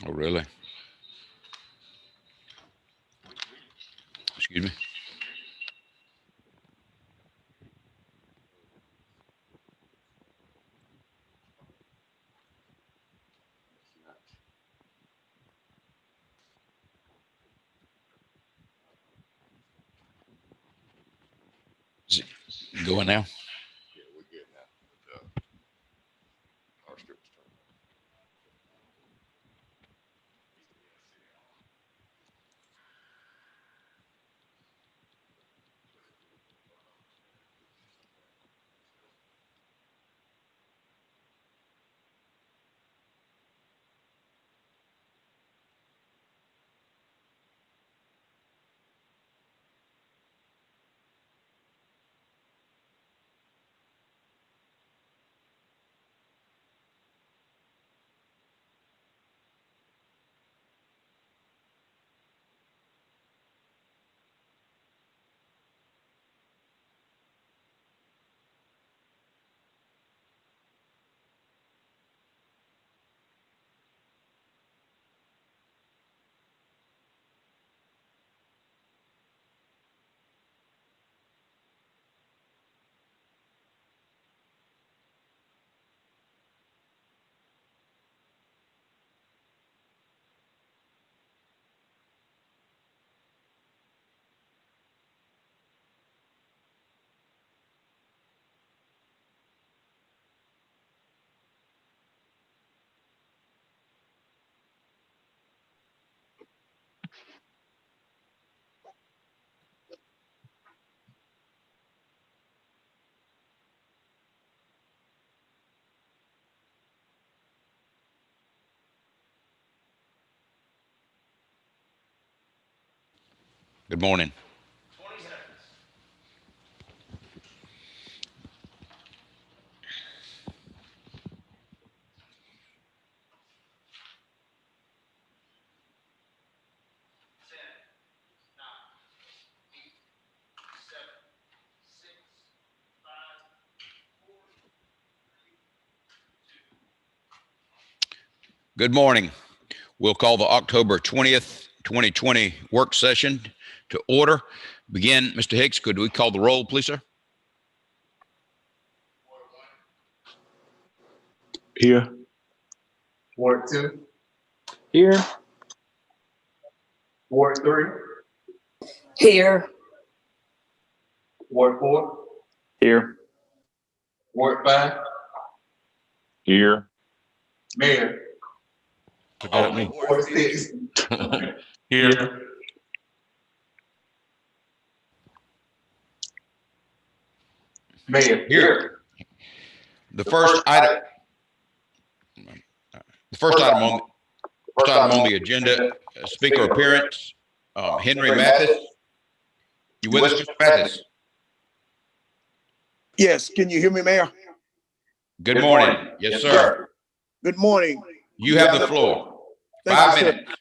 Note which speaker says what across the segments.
Speaker 1: Oh, really? Excuse me. Is it going now?
Speaker 2: Yeah, we're good now. Our script's turned on.
Speaker 1: Good morning. Good morning. We'll call the October 20th, 2020 work session to order. Begin, Mr. Hicks, could we call the roll, please, sir?
Speaker 3: Here.
Speaker 2: Ward 2,
Speaker 3: Here.
Speaker 2: Ward 3,
Speaker 4: Here.
Speaker 2: Ward 4,
Speaker 3: Here.
Speaker 2: Ward 5,
Speaker 3: Here.
Speaker 2: Mayor.
Speaker 1: Forgot me.
Speaker 2: Ward 6.
Speaker 3: Here.
Speaker 2: Mayor.
Speaker 1: Here. The first item on the agenda, speaker appearance, Henry Mathis. You with us, Mr. Mathis?
Speaker 5: Yes, can you hear me, Mayor?
Speaker 1: Good morning. Yes, sir.
Speaker 5: Good morning.
Speaker 1: You have the floor.
Speaker 5: Thank
Speaker 1: 5
Speaker 5: you, sir.
Speaker 1: minutes.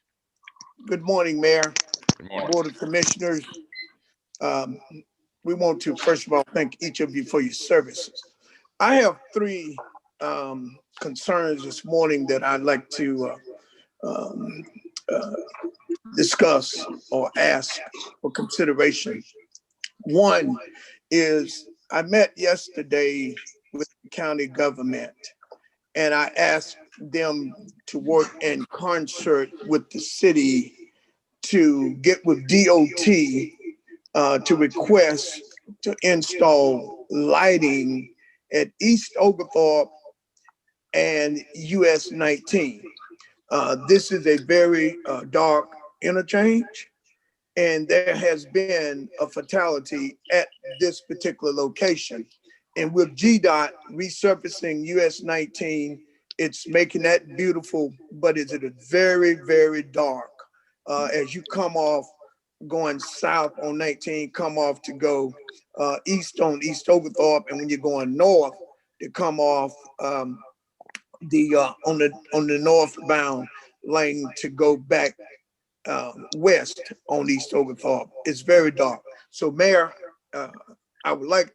Speaker 5: Good morning, Mayor,
Speaker 1: Good morning.
Speaker 5: Board of Commissioners. We want to, first of all, thank each of you for your services. I have three concerns this morning that I'd like to um, uh, discuss or ask for consideration. One is I met yesterday with the county government and I asked them to work in concert with the city to get with DOT to request to install lighting at East Oglethorpe and US 19. This is a very dark interchange, and there has been a fatality at this particular location. And with GDOT resurfacing US 19, it's making that beautiful, but it's very, very dark. As you come off going south on 19, come off to go east on East Oglethorpe, and when you're going north to come off the on the northbound lane to go back west on East Oglethorpe. It's very dark. So, Mayor, uh, I would like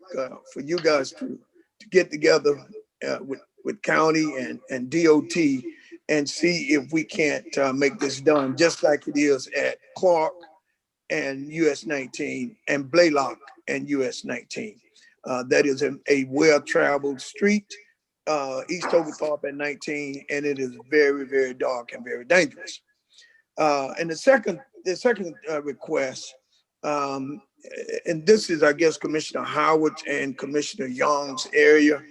Speaker 5: for you guys to get together with county and DOT and see if we can't make this done, just like it is at Clark and US 19 and Blaylock and US 19. That is a well-traveled street, East Oglethorpe at 19, and it is very, very dark and very dangerous. And the second request, and this is, I guess, Commissioner Howard and Commissioner Young's area.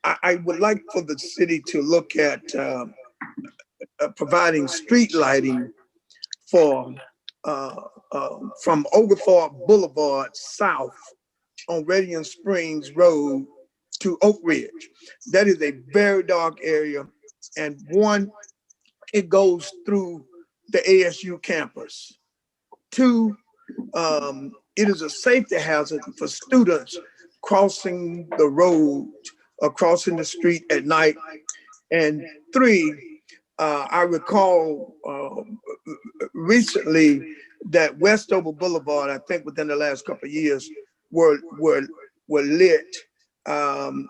Speaker 5: I would like for the city to look at providing street lighting for from Oglethorpe Boulevard south on Radiant Springs Road to Oak Ridge. That is a very dark area, and it goes through the ASU campus. Two, it is a safety hazard for students crossing the road or crossing the street at night. And three, I recall recently that Westover Boulevard, I think within the last couple of years, were lit from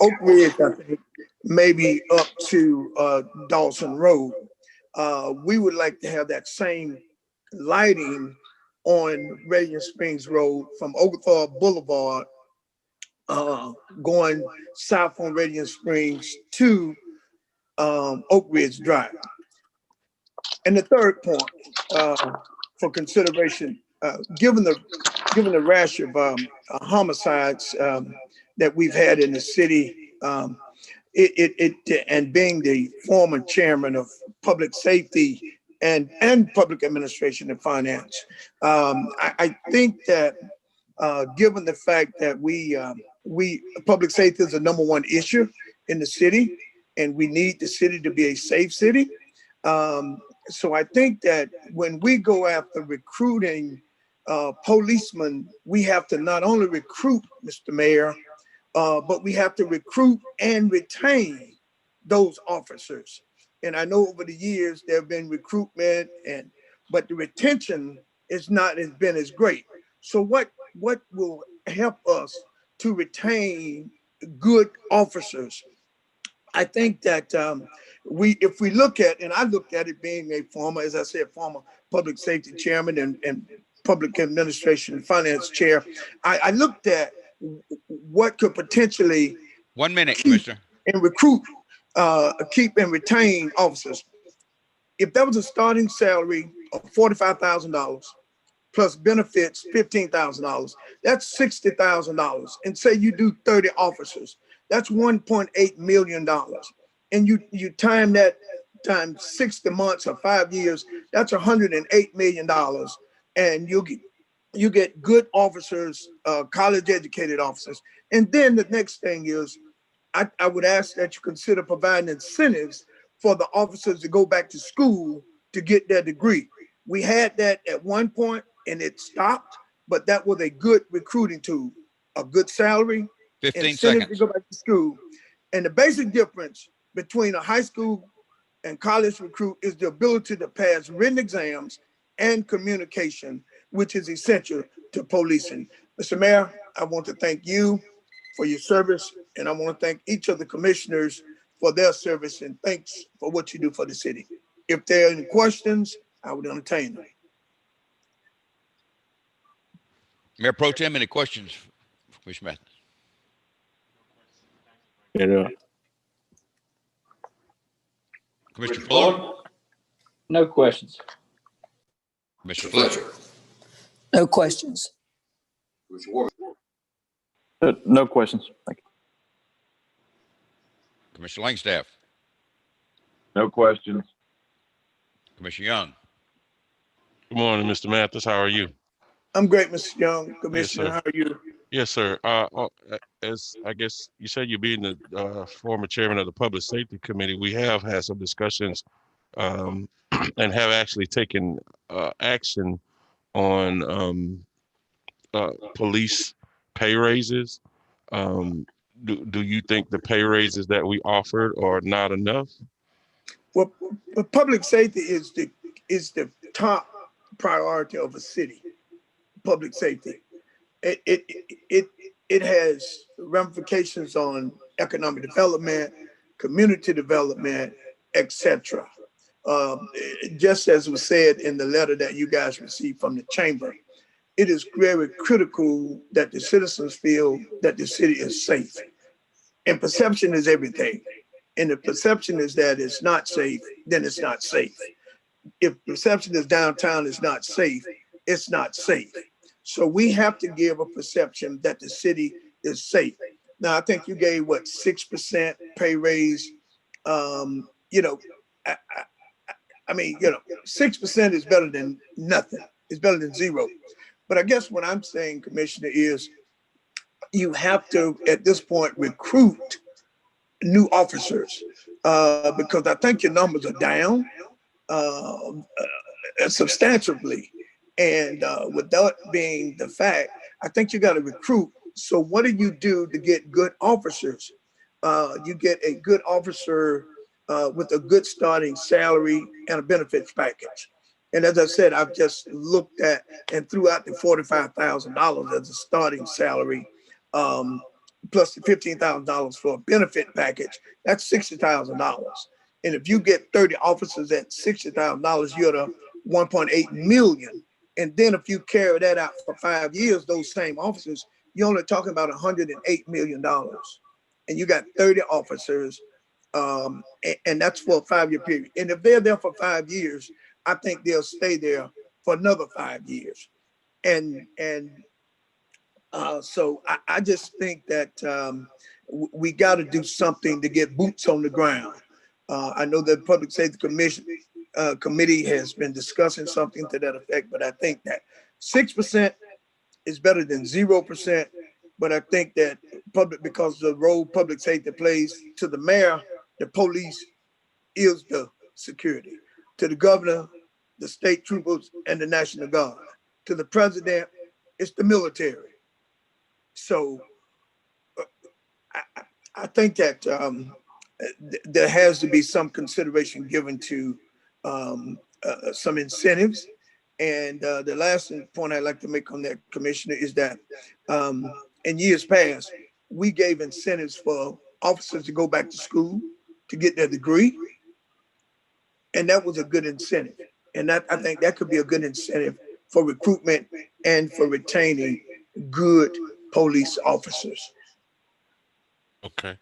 Speaker 5: Oak Ridge, I think, maybe up to Dawson Road. We would like to have that same lighting on Radiant Springs Road from Oglethorpe Boulevard going south on Radiant Springs to Oak Ridge Drive. And the third point for consideration, given the rash of homicides that we've had in the city, and being the former chairman of public safety and public administration and finance, I think that given the fact that public safety is the #1 issue in the city, and we need the city to be a safe city. So I think that when we go after recruiting policemen, we have to not only recruit, Mr. Mayor, but we have to recruit and retain those officers. And I know over the years there have been recruitment, but the retention has been as great. So what will help us to retain good officers? I think that if we look at, and I looked at it being a former, as I said, former public safety chairman and public administration and finance chair, I looked at what could potentially
Speaker 1: 1 minute,
Speaker 5: keep
Speaker 1: Commissioner.
Speaker 5: and recruit, keep and retain officers. If that was a starting salary of $45,000 plus benefits, $15,000, that's $60,000. And say you do 30 officers, that's $1.8 million. And you time that times 60 months or 5 years, that's $108 million. And you get good officers, college educated officers. And then the next thing is, I would ask that you consider providing incentives for the officers to go back to school to get their degree. We had that at one point and it stopped, but that was a good recruiting tool, a good salary,
Speaker 1: 15
Speaker 5: incentive
Speaker 1: seconds.
Speaker 5: to go back to school. And the basic difference between a high school and college recruit is the ability to pass written exams and communication, which is essential to policing. Mr. Mayor, I want to thank you for your service, and I want to thank each of the commissioners for their service, and thanks for what you do for the city. If there are any questions, I would entertain them.
Speaker 1: Mayor Pro Tem, any questions for Commissioner Mathis?
Speaker 3: Yeah.
Speaker 1: Commissioner Fuller?
Speaker 3: No questions.
Speaker 1: Commissioner Fletcher?
Speaker 4: No questions.
Speaker 3: No questions. Thank you.
Speaker 1: Commissioner Langstaff?
Speaker 3: No questions.
Speaker 1: Commissioner Young?
Speaker 6: Good morning, Mr. Mathis. How are you?
Speaker 5: I'm great, Mr. Young. Commissioner,
Speaker 6: sir.
Speaker 5: how are you?
Speaker 6: Yes, sir. As I guess you said, you being the former chairman of the Public Safety Committee, we have had some discussions and have actually taken action on police pay raises. Do you think the pay raises that we offered are not enough?
Speaker 5: Well, public safety is the top priority of a city. Public safety. It has ramifications on economic development, community development, etc. Just as was said in the letter that you guys received from the chamber, it is very critical that the citizens feel that the city is safe. And perception is everything. And the perception is that it's not safe, then it's not safe. If perception is downtown is not safe, it's not safe. So we have to give a perception that the city is safe. Now, I think you gave what, 6% pay raise. You know, I mean, you know, 6% is better than nothing. It's better than zero. But I guess what I'm saying, Commissioner, is you have to, at this point, recruit new officers because I think your numbers are down substantially. And with that being the fact, I think you got to recruit. So what do you do to get good officers? You get a good officer with a good starting salary and a benefits package. And as I said, I've just looked at and threw out the $45,000 as a starting salary, plus the $15,000 for a benefit package. That's $60,000. And if you get 30 officers at $60,000, you're at $1.8 million. And then if you carry that out for 5 years, those same officers, you're only talking about $108 million. And you got 30 officers, and that's for a 5-year period. And if they're there for 5 years, I think they'll stay there for another 5 years. So I just think that we got to do something to get boots on the ground. I know the Public Safety Committee has been discussing something to that effect, but I think that 6% is better than 0%. But I think that because the role public safety plays to the mayor, the police is the security. To the governor, the state troopers, and the National Guard. To the president, it's the military. So I think that there has to be some consideration given to some incentives. And the last point I'd like to make on that, Commissioner, is that in years past, we gave incentives for officers to go back to school to get their degree. And that was a good incentive. And I think that could be a good incentive for recruitment and for retaining good police officers.
Speaker 6: Okay.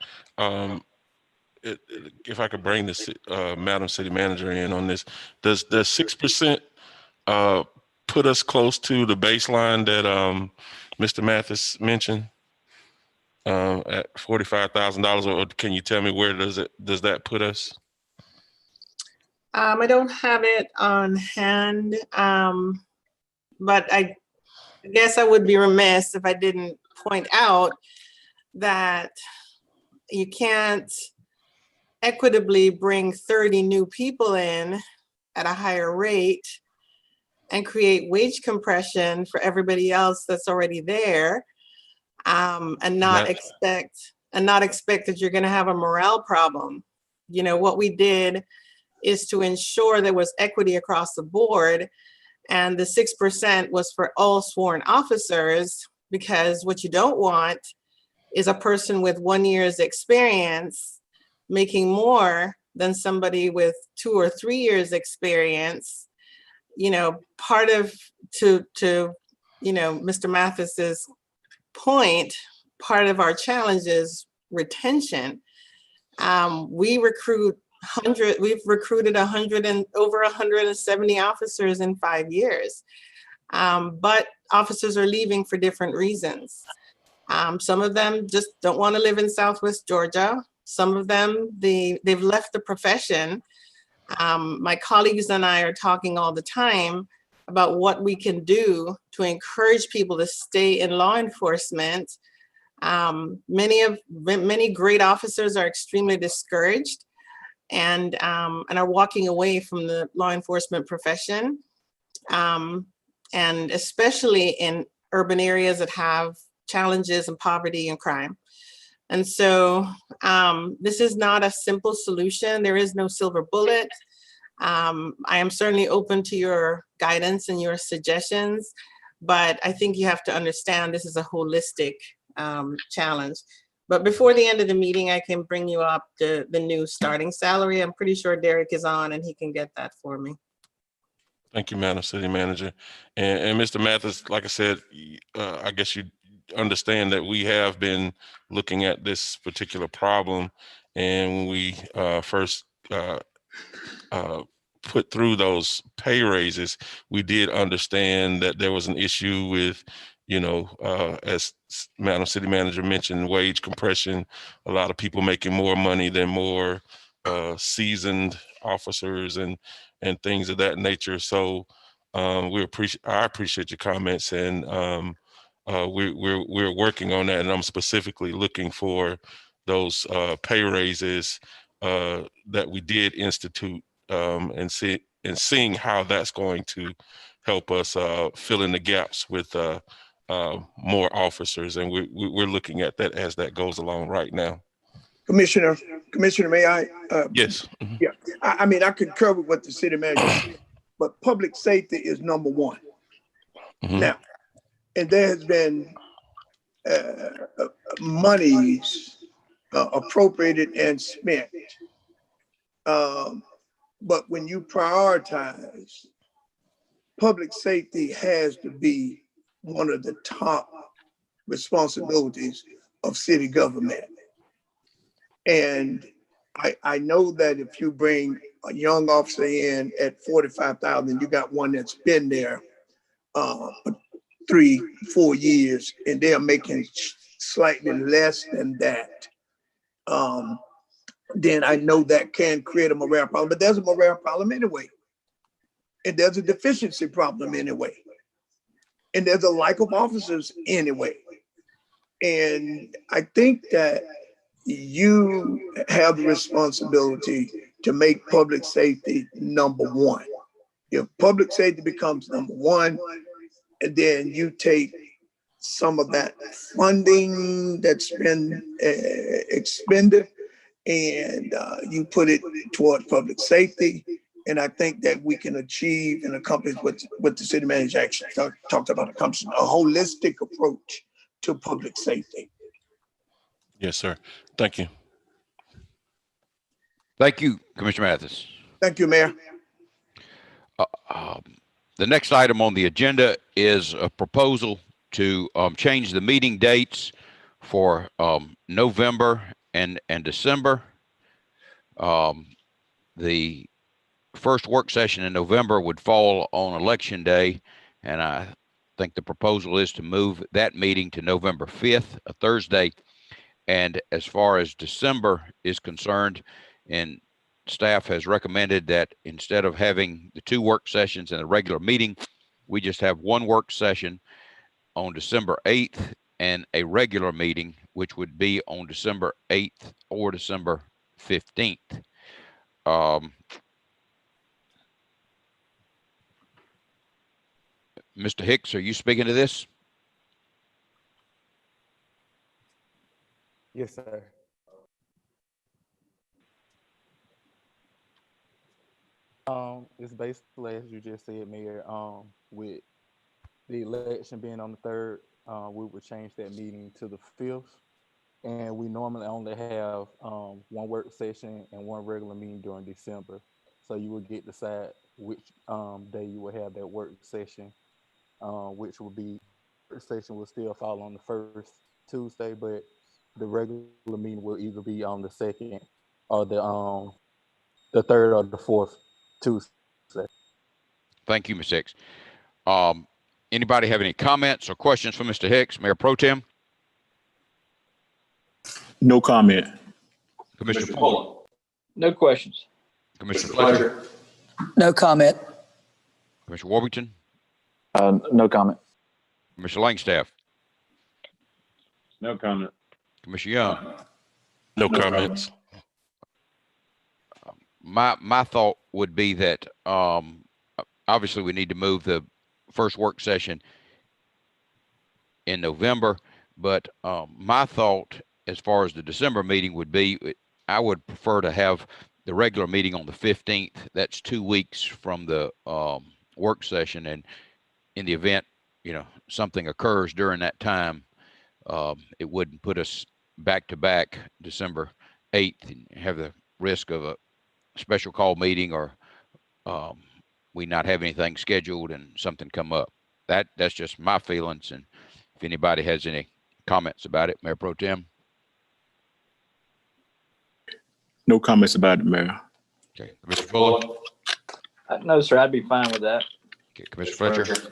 Speaker 6: If I could bring this, Madam City Manager in on this, does 6% put us close to the baseline that Mr. Mathis mentioned at $45,000, or can you tell me where does that put us?
Speaker 7: I don't have it on hand, but I guess I would be remiss if I didn't point out that you can't equitably bring 30 new people in at a higher rate and create wage compression for everybody else that's already there, and not expect that you're going to have a morale problem. You know, what we did is to ensure there was equity across the board, and the 6% was for all sworn officers, because what you don't want is a person with 1 year's experience making more than somebody with 2 or 3 years experience. You know, part of, to you know, Mr. Mathis's point, part of our challenge is retention. We've recruited over 170 officers in 5 years, but officers are leaving for different reasons. Some of them just don't want to live in Southwest Georgia. Some of them, they've left the profession. My colleagues and I are talking all the time about what we can do to encourage people to stay in law enforcement. Many great officers are extremely discouraged and are walking away from the law enforcement profession, and especially in urban areas that have challenges and poverty and crime. And so this is not a simple solution. There is no silver bullet. I am certainly open to your guidance and your suggestions, but I think you have to understand this is a holistic challenge. But before the end of the meeting, I can bring you up the new starting salary. I'm pretty sure Derek is on and he can get that for me.
Speaker 6: Thank you, Madam City Manager. And Mr. Mathis, like I said, I guess you understand that we have been looking at this particular problem. And when we first put through those pay raises, we did understand that there was an issue with, as Madam City Manager mentioned, wage compression, a lot of people making more money than more seasoned officers and things of that nature. So I appreciate your comments, and we're working on that, and I'm specifically looking for those pay raises that we did institute, and seeing how that's going to help us fill in the gaps with more officers, and we're looking at that as that goes along right now.
Speaker 5: Commissioner, may I?
Speaker 6: Yes. Mhm.
Speaker 5: Yeah, I mean, I concur with what the city manager said, but public safety is number one.
Speaker 6: Mhm.
Speaker 5: Now, and there has been monies appropriated and spent. But when you prioritize, public safety has to be one of the top responsibilities of city government. And I know that if you bring a young officer in at 45,000, you got one that's been there 3-4 years, and they're making slightly less than that. Then I know that can create a morale problem, but there's a morale problem anyway. And there's a deficiency problem anyway. And there's a lack of officers anyway. And I think that you have the responsibility to make public safety number one. If public safety becomes number one, and then you take some of that funding that's been expended and you put it toward public safety. And I think that we can achieve and accomplish what the city manager actually talked about, accomplishing a holistic approach to public safety.
Speaker 6: Yes, sir. Thank you.
Speaker 1: Thank you, Commissioner Mathis.
Speaker 5: Thank you, Mayor.
Speaker 1: The next item on the agenda is a proposal to change the meeting dates for November and December. The first work session in November would fall on Election Day, and I think the proposal is to move that meeting to November 5th, a Thursday. And as far as December is concerned, and staff has recommended that instead of having the 2 work sessions and a regular meeting, we just have 1 work session on December 8th and a regular meeting, which would be on December 8th or December 15th. Mr. Hicks, are you speaking to this?
Speaker 8: Yes, sir. It's basically, as you just said, Mayor, with the election being on the 3rd, we would change that meeting to the 5th. And we normally only have 1 work session and 1 regular meeting during December. So you would get to decide which day you would have that work session, which would be, work session will still fall on the 1st Tuesday, but the regular meeting will either be on the 2nd or the 3rd or the 4th Tuesday.
Speaker 1: Thank you, Ms. Hicks. Anybody have any comments or questions for Mr. Hicks, Mayor Pro Tem?
Speaker 3: No comment.
Speaker 1: Commissioner
Speaker 2: Mr.
Speaker 1: Fuller?
Speaker 2: Fuller.
Speaker 3: No questions.
Speaker 1: Commissioner
Speaker 2: Mr.
Speaker 1: Fletcher?
Speaker 2: Fletcher.
Speaker 4: No comment.
Speaker 1: Commissioner Warburton?
Speaker 3: No comment.
Speaker 1: Commissioner Langstaff?
Speaker 3: No comment.
Speaker 1: Commissioner Young?
Speaker 6: No comments.
Speaker 1: My thought would be that obviously we need to move the first work session in November, but my thought as far as the December meeting would be, I would prefer to have the regular meeting on the 15th. That's 2 weeks from the work session, and in the event something occurs during that time, it wouldn't put us back to back December 8th and have the risk of a special call meeting or we not have anything scheduled and something come up. That's just my feelings. And if anybody has any comments about it, Mayor Pro Tem.
Speaker 3: No comments about it, Mayor.
Speaker 1: Okay, Commissioner Fuller.
Speaker 3: No, sir, I'd be fine with that.
Speaker 1: Okay, Commissioner Fletcher.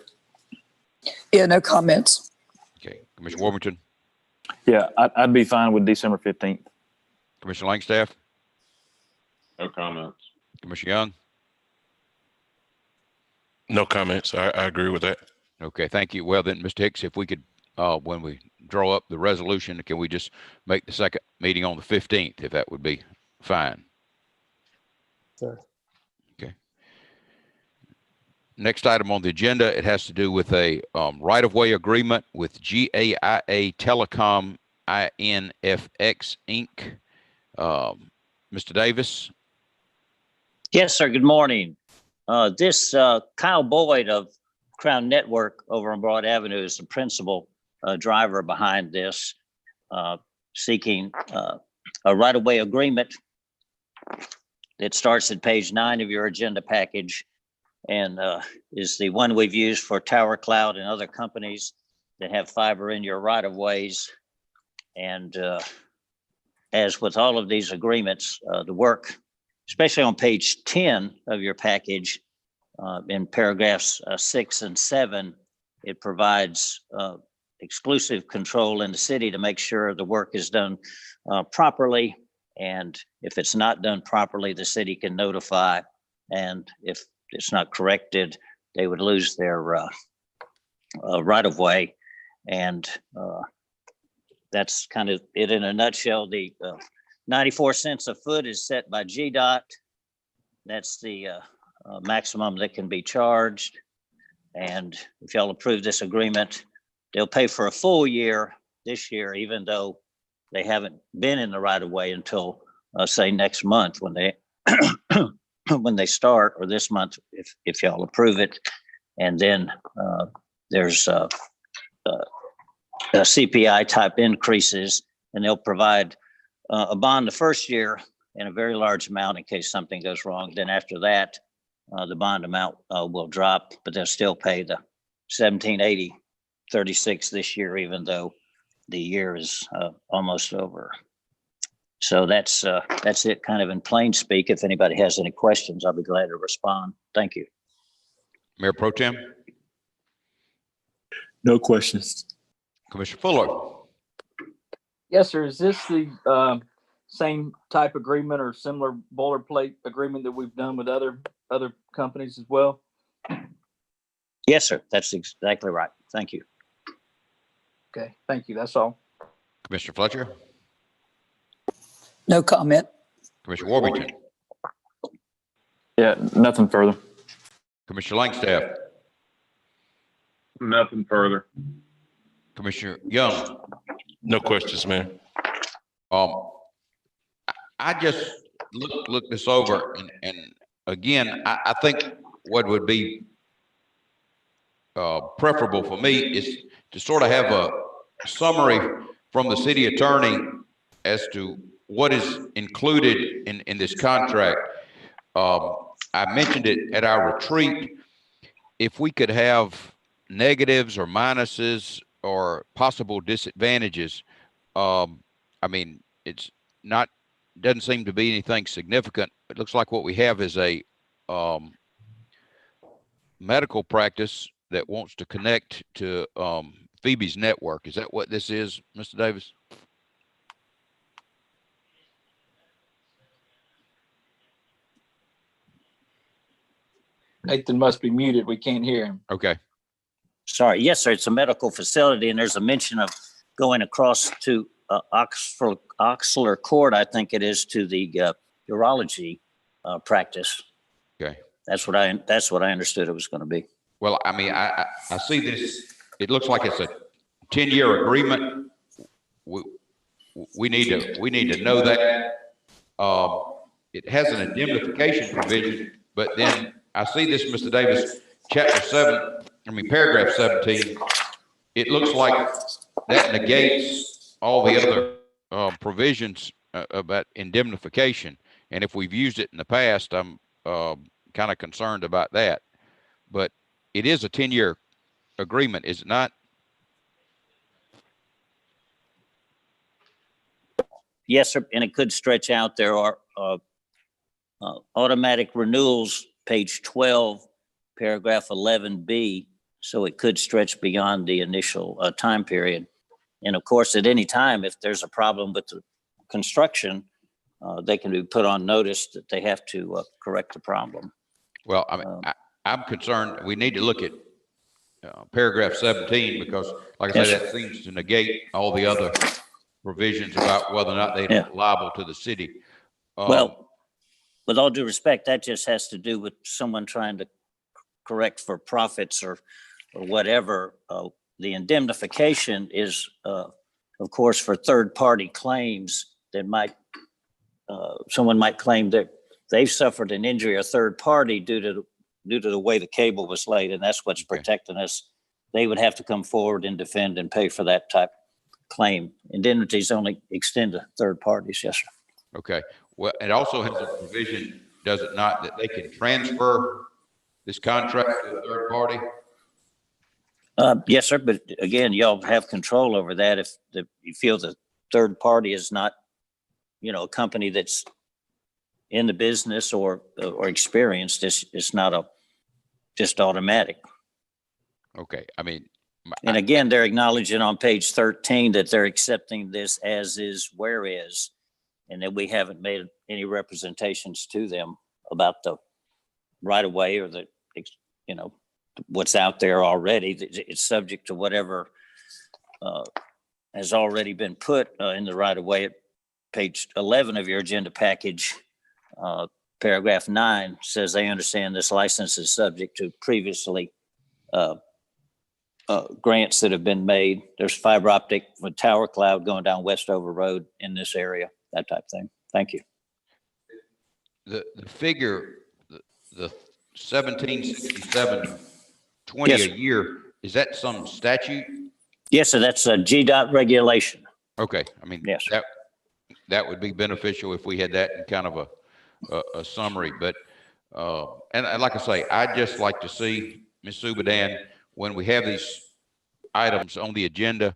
Speaker 4: Yeah, no comments.
Speaker 1: Okay, Commissioner Warburton.
Speaker 3: Yeah, I'd be fine with December 15th.
Speaker 1: Commissioner Langstaff.
Speaker 9: No comments.
Speaker 1: Commissioner Young.
Speaker 6: No comments. I agree with that.
Speaker 1: Okay, thank you. Well then, Mr. Hicks, if we could, when we draw up the resolution, can we just make the second meeting on the 15th, if that would be fine?
Speaker 8: Sir.
Speaker 1: Okay. Next item on the agenda, it has to do with a right-of-way agreement with GAIA Telecom INFX Inc. Mr. Davis.
Speaker 10: Yes, sir. Good morning. This Kyle Boyd of Crown Network over on Broad Avenue is the principal driver behind this, seeking a right-of-way agreement that starts at page 9 of your agenda package and is the one we've used for Tower Cloud and other companies that have fiber in your right-of-ways. And as with all of these agreements, the work, especially on page 10 of your package, in paragraphs 6 and 7, it provides exclusive control in the city to make sure the work is done properly. And if it's not done properly, the city can notify. And if it's not corrected, they would lose their right of way. And that's kind of it in a nutshell. The 94 cents a foot is set by GDOT. That's the maximum that can be charged. And if y'all approve this agreement, they'll pay for a full year this year, even though they haven't been in the right of way until say next month when they when they start, or this month if y'all approve it. And then there's CPI type increases, and they'll provide a bond the first year in a very large amount in case something goes wrong. Then after that, the bond amount will drop, but they'll still pay the $1780.36 this year, even though the year is almost over. So that's it, kind of in plain speak. If anybody has any questions, I'll be glad to respond. Thank you.
Speaker 1: Mayor Pro Tem.
Speaker 3: No questions.
Speaker 1: Commissioner Fuller.
Speaker 11: Yes, sir. Is this the same type agreement or similar boilerplate agreement that we've done with other companies as well?
Speaker 10: Yes, sir. That's exactly right. Thank you.
Speaker 11: Okay, thank you. That's all.
Speaker 1: Commissioner Fletcher.
Speaker 4: No comment.
Speaker 1: Commissioner Warburton.
Speaker 3: Yeah, nothing further.
Speaker 1: Commissioner Langstaff.
Speaker 9: Nothing further.
Speaker 1: Commissioner Young.
Speaker 6: No questions, man.
Speaker 1: I just look this over, and again, I think what would be preferable for me is to sort of have a summary from the city attorney as to what is included in this contract. I mentioned it at our retreat. If we could have negatives or minuses or possible disadvantages, I mean, it's not, doesn't seem to be anything significant. It looks like what we have is a medical practice that wants to connect to Phoebe's network. Is that what this is, Mr. Davis?
Speaker 11: Nathan must be muted. We can't hear him.
Speaker 1: Okay.
Speaker 10: Sorry. Yes, sir. It's a medical facility, and there's a mention of going across to Oxler Court, I think it is, to the urology practice.
Speaker 1: Okay.
Speaker 10: That's what I understood it was going to be.
Speaker 1: Well, I mean, I see this. It looks like it's a 10-year agreement. We need to know that. It has an indemnification provision, but then I see this, Mr. Davis, paragraph 17. It looks like that negates all the other provisions about indemnification. And if we've used it in the past, I'm kind of concerned about that. But it is a 10-year agreement, is it not?
Speaker 10: Yes, sir. And it could stretch out. There are automatic renewals, page 12, paragraph 11B. So it could stretch beyond the initial time period. And of course, at any time, if there's a problem with the construction, they can be put on notice that they have to correct the problem.
Speaker 1: Well, I mean, I'm concerned. We need to look at paragraph 17 because, like I said, that seems to negate all the other provisions about whether or not they're liable to the city.
Speaker 10: Well, with all due respect, that just has to do with someone trying to correct for profits or whatever. The indemnification is, of course, for third-party claims that might, someone might claim that they've suffered an injury or third party due to the way the cable was laid, and that's what's protecting us. They would have to come forward and defend and pay for that type of claim. Indemnities only extend to third parties. Yes, sir.
Speaker 1: Okay. Well, it also has a provision, does it not, that they can transfer this contract to a third party?
Speaker 10: Yes, sir. But again, y'all have control over that. If you feel the third party is not, a company that's in the business or experienced, it's not just automatic.
Speaker 1: Okay. I mean,
Speaker 10: and again, they're acknowledging on page 13 that they're accepting this as is, where is, and that we haven't made any representations to them about the right of way or the, what's out there already. It's subject to whatever has already been put in the right of way. At page 11 of your agenda package, paragraph 9 says they understand this license is subject to previously grants that have been made. There's fiber optic with tower cloud going down Westover Road in this area, that type of thing. Thank you.
Speaker 1: The figure, the 1767.20
Speaker 10: Yes,
Speaker 1: a year, is that some statute?
Speaker 10: Yes, sir. That's a GDOT regulation.
Speaker 1: Okay. I mean,
Speaker 10: yes,
Speaker 1: that would be beneficial if we had that in kind of a summary. But and like I say, I'd just like to see, Ms. Subadan, when we have these items on the agenda,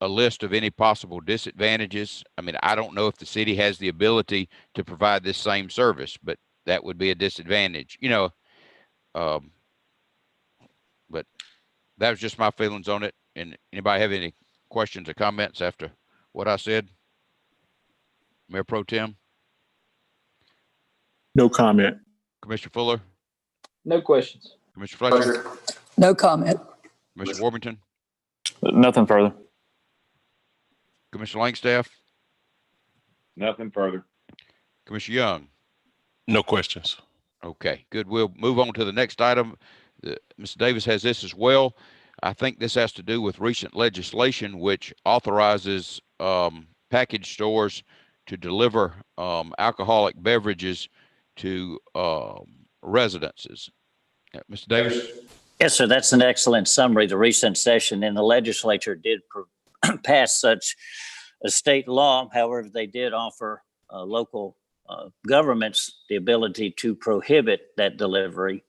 Speaker 1: a list of any possible disadvantages. I mean, I don't know if the city has the ability to provide this same service, but that would be a disadvantage, but that was just my feelings on it. And anybody have any questions or comments after what I said? Mayor Pro Tem?
Speaker 3: No comment.
Speaker 1: Commissioner Fuller?
Speaker 11: No questions.
Speaker 1: Commissioner Fletcher?
Speaker 4: No comment.
Speaker 1: Commissioner Warmington?
Speaker 3: Nothing further.
Speaker 1: Commissioner Langstaff?
Speaker 9: Nothing further.
Speaker 1: Commissioner Young?
Speaker 6: No questions.
Speaker 1: Okay, good. We'll move on to the next item. Mr. Davis has this as well. I think this has to do with recent legislation which authorizes package stores to deliver alcoholic beverages to residences. Mr. Davis?
Speaker 10: Yes, sir. That's an excellent summary. The recent session in the legislature did pass such a state law. However, they did offer local governments the ability to prohibit that delivery.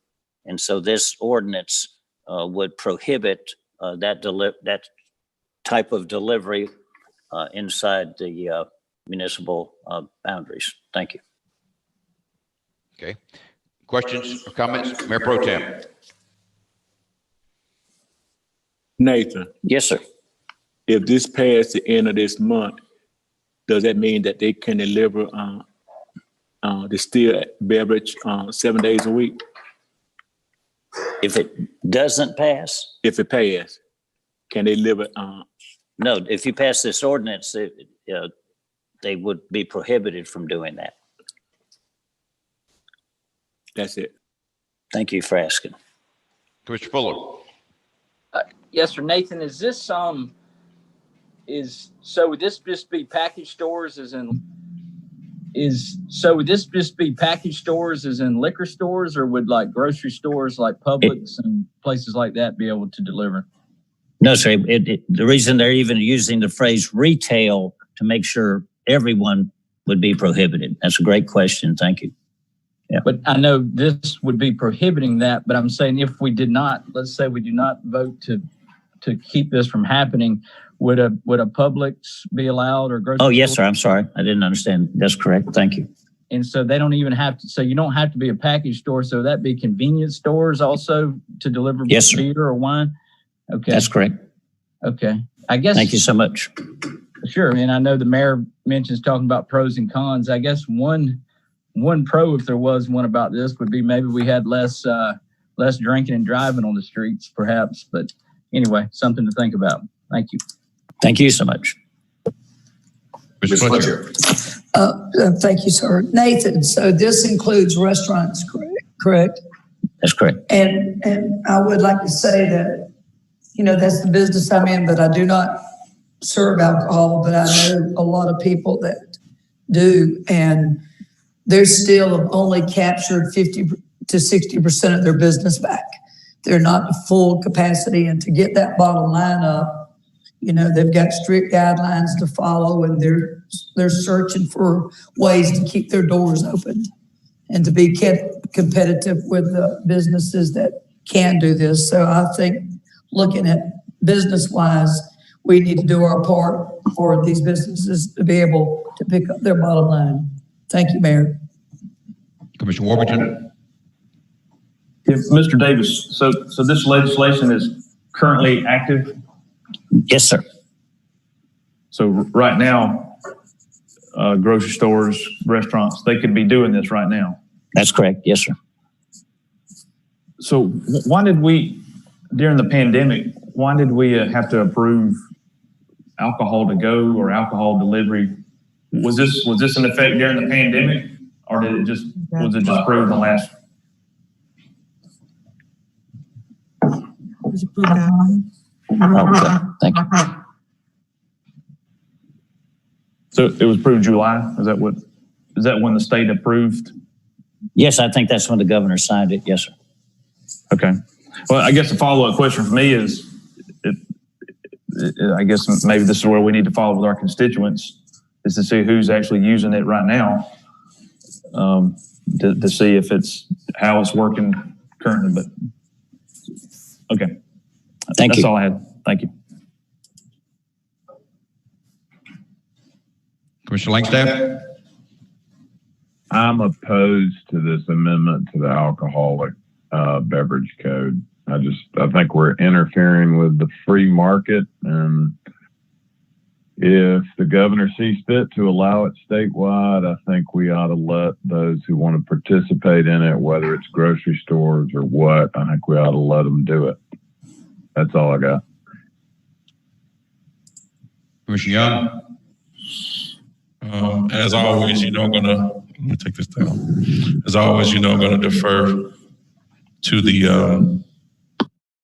Speaker 10: And so this ordinance would prohibit that type of delivery inside the municipal boundaries. Thank you.
Speaker 1: Okay. Questions or comments? Mayor Pro Tem.
Speaker 12: Nathan.
Speaker 10: Yes, sir.
Speaker 12: If this passed the end of this month, does that mean that they can deliver distilled beverage 7 days a week?
Speaker 10: If it doesn't pass?
Speaker 12: If it passed, can they deliver?
Speaker 10: No, if you pass this ordinance, they would be prohibited from doing that.
Speaker 12: That's it.
Speaker 10: Thank you for asking.
Speaker 1: Commissioner Fuller.
Speaker 11: Yes, sir. Nathan, is this would this just be package stores would this just be package stores as in liquor stores, or would like grocery stores like Publix and places like that be able to deliver?
Speaker 10: No, sir. The reason they're even using the phrase retail to make sure everyone would be prohibited? That's a great question. Thank you. Yeah.
Speaker 11: But I know this would be prohibiting that, but I'm saying if we did not, let's say we do not vote to keep this from happening, would a Publix be allowed or grocery
Speaker 10: Oh, yes,
Speaker 11: store?
Speaker 10: sir. I'm sorry. I didn't understand. That's correct. Thank you.
Speaker 11: And so they don't even have to, so you don't have to be a package store. So that be convenience stores also to deliver
Speaker 10: Yes, sir.
Speaker 11: beer or wine? Okay.
Speaker 10: That's correct.
Speaker 11: Okay. I guess.
Speaker 10: Thank you so much.
Speaker 11: Sure. And I know the mayor mentions talking about pros and cons. I guess one pro, if there was one about this, would be maybe we had less drinking and driving on the streets, perhaps. But anyway, something to think about. Thank you.
Speaker 10: Thank you so much.
Speaker 2: Ms. Fletcher.
Speaker 4: Thank you, sir. Nathan, so this includes restaurants, correct?
Speaker 10: That's correct.
Speaker 4: And I would like to say that, that's the business I'm in, but I do not serve alcohol, but I know a lot of people that do, and they're still only captured 50 to 60% of their business back. They're not at full capacity, and to get that bottom line up, they've got strict guidelines to follow, and they're searching for ways to keep their doors open and to be competitive with the businesses that can do this. So I think looking at business-wise, we need to do our part for these businesses to be able to pick up their bottom line. Thank you, Mayor.
Speaker 1: Commissioner Warburton.
Speaker 3: Mr. Davis, so this legislation is currently active?
Speaker 10: Yes, sir.
Speaker 3: So right now, grocery stores, restaurants, they could be doing this right now.
Speaker 10: That's correct. Yes, sir.
Speaker 3: So why did we, during the pandemic, have to approve alcohol to go or alcohol delivery? Was this in effect during the pandemic, or was it just approved in the last?
Speaker 10: Okay. Thank you.
Speaker 3: So it was approved July? Is that when the state approved?
Speaker 10: Yes, I think that's when the governor signed it. Yes, sir.
Speaker 3: Okay. Well, I guess the follow-up question for me is, I guess maybe this is where we need to follow with our constituents, is to see who's actually using it right now, to see if how it's working currently. But okay. That's all I had. Thank you.
Speaker 1: Commissioner Langstaff.
Speaker 9: I'm opposed to this amendment to the alcoholic beverage code. I think we're interfering with the free market, and if the governor sees fit to allow it statewide, I think we ought to let those who want to participate in it, whether it's grocery stores or what, I think we ought to let them do it. That's all I got.
Speaker 1: Commissioner Young.
Speaker 6: As always, let me take this down. As always, I'm going to defer to the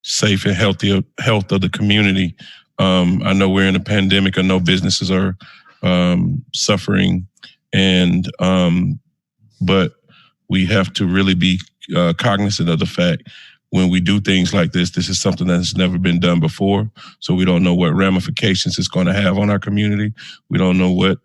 Speaker 6: safe and health of the community. I know we're in a pandemic. I know businesses are suffering, but we have to really be cognizant of the fact when we do things like this is something that's never been done before. So we don't know what ramifications it's going to have on our community. We don't know what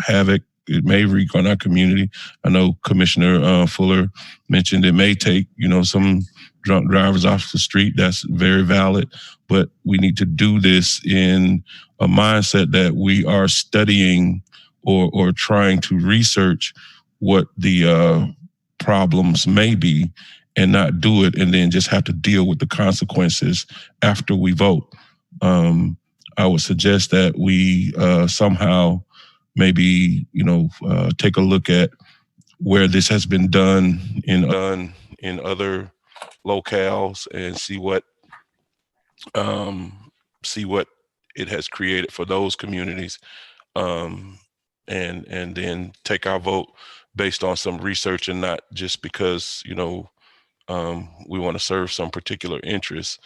Speaker 6: havoc it may wreak on our community. I know Commissioner Fuller mentioned it may take, some drunk drivers off the street. That's very valid, but we need to do this in a mindset that we are studying or trying to research what the problems may be, and not do it and then just have to deal with the consequences after we vote. I would suggest that we somehow maybe, take a look at where this has been done in other locales and see what it has created for those communities, and then take our vote based on some research and not just because we want to serve some particular interest,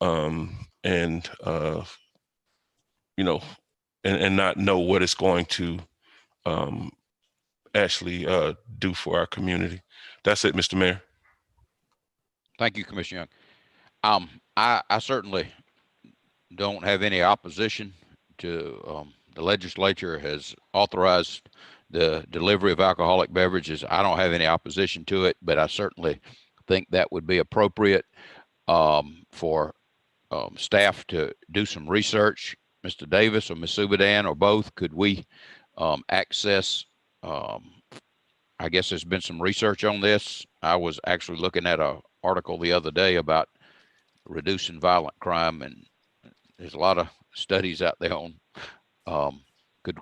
Speaker 6: and not know what it's going to actually do for our community. That's it, Mr. Mayor.
Speaker 1: Thank you, Commissioner Young. I certainly don't have any opposition to the legislature has authorized the delivery of alcoholic beverages. I don't have any opposition to it, but I certainly think that would be appropriate for staff to do some research. Mr. Davis or Ms. Subadan or both, could we access, I guess there's been some research on this. I was actually looking at an article the other day about reducing violent crime, and there's a lot of studies out there on,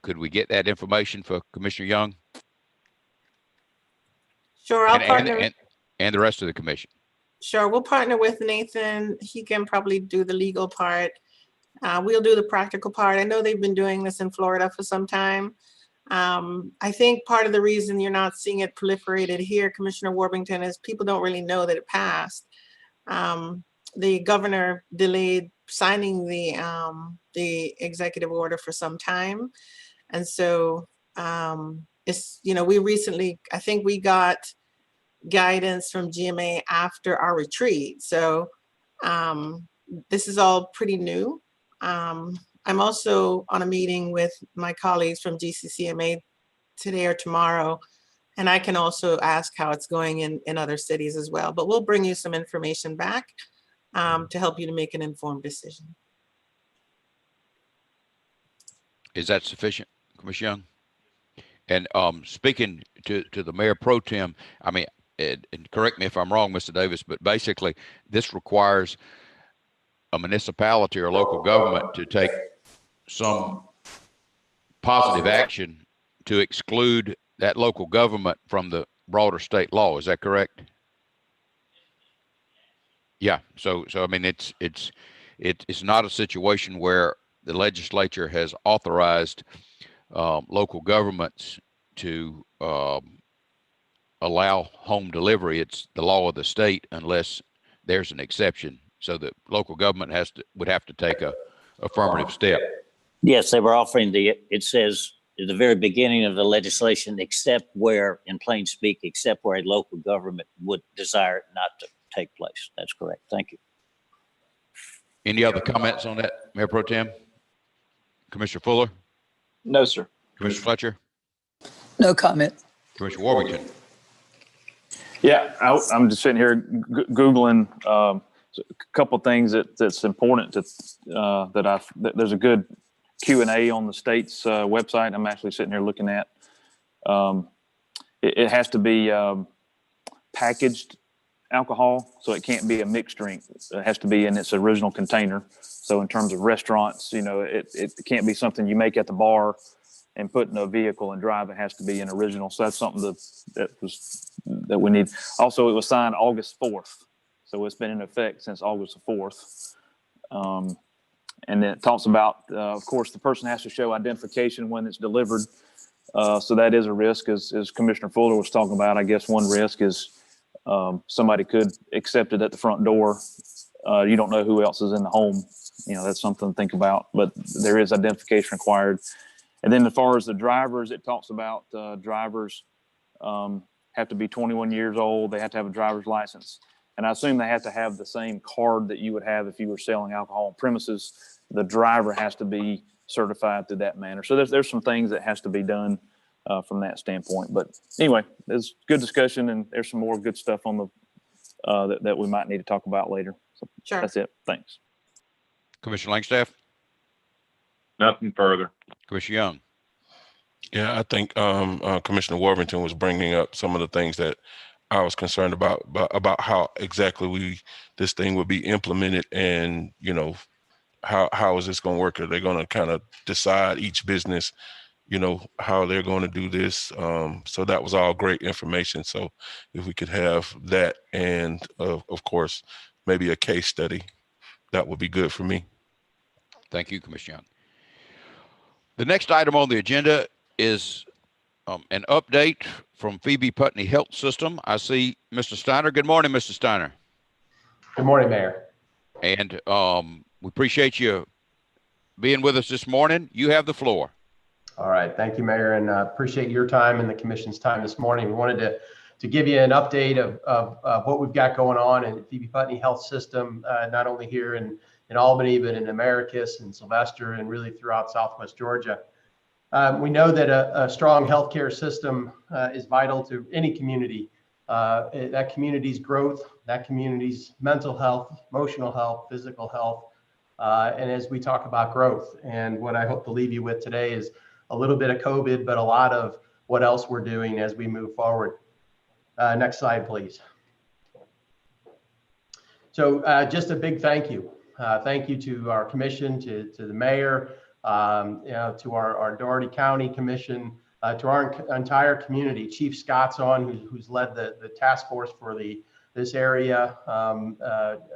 Speaker 1: could we get that information for Commissioner Young?
Speaker 7: Sure, I'll partner.
Speaker 1: And the rest of the commission.
Speaker 7: Sure, we'll partner with Nathan. He can probably do the legal part. We'll do the practical part. I know they've been doing this in Florida for some time. I think part of the reason you're not seeing it proliferated here, Commissioner Warbington, is people don't really know that it passed. The governor delayed signing the executive order for some time. And so it's, we recently, I think we got guidance from GMA after our retreat. So this is all pretty new. I'm also on a meeting with my colleagues from GCCMA today or tomorrow, and I can also ask how it's going in other cities as well. But we'll bring you some information back to help you to make an informed decision.
Speaker 1: Is that sufficient, Commissioner Young? And speaking to the Mayor Pro Tem, I mean, and correct me if I'm wrong, Mr. Davis, but basically this requires a municipality or local government to take some positive action to exclude that local government from the broader state law. Is that correct? Yeah. So I mean, it's not a situation where the legislature has authorized local governments to allow home delivery. It's the law of the state unless there's an exception. So the local government would have to take a affirmative step.
Speaker 10: Yes, they were offering it says at the very beginning of the legislation, except where, in plain speak, except where a local government would desire it not to take place. That's correct. Thank you.
Speaker 1: Any other comments on that, Mayor Pro Tem? Commissioner Fuller?
Speaker 13: No, sir.
Speaker 1: Commissioner Fletcher?
Speaker 4: No comment.
Speaker 1: Commissioner Warbington?
Speaker 3: Yeah, I'm just sitting here Googling a couple of things that's important there's a good Q&A on the state's website. I'm actually sitting here looking at. It has to be packaged alcohol, so it can't be a mixed drink. It has to be in its original container. So in terms of restaurants, it can't be something you make at the bar and put in a vehicle and drive. It has to be an original. So that's something that we need. Also, it was signed August 4th. So it's been in effect since August the 4th. And then it talks about, of course, the person has to show identification when it's delivered. So that is a risk, as Commissioner Fuller was talking about. I guess one risk is somebody could accept it at the front door. You don't know who else is in the home. That's something to think about. But there is identification required. And then as far as the drivers, it talks about drivers have to be 21 years old. They have to have a driver's license. And I assume they have to have the same card that you would have if you were selling alcohol on premises. The driver has to be certified through that manner. So there's some things that has to be done from that standpoint. But anyway, there's good discussion, and there's some more good stuff on the that we might need to talk about later. So
Speaker 7: Sure.
Speaker 3: That's it. Thanks.
Speaker 1: Commissioner Langstaff?
Speaker 9: Nothing further.
Speaker 1: Commissioner Young?
Speaker 6: Yeah, I think Commissioner Warrington was bringing up some of the things that I was concerned about how exactly this thing would be implemented, and how is this going to work? Are they going to kind of decide each business, how they're going to do this? So that was all great information. So if we could have that, and of course maybe a case study, that would be good for me.
Speaker 1: Thank you, Commissioner Young. The next item on the agenda is an update from Phoebe Putney Health System. I see Mr. Steiner. Good morning, Mr. Steiner.
Speaker 13: Good morning, Mayor.
Speaker 1: And we appreciate you being with us this morning. You have the floor.
Speaker 13: All right. Thank you, Mayor, and appreciate your time and the Commission's time this morning. We wanted to give you an update of what we've got going on in Phoebe Putney Health System, not only here in Albany, but in Americus and Sylvester and really throughout Southwest Georgia. We know that a strong healthcare system is vital to any community. That community's growth, that community's mental health, emotional health, physical health, and as we talk about growth. And what I hope to leave you with today is a little bit of COVID, but a lot of what else we're doing as we move forward. Next slide, please. So just a big thank you. Thank you to our commission, to the mayor, to our Doherty County Commission, to our entire community. Chief Scott's on, who's led the task force for this area,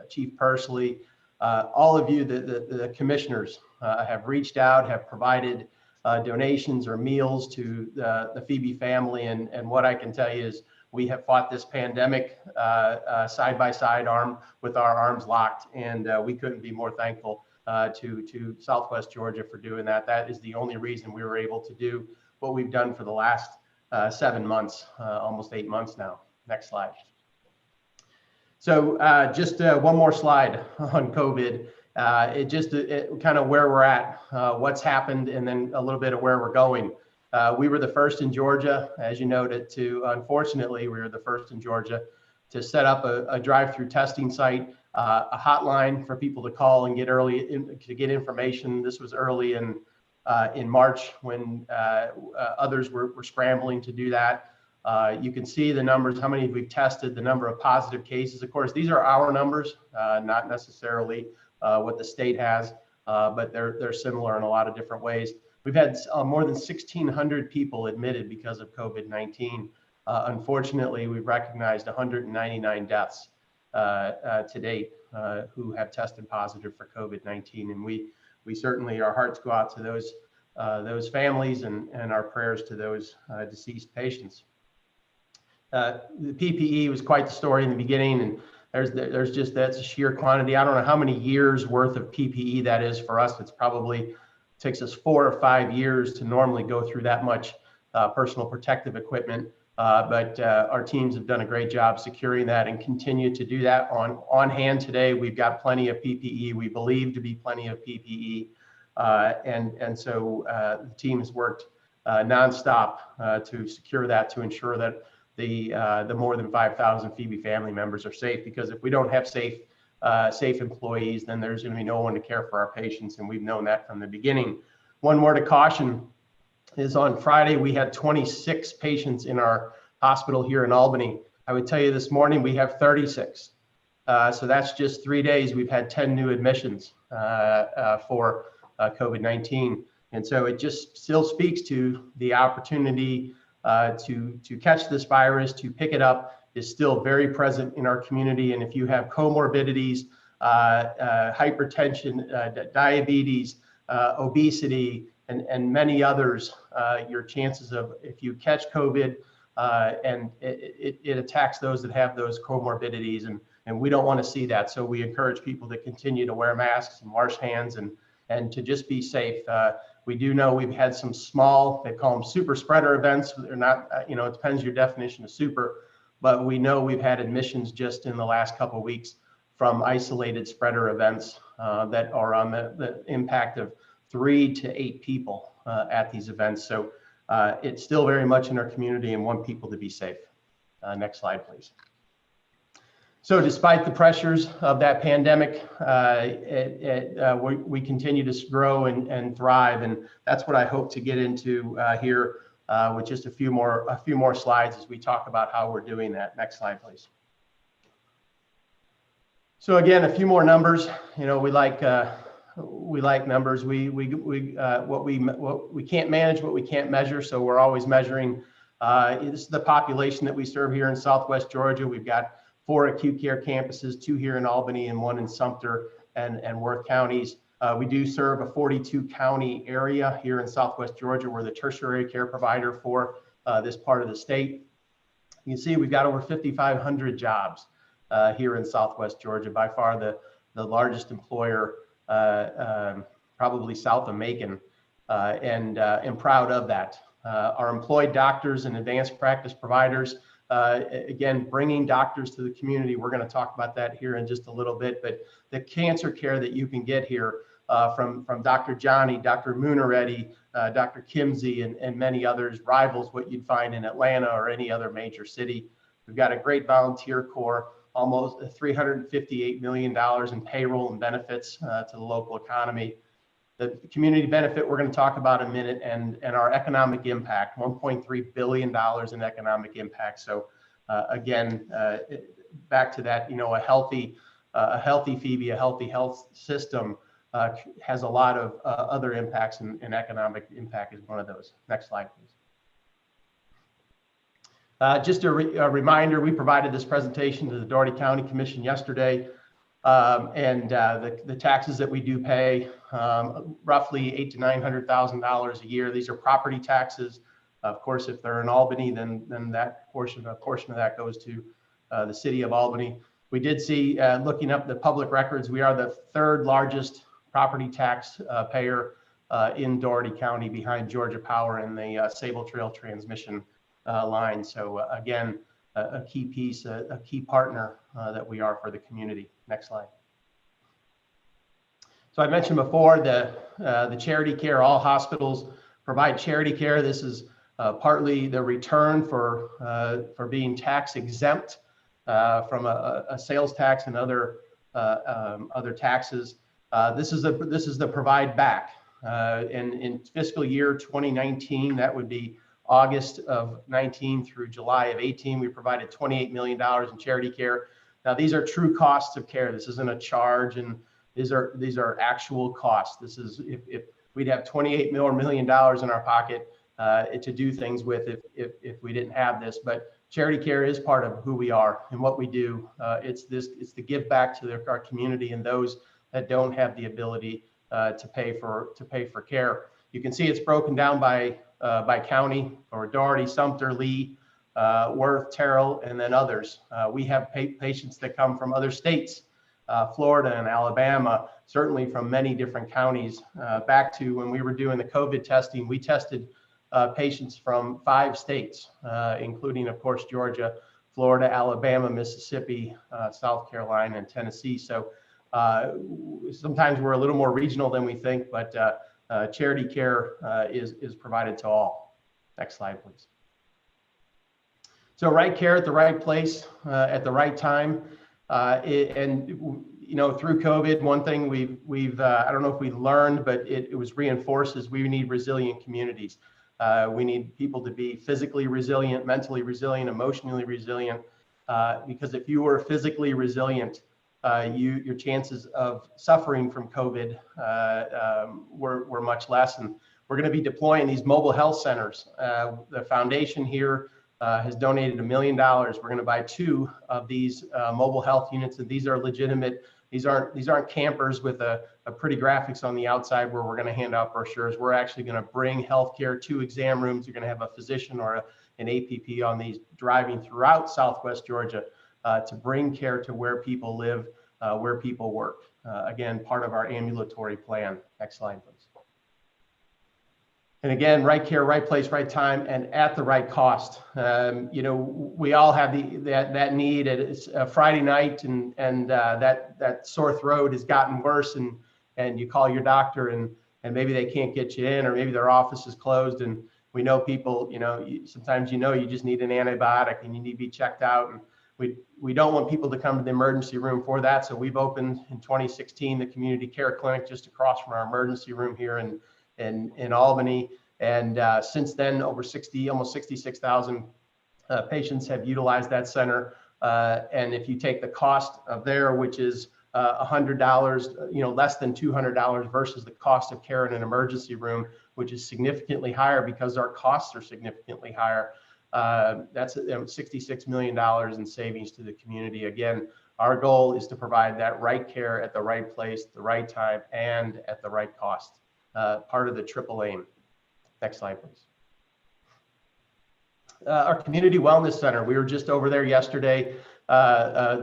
Speaker 13: Chief Pursley, all of you, the commissioners have reached out, have provided donations or meals to the Phoebe family. And what I can tell you is we have fought this pandemic side by side, with our arms locked, and we couldn't be more thankful to Southwest Georgia for doing that. That is the only reason we were able to do what we've done for the last 7 months, almost 8 months now. Next slide. So just one more slide on COVID. It kind of where we're at, what's happened, and then a little bit of where we're going. We were the first in Georgia, as you noted, unfortunately, we were the first in Georgia to set up a drive-through testing site, a hotline for people to call and get to get information. This was early in March when others were scrambling to do that. You can see the numbers, how many we've tested, the number of positive cases. Of course, these are our numbers, not necessarily what the state has, but they're similar in a lot of different ways. We've had more than 1,600 people admitted because of COVID-19. Unfortunately, we've recognized 199 deaths to date who have tested positive for COVID-19. And we certainly, our hearts go out to those families and our prayers to those deceased patients. The PPE was quite the story in the beginning, and that's a sheer quantity. I don't know how many years worth of PPE that is for us. It's probably takes us 4 or 5 years to normally go through that much personal protective equipment. But our teams have done a great job securing that and continue to do that. On hand today, we've got plenty of PPE. We believe to be plenty of PPE. And so the team has worked nonstop to secure that, to ensure that the more than 5,000 Phoebe family members are safe. Because if we don't have safe employees, then there's going to be no one to care for our patients, and we've known that from the beginning. One more to caution is on Friday, we had 26 patients in our hospital here in Albany. I would tell you this morning, we have 36. So that's just 3 days. We've had 10 new admissions for COVID-19. And so it just still speaks to the opportunity to catch this virus, to pick it up, is still very present in our community. And if you have comorbidities, hypertension, diabetes, obesity, and many others, your chances of, if you catch COVID, and it attacks those that have those comorbidities, and we don't want to see that. So we encourage people to continue to wear masks and wash hands and to just be safe. We do know we've had some small, they call them super spreader events. They're not, it depends your definition of super, but we know we've had admissions just in the last couple of weeks from isolated spreader events that are on the impact of 3 to 8 people at these events. So it's still very much in our community and want people to be safe. Next slide, please. So despite the pressures of that pandemic, we continue to grow and thrive. And that's what I hope to get into here with just a few more slides as we talk about how we're doing that. Next slide, please. So again, a few more numbers. We like numbers. What we can't manage, what we can't measure. So we're always measuring. This is the population that we serve here in Southwest Georgia. We've got 4 acute care campuses, 2 here in Albany and 1 in Sumter and Worth counties. We do serve a 42 county area here in Southwest Georgia. We're the tertiary care provider for this part of the state. You can see we've got over 5,500 jobs here in Southwest Georgia, by far the largest employer, probably south of Macon, and proud of that. Our employed doctors and advanced practice providers, again, bringing doctors to the community. We're going to talk about that here in just a little bit, but the cancer care that you can get here from Dr. Johnny, Dr. Munaretti, Dr. Kimsey and many others, rivals what you'd find in Atlanta or any other major city. We've got a great volunteer corps, almost $358 million in payroll and benefits to the local economy. The community benefit we're going to talk about in a minute, and our economic impact, $1.3 billion in economic impact. So again, back to that, a healthy Phoebe, a healthy health system has a lot of other impacts, and economic impact is one of those. Next slide, please. Just a reminder, we provided this presentation to the Dougherty County Commission yesterday, and the taxes that we do pay, roughly $800,000 to $900,000 a year. These are property taxes. Of course, if they're in Albany, then a portion of that goes to the city of Albany. We did see, looking up the public records, we are the third largest property tax payer in Dougherty County, behind Georgia Power and the Sable Trail transmission line. So again, a key piece, a key partner that we are for the community. Next slide. So I mentioned before the charity care. All hospitals provide charity care. This is partly the return for being tax exempt from a sales tax and other taxes. This is the provide back. In fiscal year 2019, that would be August of 19 through July of 18, we provided $28 million in charity care. Now, these are true costs of care. This isn't a charge, and these are actual costs. This is if we'd have $28 million in our pocket to do things with if we didn't have this. But charity care is part of who we are and what we do. It's the give back to our community and those that don't have the ability to pay for care. You can see it's broken down by county, or Dougherty, Sumter, Lee, Worth, Terrell, and then others. We have patients that come from other states, Florida and Alabama, certainly from many different counties. Back to when we were doing the COVID testing, we tested patients from 5 states, including, of course, Georgia, Florida, Alabama, Mississippi, South Carolina, and Tennessee. So sometimes we're a little more regional than we think, but charity care is provided to all. Next slide, please. So right care at the right place at the right time. Through COVID, one thing we've I don't know if we learned, but it was reinforced, is we need resilient communities. We need people to be physically resilient, mentally resilient, emotionally resilient, because if you were physically resilient, your chances of suffering from COVID were much less. And we're going to be deploying these mobile health centers. The foundation here has donated $1 million. We're going to buy 2 of these mobile health units, and these are legitimate. These aren't campers with a pretty graphics on the outside where we're going to hand out brochures. We're actually going to bring healthcare to exam rooms. You're going to have a physician or an APP on these driving throughout Southwest Georgia to bring care to where people live, where people work. Again, part of our ambulatory plan. Next slide, please. And again, right care, right place, right time, and at the right cost. We all have that need. It's a Friday night, and that sore throat has gotten worse, and you call your doctor, and maybe they can't get you in, or maybe their office is closed. And we know people, sometimes you just need an antibiotic and you need to be checked out. And we don't want people to come to the emergency room for that. So we've opened in 2016 the community care clinic just across from our emergency room here in Albany. And since then, almost 66,000 patients have utilized that center. And if you take the cost of there, which is $100, less than $200 versus the cost of care in an emergency room, which is significantly higher because our costs are significantly higher. That's $66 million in savings to the community. Again, our goal is to provide that right care at the right place, the right time, and at the right cost. Part of the triple aim. Next slide, please. Our community wellness center. We were just over there yesterday,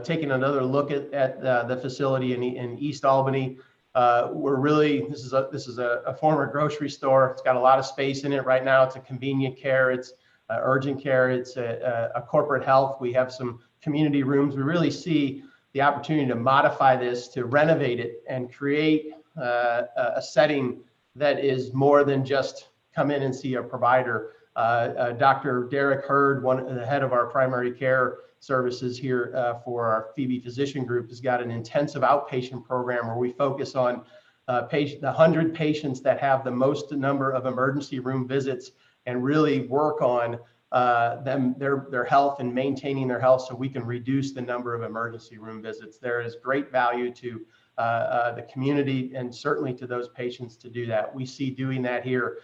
Speaker 13: taking another look at the facility in East Albany. This is a former grocery store. It's got a lot of space in it right now. It's a convenient care. It's urgent care. It's a corporate health. We have some community rooms. We really see the opportunity to modify this, to renovate it, and create a setting that is more than just come in and see a provider. Dr. Derek Hurd, the head of our primary care services here for our Phoebe physician group, has got an intensive outpatient program where we focus on the 100 patients that have the most number of emergency room visits and really work on their health and maintaining their health so we can reduce the number of emergency room visits. There is great value to the community and certainly to those patients to do that. We see doing that here.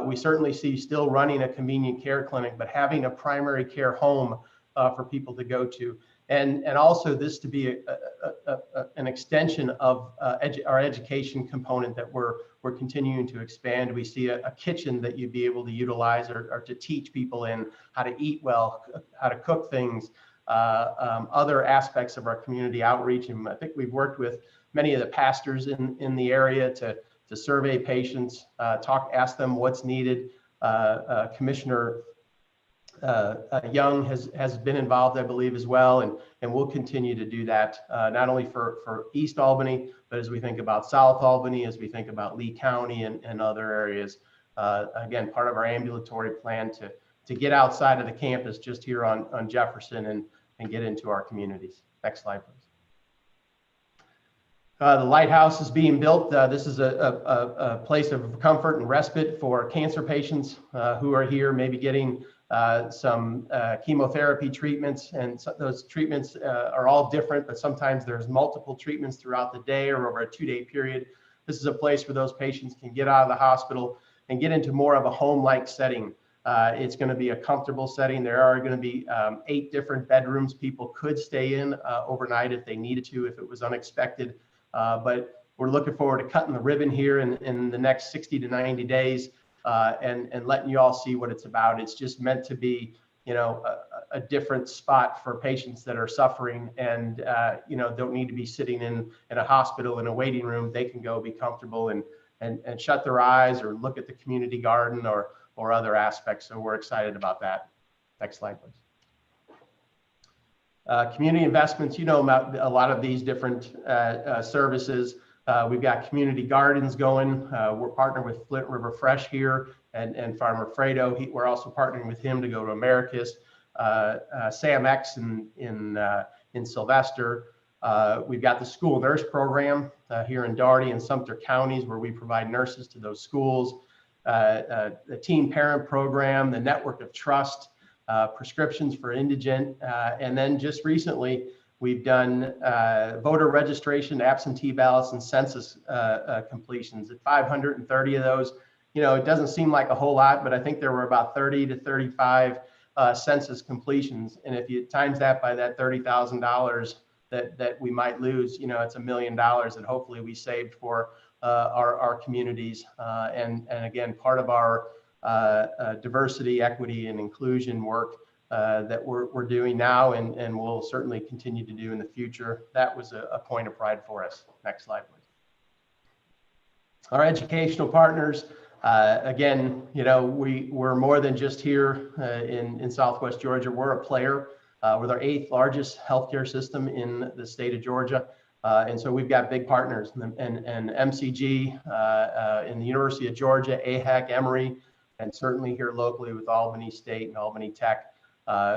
Speaker 13: We certainly see still running a convenient care clinic, but having a primary care home for people to go to. And also this to be an extension of our education component that we're continuing to expand. We see a kitchen that you'd be able to utilize or to teach people in how to eat well, how to cook things, other aspects of our community outreach. And I think we've worked with many of the pastors in the area to survey patients, ask them what's needed. Commissioner Young has been involved, I believe, as well, and we'll continue to do that, not only for East Albany, but as we think about South Albany, as we think about Lee County and other areas. Again, part of our ambulatory plan to get outside of the campus just here on Jefferson and get into our communities. Next slide, please. The lighthouse is being built. This is a place of comfort and respite for cancer patients who are here, maybe getting some chemotherapy treatments, and those treatments are all different, but sometimes there's multiple treatments throughout the day or over a 2-day period. This is a place where those patients can get out of the hospital and get into more of a home-like setting. It's going to be a comfortable setting. There are going to be 8 different bedrooms people could stay in overnight if they needed to, if it was unexpected. But we're looking forward to cutting the ribbon here in the next 60 to 90 days. And letting you all see what it's about. It's just meant to be, a different spot for patients that are suffering and, don't need to be sitting in a hospital in a waiting room. They can go be comfortable and shut their eyes or look at the community garden or other aspects. So we're excited about that. Next slide, please. Community investments, about a lot of these different services. We've got community gardens going. We're partnered with Flint River Fresh here and Farmer Fredo. We're also partnering with him to go to Americus. Sam X in Sylvester. We've got the school nurse program here in Dougherty and Sumter counties where we provide nurses to those schools. The teen parent program, the network of trust, prescriptions for indigent. And then just recently, we've done voter registration, absentee ballots, and census completions. At 530 of those, it doesn't seem like a whole lot, but I think there were about 30 to 35 census completions. And if you times that by that $30,000 that we might lose, it's $1 million that hopefully we saved for our communities. And again, part of our diversity, equity, and inclusion work that we're doing now and will certainly continue to do in the future. That was a point of pride for us. Next slide, please. Our educational partners, again, we're more than just here in Southwest Georgia. We're a player. We're our 8th largest healthcare system in the state of Georgia. And so we've got big partners and MCG in the University of Georgia, AHEC, Emory, and certainly here locally with Albany State and Albany Tech.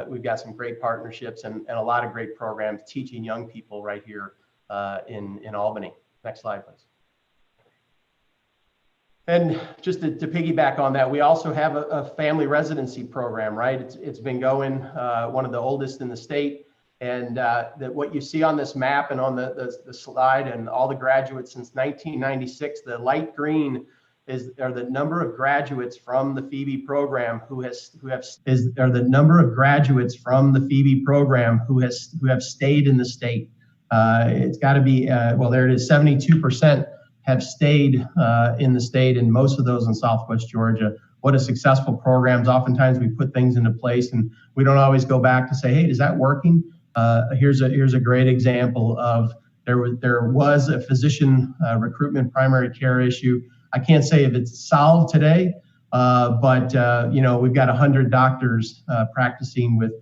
Speaker 13: We've got some great partnerships and a lot of great programs teaching young people right here in Albany. Next slide, please. And just to piggyback on that, we also have a family residency program, right? It's been going, one of the oldest in the state. And what you see on this map and on the slide and all the graduates since 1996, the light green are the number of graduates from the Phoebe program who have stayed in the state. It's got to be there it is. 72% have stayed in the state, and most of those in Southwest Georgia. What a successful programs. Oftentimes we put things into place and we don't always go back to say, hey, is that working? Here's a great example of there was a physician recruitment primary care issue. I can't say if it's solved today, but we've got 100 doctors practicing with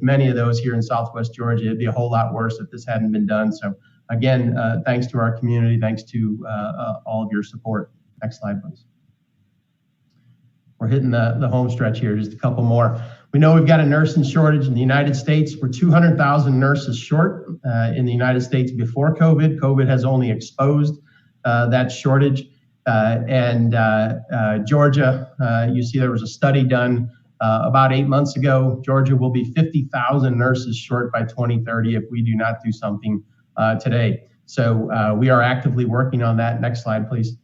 Speaker 13: many of those here in Southwest Georgia. It'd be a whole lot worse if this hadn't been done. So again, thanks to our community, thanks to all of your support. Next slide, please. we're hitting the home stretch here, just a couple more. We know we've got a nursing shortage in the United States. We're 200,000 nurses short in the United States before COVID. COVID has only exposed that shortage. Georgia, you see there was a study done about 8 months ago. Georgia will be 50,000 nurses short by 2030 if we do not do something today. So we are actively working on that. Next slide, please.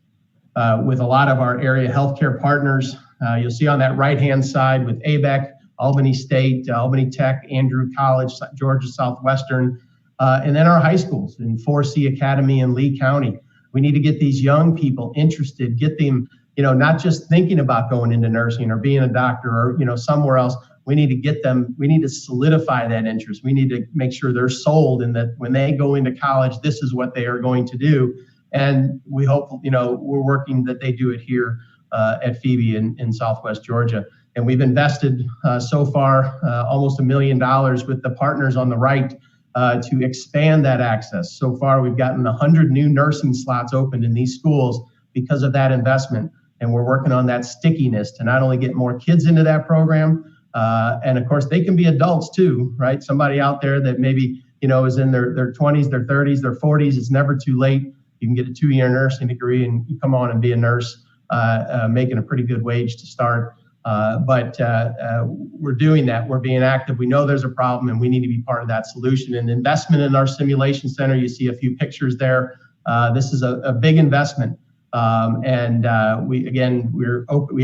Speaker 13: With a lot of our area healthcare partners, you'll see on that right-hand side with ABEC, Albany State, Albany Tech, Andrew College, Georgia Southwestern, and then our high schools in 4C Academy in Lee County. We need to get these young people interested, get them, not just thinking about going into nursing or being a doctor or, somewhere else. We need to get them, we need to solidify that interest. We need to make sure they're sold and that when they go into college, this is what they are going to do. And we hope, we're working that they do it here at Phoebe in Southwest Georgia. And we've invested so far almost $1 million with the partners on the right to expand that access. So far, we've gotten 100 new nursing slots opened in these schools because of that investment. And we're working on that stickiness to not only get more kids into that program, and of course, they can be adults too, right? Somebody out there that maybe, is in their 20s, their 30s, their 40s, it's never too late. You can get a 2-year nursing degree and you come on and be a nurse, making a pretty good wage to start. But we're doing that. We're being active. We know there's a problem and we need to be part of that solution. And investment in our simulation center, you see a few pictures there. This is a big investment. We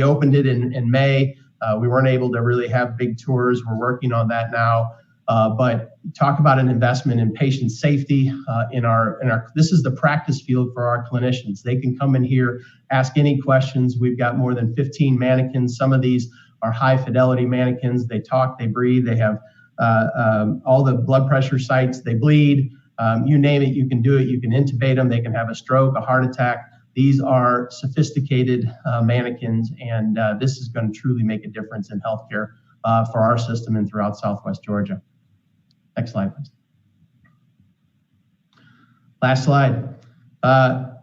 Speaker 13: opened it in May. We weren't able to really have big tours. We're working on that now. But talk about an investment in patient safety this is the practice field for our clinicians. They can come in here, ask any questions. We've got more than 15 mannequins. Some of these are high fidelity mannequins. They talk, they breathe, they have all the blood pressure sites, they bleed, you name it, you can do it. You can intubate them. They can have a stroke, a heart attack. These are sophisticated mannequins, and this is going to truly make a difference in healthcare for our system and throughout Southwest Georgia. Next slide, please. Last slide.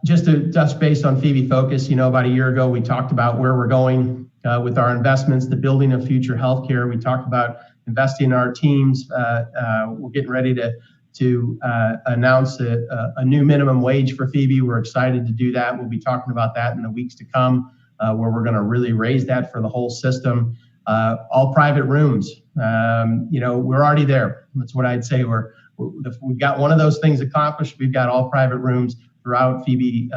Speaker 13: Just to touch base on Phoebe Focus, about a year ago, we talked about where we're going with our investments, the building of future healthcare. We talked about investing in our teams. We're getting ready to announce a new minimum wage for Phoebe. We're excited to do that. We'll be talking about that in the weeks to come, where we're going to really raise that for the whole system. All private rooms, we're already there. That's what I'd say. We've got one of those things accomplished. We've got all private rooms throughout Phoebe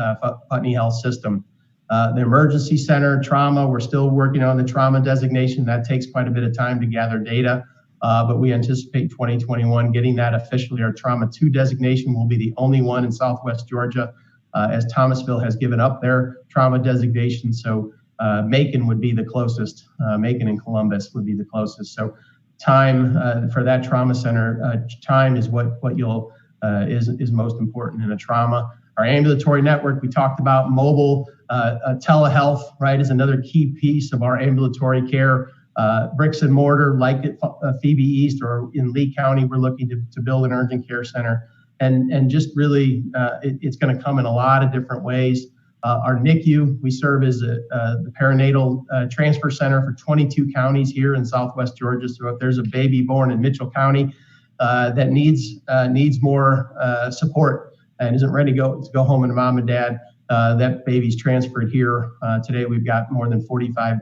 Speaker 13: Putney Health System. The emergency center, trauma, we're still working on the trauma designation. That takes quite a bit of time to gather data, but we anticipate 2021 getting that officially. Our Trauma 2 designation will be the only one in Southwest Georgia, as Thomasville has given up their trauma designation. So Macon would be the closest. Macon and Columbus would be the closest. So time for that trauma center, time is what is most important in a trauma. Our ambulatory network, we talked about mobile telehealth, right, is another key piece of our ambulatory care. Bricks and mortar, like at Phoebe East or in Lee County, we're looking to build an urgent care center. And just really, it's going to come in a lot of different ways. Our NICU, we serve as the perinatal transfer center for 22 counties here in Southwest Georgia. So if there's a baby born in Mitchell County that needs more support and isn't ready to go home to mom and dad, that baby's transferred here. Today we've got more than 45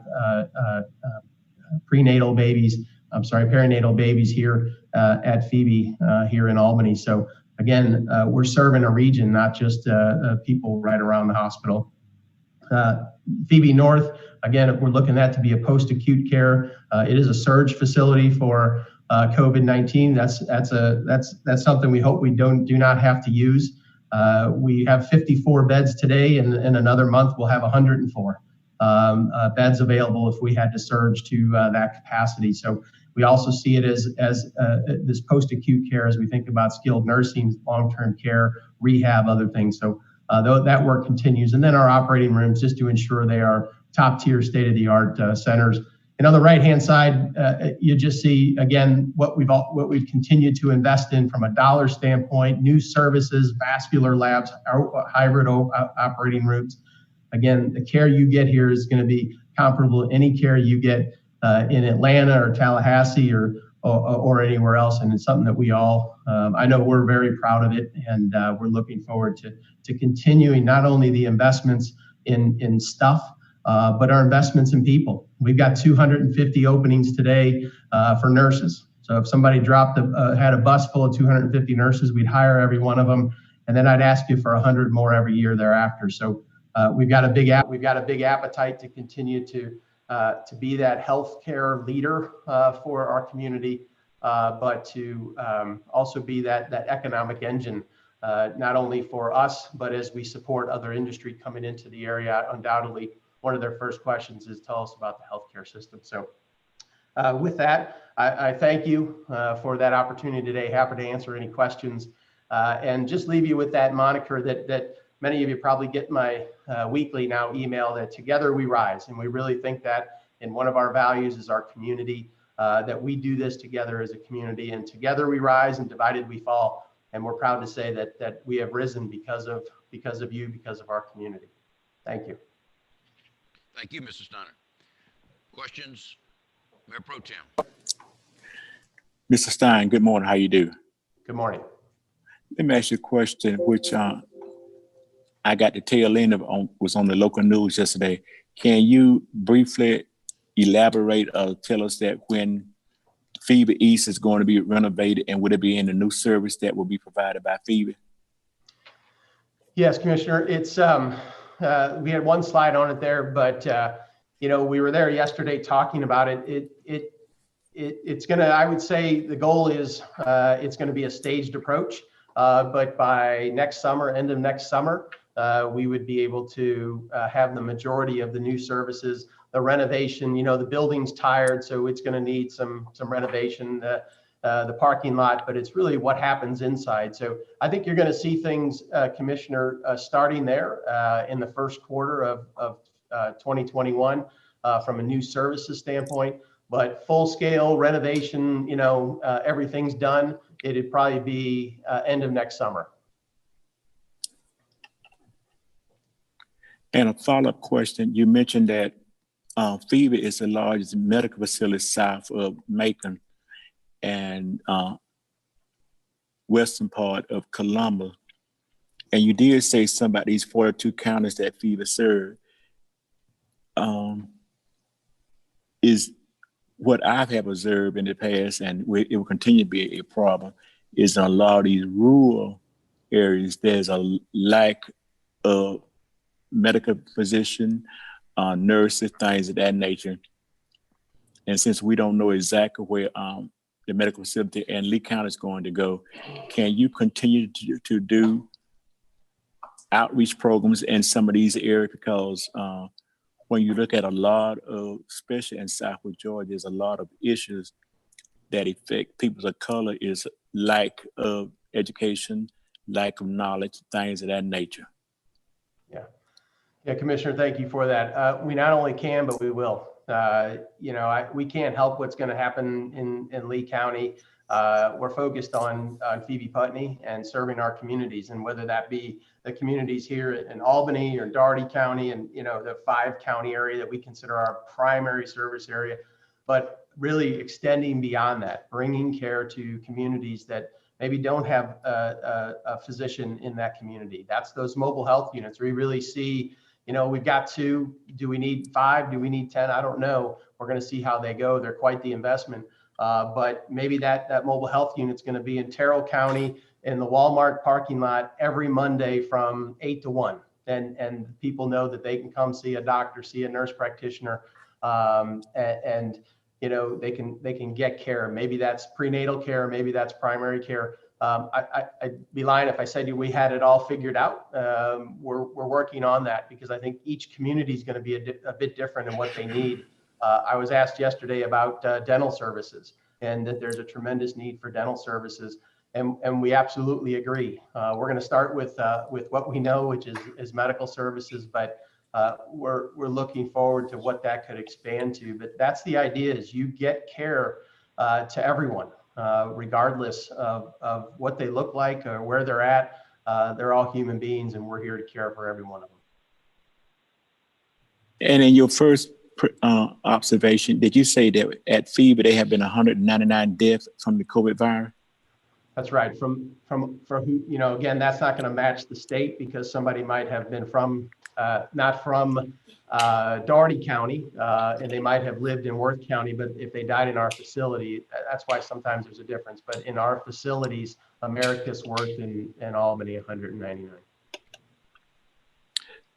Speaker 13: perinatal babies here at Phoebe here in Albany. So again, we're serving a region, not just people right around the hospital. Phoebe North, again, we're looking at that to be a post-acute care. It is a surge facility for COVID-19. That's something we hope we do not have to use. We have 54 beds today, and in another month we'll have 104 beds available if we had to surge to that capacity. So we also see it as this post-acute care as we think about skilled nursing, long-term care, rehab, other things. So that work continues. And then our operating rooms, just to ensure they are top-tier, state-of-the-art centers. And on the right-hand side, you just see, again, what we've continued to invest in from a dollar standpoint, new services, vascular labs, hybrid operating rooms. Again, the care you get here is going to be comparable to any care you get in Atlanta or Tallahassee or anywhere else. And it's something that we all, I know we're very proud of it, and we're looking forward to continuing not only the investments in stuff, but our investments in people. We've got 250 openings today for nurses. So if somebody had a bus full of 250 nurses, we'd hire every one of them, and then I'd ask you for 100 more every year thereafter. So we've got a big appetite to continue to be that healthcare leader for our community, but to also be that economic engine, not only for us, but as we support other industry coming into the area. Undoubtedly, one of their first questions is, tell us about the healthcare system. So with that, I thank you for that opportunity today. Happy to answer any questions, and just leave you with that moniker that many of you probably get my weekly now email, that together we rise. And we really think that, and one of our values is our community, that we do this together as a community, and together we rise and divided we fall. And we're proud to say that we have risen because of you, because of our community. Thank you.
Speaker 1: Thank you, Mr. Steiner. Questions? Mayor Pro Tem.
Speaker 12: Mr. Stein, good morning. How you do?
Speaker 13: Good morning.
Speaker 12: Let me ask you a question, which I got the tail end of was on the local news yesterday. Can you briefly elaborate or tell us that when Phoebe East is going to be renovated, and would it be in the new service that will be provided by Phoebe?
Speaker 13: Yes, Commissioner. It's we had one slide on it there, but we were there yesterday talking about it. It's gonna, I would say the goal is it's gonna be a staged approach, but by next summer, end of next summer, we would be able to have the majority of the new services. The renovation, the building's tired, so it's gonna need some renovation, the parking lot, but it's really what happens inside. So I think you're gonna see things, Commissioner, starting there in the first quarter of 2021 from a new services standpoint. But full scale renovation, everything's done, it'd probably be end of next summer.
Speaker 12: And a follow-up question, you mentioned that Phoebe is the largest medical facility south of Macon and western part of Columbus. And you did say something about these 42 counties that Phoebe served. Is what I have observed in the past, and it will continue to be a problem, is in a lot of these rural areas, there's a lack of medical physician, nurses, things of that nature. And since we don't know exactly where the medical facility and Lee County is going to go, can you continue to do outreach programs in some of these areas? Because when you look at a lot of, especially in Southwest Georgia, there's a lot of issues that affect people of color, is lack of education, lack of knowledge, things of that nature.
Speaker 13: Yeah, Commissioner, thank you for that. We not only can, but we will. We can't help what's going to happen in Lee County. We're focused on Phoebe Putney and serving our communities, and whether that be the communities here in Albany or Dougherty County, and the 5-county area that we consider our primary service area, but really extending beyond that, bringing care to communities that maybe don't have a physician in that community. That's those mobile health units. We really see, we've got 2. Do we need 5? Do we need 10? I don't know. We're going to see how they go. They're quite the investment. But maybe that mobile health unit is going to be in Terrell County in the Walmart parking lot every Monday from 8 to 1. And people know that they can come see a doctor, see a nurse practitioner, and they can get care. Maybe that's prenatal care, maybe that's primary care. I'd be lying if I said we had it all figured out. We're working on that, because I think each community is going to be a bit different in what they need. I was asked yesterday about dental services, and that there's a tremendous need for dental services, and we absolutely agree. We're going to start with what we know, which is medical services, but we're looking forward to what that could expand to. But that's the idea: is you get care to everyone, regardless of what they look like or where they're at. They're all human beings, and we're here to care for every one of them.
Speaker 12: And in your first observation. Did you say that at Phoebe they have been 199 deaths from the COVID virus?
Speaker 13: That's right. From who, again, that's not going to match the state because somebody might have been from, not from Dougherty County, and they might have lived in Worth County, but if they died in our facility, that's why sometimes there's a difference. But in our facilities, Americus, Worth, and Albany, 199.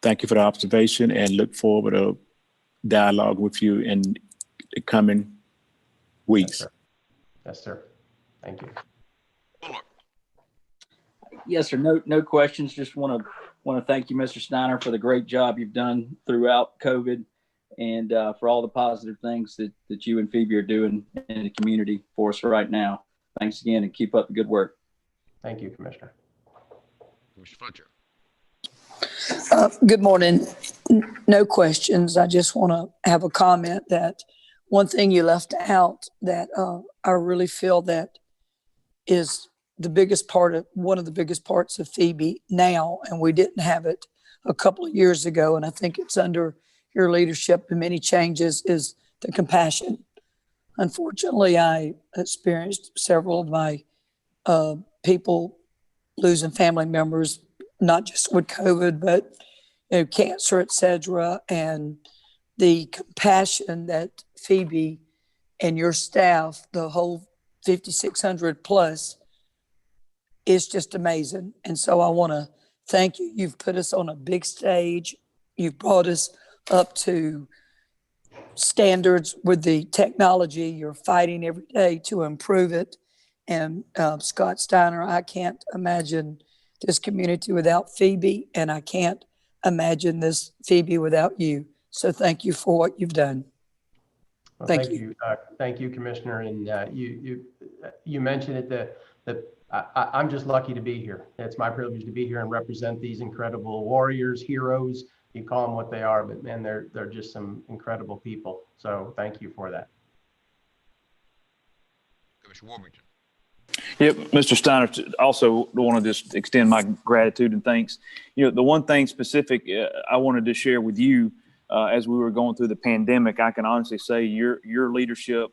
Speaker 12: Thank you for the observation and look forward to dialogue with you in the coming weeks.
Speaker 13: Yes, sir. Thank you.
Speaker 11: Yes, sir. No questions. Just want to thank you, Mr. Steiner, for the great job you've done throughout COVID and for all the positive things that you and Phoebe are doing in the community for us right now. Thanks again and keep up the good work.
Speaker 13: Thank you, Commissioner.
Speaker 1: Commissioner Fletcher.
Speaker 4: Good morning. No questions. I just want to have a comment that one thing you left out that I really feel that is one of the biggest parts of Phoebe now, and we didn't have it a couple of years ago, and I think it's under your leadership and many changes, is the compassion. Unfortunately, I experienced several of my people losing family members, not just with COVID, but cancer, etc. And the compassion that Phoebe and your staff, the whole 5,600 plus, is just amazing. And so I want to thank you. You've put us on a big stage. You've brought us up to standards with the technology. You're fighting every day to improve it. And Scott Steiner, I can't imagine this community without Phoebe, and I can't imagine this Phoebe without you. So thank you for what you've done.
Speaker 13: Well,
Speaker 4: thank you.
Speaker 13: Thank you, Commissioner. And you mentioned it that I'm just lucky to be here. It's my privilege to be here and represent these incredible warriors, heroes. You call them what they are, but man, they're just some incredible people. So thank you for that.
Speaker 1: Commissioner Warmington.
Speaker 14: Yep, Mr. Steiner, also want to just extend my gratitude and thanks. The one thing specific I wanted to share with you as we were going through the pandemic, I can honestly say your leadership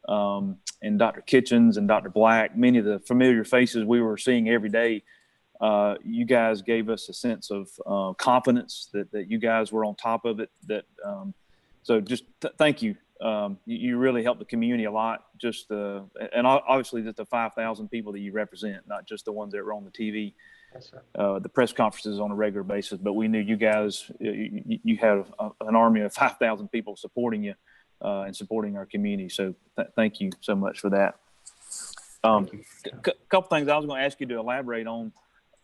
Speaker 14: and Dr. Kitchens and Dr. Black, many of the familiar faces we were seeing every day, you guys gave us a sense of confidence that you guys were on top of it. So just thank you. You really helped the community a lot. And obviously just the 5,000 people that you represent, not just the ones that were on the TV,
Speaker 13: yes, sir.
Speaker 14: The press conferences on a regular basis. But we knew you guys, you had an army of 5,000 people supporting you and supporting our community. So thank you so much for that. Couple things I was going to ask you to elaborate on.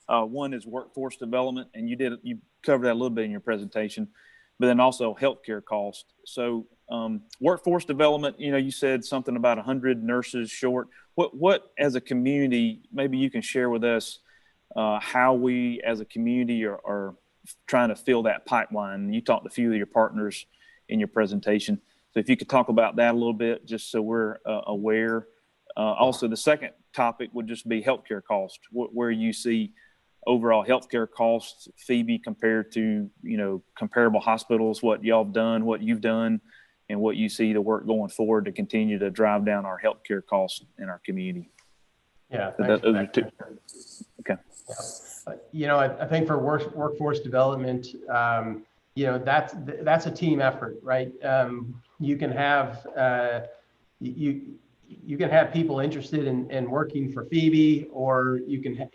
Speaker 14: One is workforce development, and you covered that a little bit in your presentation, but then also healthcare costs. So workforce development, you said something about 100 nurses short. What as a community, maybe you can share with us how we as a community are trying to fill that pipeline. You talked to a few of your partners in your presentation. So if you could talk about that a little bit, just so we're aware. Also, the second topic would just be healthcare costs, where you see overall healthcare costs, Phoebe, compared to, comparable hospitals, what y'all have done, what you've done, and what you see the work going forward to continue to drive down our healthcare costs in our community.
Speaker 13: Yeah.
Speaker 14: Those are two. Okay.
Speaker 13: Yeah. I think for workforce development, that's a team effort, right? You can have you can have people interested in working for Phoebe, or you can,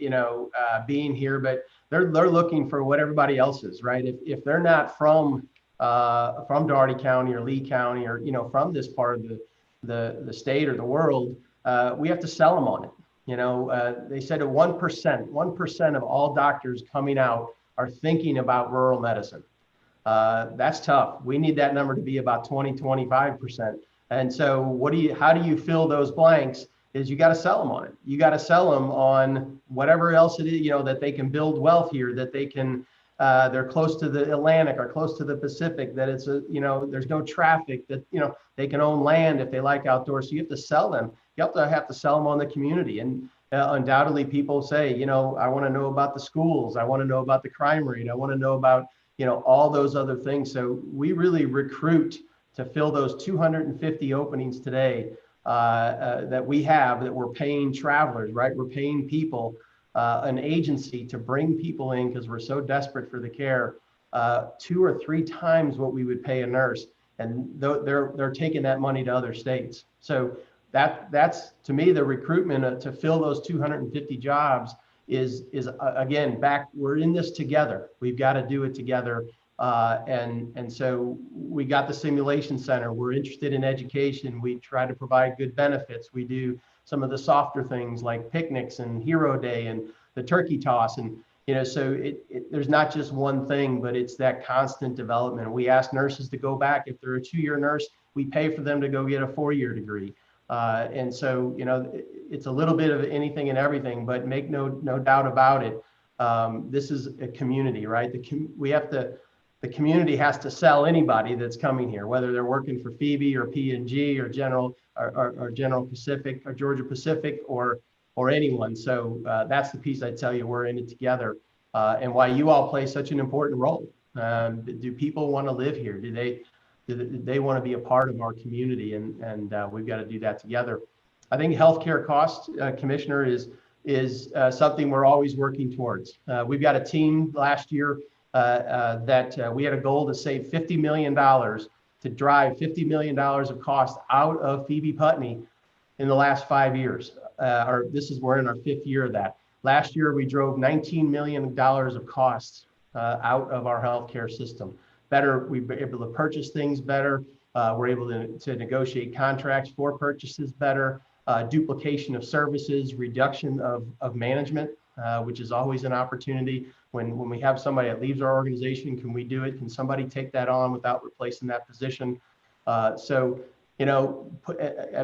Speaker 13: being here, but they're looking for what everybody else is, right? If they're not from Dougherty County or Lee County, or, from this part of the state or the world, we have to sell them on it. They said 1% of all doctors coming out are thinking about rural medicine. That's tough. We need that number to be about 25%. And so how do you fill those blanks is you got to sell them on it. You got to sell them on whatever else it is, that they can build wealth here, that they can, they're close to the Atlantic or close to the Pacific, that it's there's no traffic, that, they can own land if they like outdoors. So you have to sell them. You have to sell them on the community. And undoubtedly people say, I want to know about the schools. I want to know about the crime rate. I want to know about, all those other things. So we really recruit to fill those 250 openings today that we have, that we're paying travelers, right? We're paying people, an agency to bring people in because we're so desperate for the care, 2 or 3 times what we would pay a nurse. And they're taking that money to other states. So that's to me, the recruitment to fill those 250 jobs is again, we're in this together. We've got to do it together. And so we got the simulation center. We're interested in education. We try to provide good benefits. We do some of the softer things like picnics and Hero Day and the turkey toss. And, so there's not just one thing, but it's that constant development. We ask nurses to go back. If they're a 2-year nurse, we pay for them to go get a 4-year degree. And so, it's a little bit of anything and everything, but make no doubt about it. This is a community, right? The community has to sell anybody that's coming here, whether they're working for Phoebe or P&G or General Pacific or Georgia Pacific or anyone. So that's the piece I tell you, we're in it together, and why you all play such an important role. Do people want to live here? Do they want to be a part of our community? And we've got to do that together. I think healthcare cost, Commissioner, is something we're always working towards. We've got a team last year that we had a goal to save $50 million, to drive $50 million of cost out of Phoebe Putney in the last 5 years. We're in our 5th year of that. Last year, we drove $19 million of costs out of our healthcare system. We were able to purchase things better. We're able to negotiate contracts for purchases better, duplication of services, reduction of management, which is always an opportunity. When we have somebody that leaves our organization, can we do it? Can somebody take that on without replacing that position? And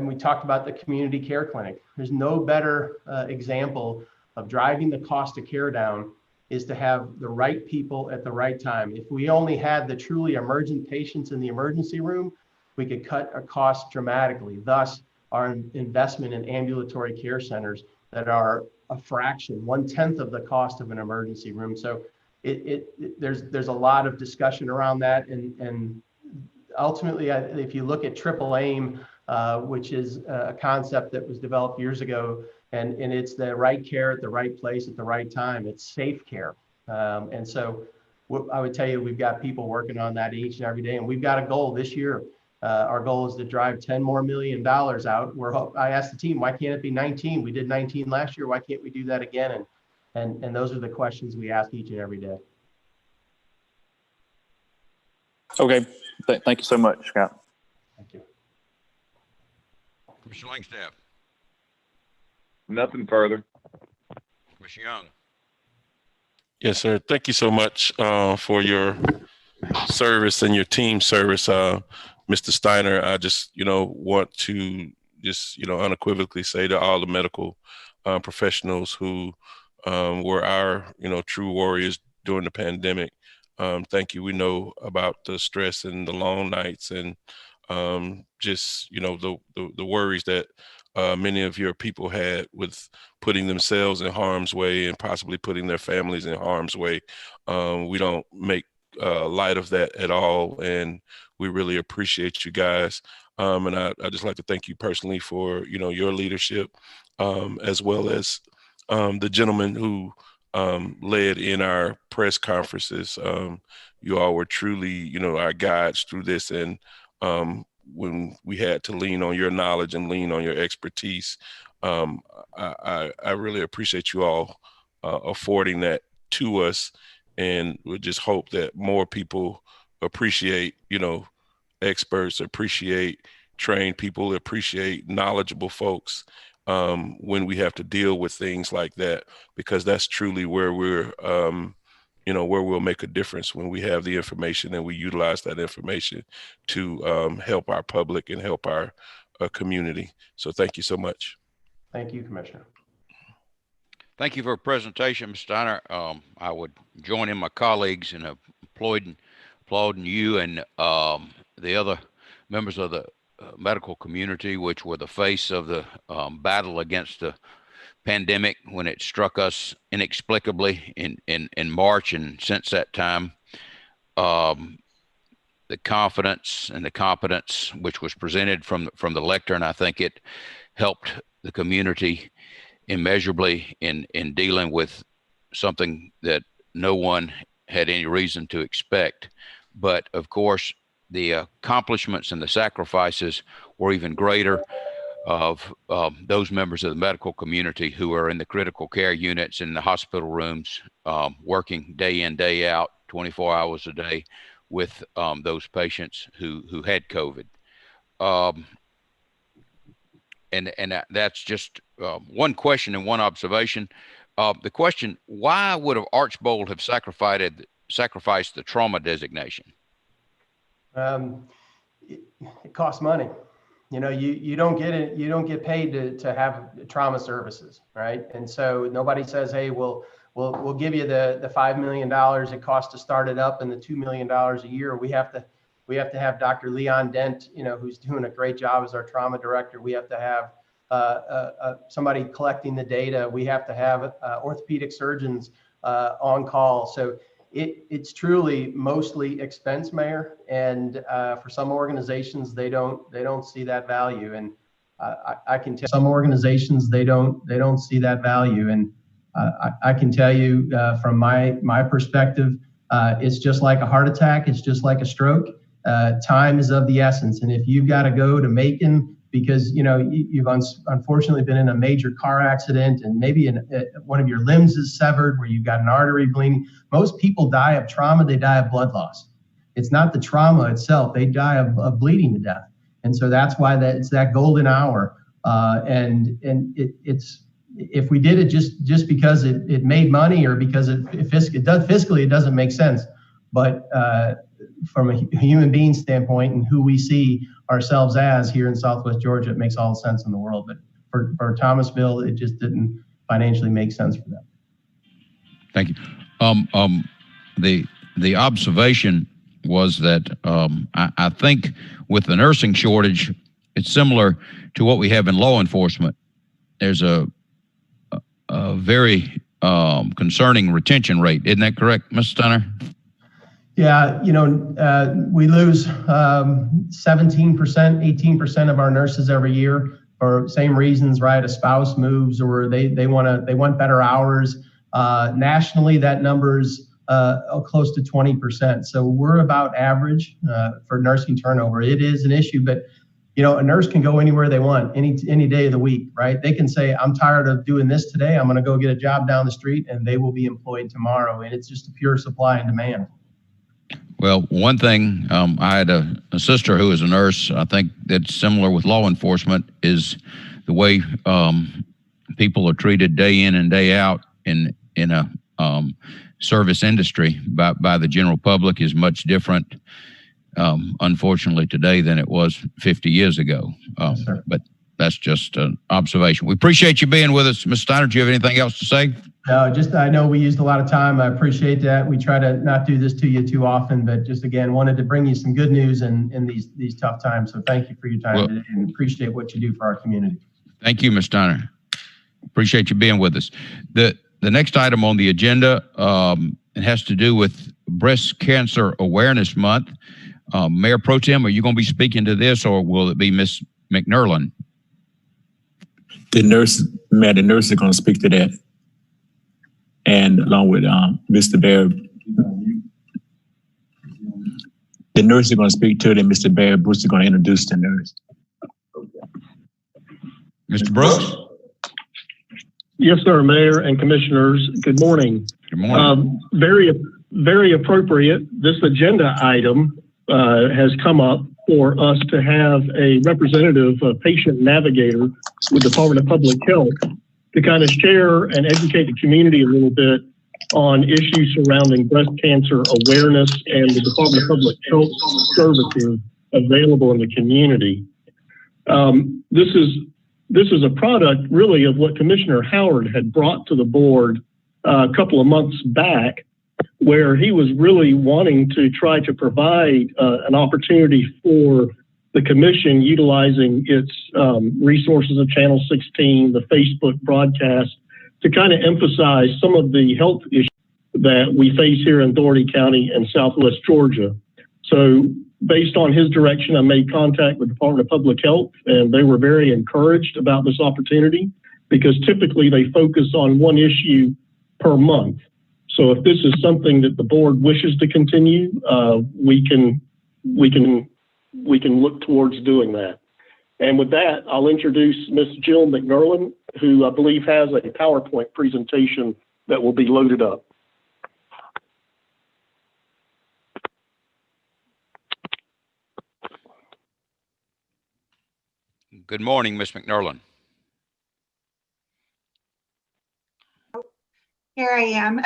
Speaker 13: we talked about the community care clinic. There's no better example of driving the cost of care down is to have the right people at the right time. If we only had the truly emergent patients in the emergency room, we could cut our costs dramatically. Thus, our investment in ambulatory care centers that are a fraction, 1/10 of the cost of an emergency room. So there's a lot of discussion around that. And ultimately, if you look at triple aim, which is a concept that was developed years ago, and it's the right care at the right place at the right time. It's safe care. And so I would tell you, we've got people working on that each and every day. And we've got a goal this year. Our goal is to drive $10 million more out. I asked the team, why can't it be 19? We did 19 last year. Why can't we do that again? And those are the questions we ask each and every day.
Speaker 14: Okay. Thank you so much, Scott.
Speaker 13: Thank you.
Speaker 1: Commissioner Langstaff.
Speaker 9: Nothing further.
Speaker 1: Commissioner Young.
Speaker 6: Yes, sir. Thank you so much for your service and your team service, Mr. Steiner. I just, want to just, unequivocally say to all the medical professionals who were our, true warriors during the pandemic. Thank you. We know about the stress and the long nights and just, the worries that many of your people had with putting themselves in harm's way and possibly putting their families in harm's way. We don't make light of that at all. And we really appreciate you guys. And I just like to thank you personally for, your leadership, as well as the gentleman who led in our press conferences. You all were truly, our guides through this. And when we had to lean on your knowledge and lean on your expertise, I really appreciate you all affording that to us. And we just hope that more people appreciate, experts, appreciate trained people, appreciate knowledgeable folks when we have to deal with things like that, because that's truly where we're, where we'll make a difference, when we have the information and we utilize that information to help our public and help our community. So thank you so much.
Speaker 13: Thank you, Commissioner.
Speaker 1: Thank you for a presentation, Mr. Steiner. I would join in my colleagues in applauding you and the other members of the medical community, which were the face of the battle against the pandemic when it struck us inexplicably in March, and since that time, the confidence and the competence which was presented from the lectern. I think it helped the community immeasurably in dealing with something that no one had any reason to expect. But of course, the accomplishments and the sacrifices were even greater of those members of the medical community who are in the critical care units in the hospital rooms, working day in, day out, 24 hours a day with those patients who had COVID. And that's just one question and one observation. The question, why would Archbold have sacrificed the trauma designation?
Speaker 13: It costs money. You know, you don't get it. You don't get paid to have trauma services, right? And so nobody says, hey, we'll give you the $5 million it costs to start it up and the $2 million a year. We have to have Dr. Leon Dent, you know, who's doing a great job as our trauma director. We have to have somebody collecting the data. We have to have orthopedic surgeons on call. So it's truly mostly expense, Mayor. And for some organizations, they don't see that value. And I can tell some organizations they don't see that value. And I can tell you from my perspective, it's just like a heart attack. It's just like a stroke. Time is of the essence. And if you've got to go to Macon because, you know, you've unfortunately been in a major car accident and maybe one of your limbs is severed where you've got an artery bleeding. Most people die of trauma. They die of blood loss. It's not the trauma itself. They die of bleeding to death. And so that's why it's that golden hour. It's if we did it just because it made money or because it does fiscally, it doesn't make sense. But from a human being standpoint and who we see ourselves as here in Southwest Georgia, it makes all the sense in the world. But for Thomasville, it just didn't financially make sense for them.
Speaker 1: Thank you. The observation was that I think with the nursing shortage, it's similar to what we have in law enforcement. There's a very concerning retention rate. Isn't that correct, Mr. Stunner?
Speaker 13: Yeah, you know, we lose 17%, 18% of our nurses every year for same reasons, right? A spouse moves or they want better hours. Nationally, that number's close to 20%. So we're about average for nursing turnover. It is an issue, but you know, a nurse can go anywhere they want, any day of the week, right? They can say, I'm tired of doing this today. I'm going to go get a job down the street, and they will be employed tomorrow. And it's just a pure supply and demand.
Speaker 1: Well, one thing, I had a sister who is a nurse. I think that's similar with law enforcement is the way people are treated day in and day out in a service industry by the general public is much different, unfortunately, today than it was 50 years ago.
Speaker 13: Yes,
Speaker 1: but that's just an observation. We appreciate you being with us. Mr. Steiner, do you have anything else to say?
Speaker 13: No, just I know we used a lot of time. I appreciate that. We try to not do this to you too often, but just again, wanted to bring you some good news in these tough times. So thank you for your time today and appreciate what you do for our community.
Speaker 1: Thank you, Mr. Steiner. Appreciate you being with us. The next item on the agenda, it has to do with Breast Cancer Awareness Month. Mayor Pro Tem, are you going to be speaking to this or will it be Ms. McMurlin?
Speaker 12: The nurse is going to speak to that. And along with Mr. Bear, the nurse is going to speak to it, and Mr. Bear Bruce is going to introduce the nurse.
Speaker 1: Mr. Brooks?
Speaker 15: Yes, sir, Mayor and Commissioners. Good morning.
Speaker 1: Good morning.
Speaker 15: Very appropriate. This agenda item has come up for us to have a representative, a patient navigator with the Department of Public Health to kind of share and educate the community a little bit on issues surrounding breast cancer awareness and the Department of Public Health services available in the community. This is a product really of what Commissioner Howard had brought to the board a couple of months back, where he was really wanting to try to provide an opportunity for the commission utilizing its resources of Channel 16, the Facebook broadcast, to kind of emphasize some of the health issues that we face here in Dougherty County and Southwest Georgia. So based on his direction, I made contact with the Department of Public Health, and they were very encouraged about this opportunity because typically they focus on one issue per month. So if this is something that the board wishes to continue, we can look towards doing that. And with that, I'll introduce Ms. Jill Mcmurlin, who I believe has a PowerPoint presentation that will be loaded up.
Speaker 1: Good morning, Ms. McMurlin.
Speaker 16: Here I am.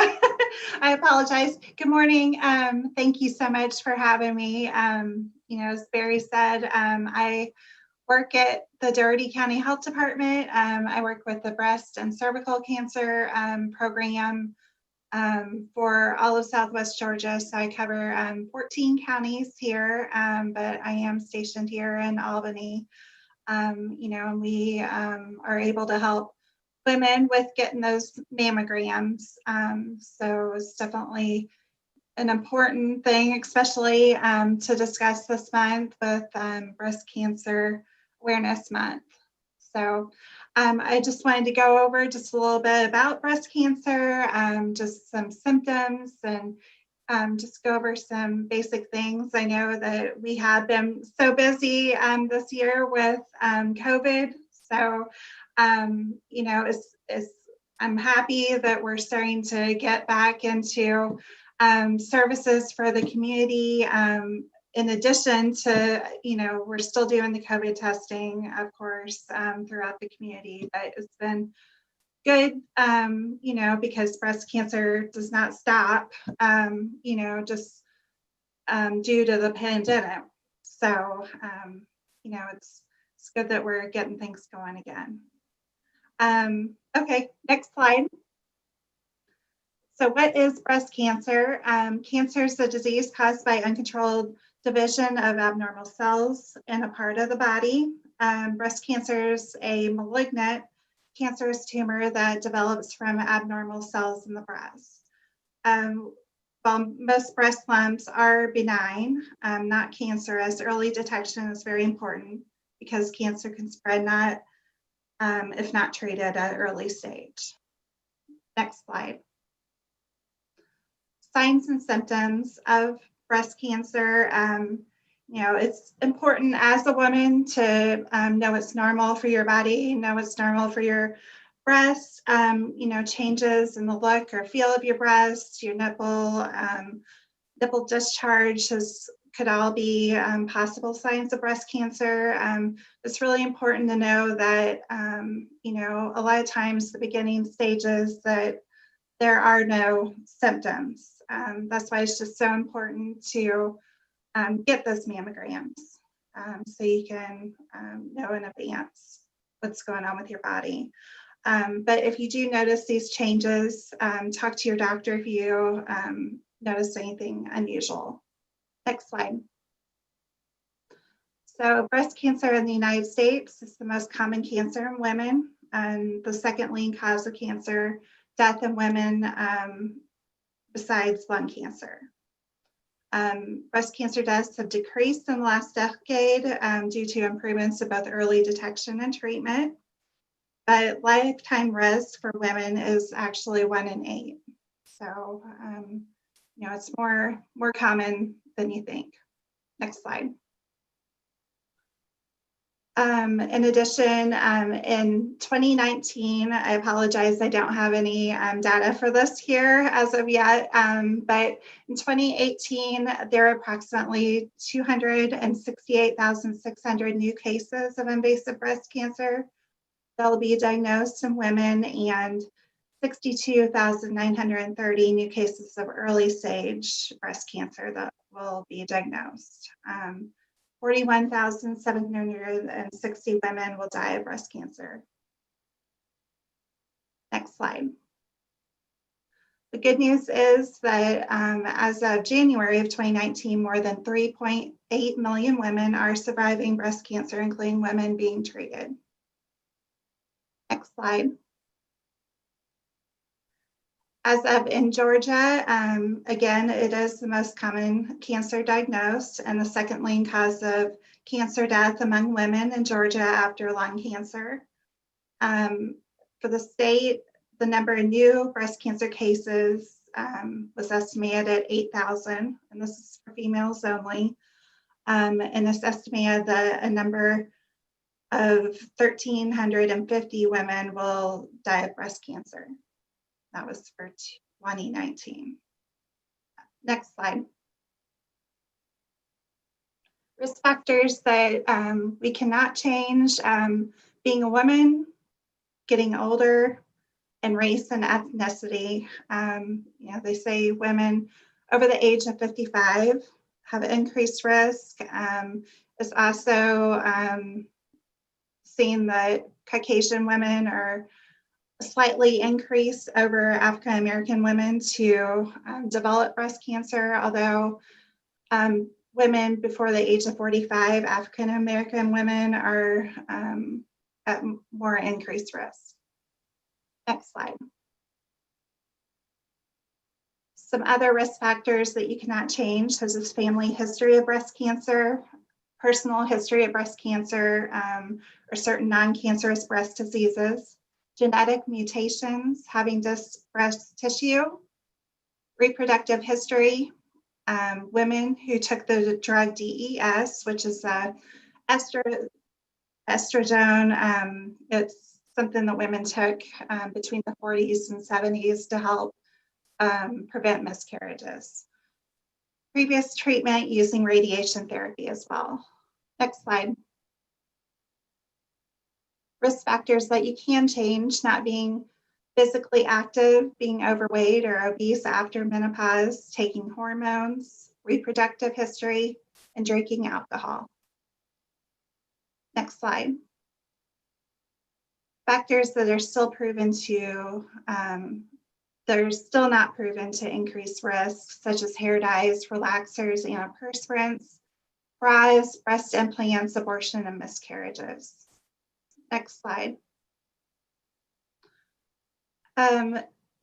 Speaker 16: I apologize. Good morning. Thank you so much for having me. As Barry said, I work at the Dougherty County Health Department. I work with the breast and cervical cancer program for all of Southwest Georgia. So I cover 14 counties here, but I am stationed here in Albany. And we are able to help women with getting those mammograms. So it's definitely an important thing, especially to discuss this month with Breast Cancer Awareness Month. So I just wanted to go over just a little bit about breast cancer, just some symptoms, and just go over some basic things. I know that we have been so busy this year with COVID. So I'm happy that we're starting to get back into services for the community. In addition to, we're still doing the COVID testing, of course, throughout the community, but it's been good, because breast cancer does not stop, just due to the pandemic. So, it's good that we're getting things going again. Okay, next slide. So what is breast cancer? Cancer is a disease caused by uncontrolled division of abnormal cells in a part of the body. Breast cancer is a malignant cancerous tumor that develops from abnormal cells in the breast. While most breast lumps are benign, not cancerous, early detection is very important because cancer can spread if not treated at an early stage. Next slide. Signs and symptoms of breast cancer. It's important as a woman to know it's normal for your body, know it's normal for your breasts, changes in the look or feel of your breast, your nipple discharge could all be possible signs of breast cancer. It's really important to know that, a lot of times the beginning stages that there are no symptoms. That's why it's just so important to get those mammograms so you can know in advance what's going on with your body. But if you do notice these changes, talk to your doctor if you notice anything unusual. Next slide. So breast cancer in the United States is the most common cancer in women and the second leading cause of cancer death in women besides lung cancer. Breast cancer deaths have decreased in the last decade due to improvements in both early detection and treatment, but lifetime risk for women is actually 1 in 8. So, it's more common than you think. Next slide. In addition, in 2019, I apologize, I don't have any data for this here as of yet, but in 2018, there are approximately 268,600 new cases of invasive breast cancer that will be diagnosed in women and 62,930 new cases of early stage breast cancer that will be diagnosed. 41,760 women will die of breast cancer. Next slide. The good news is that as of January of 2019, more than 3.8 million women are surviving breast cancer, including women being treated. Next slide. As of in Georgia, again, it is the most common cancer diagnosed and the second leading cause of cancer death among women in Georgia after lung cancer. For the state, the number of new breast cancer cases was estimated at 8,000, and this is for females only. And it's estimated that a number of 1,350 women will die of breast cancer. That was for 2019. Next slide. Risk factors that we cannot change, being a woman, getting older, and race and ethnicity. They say women over the age of 55 have increased risk. It's also seen that Caucasian women are slightly increased over African American women to develop breast cancer, although women before the age of 45, African American women are at more increased risk. Next slide. Some other risk factors that you cannot change, such as family history of breast cancer, personal history of breast cancer, or certain non-cancerous breast diseases, genetic mutations, having disc breast tissue, reproductive history, women who took the drug DES, which is estrogen. It's something that women took between the 40s and 70s to help prevent miscarriages. Previous treatment using radiation therapy as well. Next slide. Risk factors that you can change: not being physically active, being overweight or obese after menopause, taking hormones, reproductive history, and drinking alcohol. Next slide. Factors that are still proven to, they're still not proven to increase risk, such as hair dyes, relaxers, antiperspirants, bras, breast implants, abortion, and miscarriages. Next slide.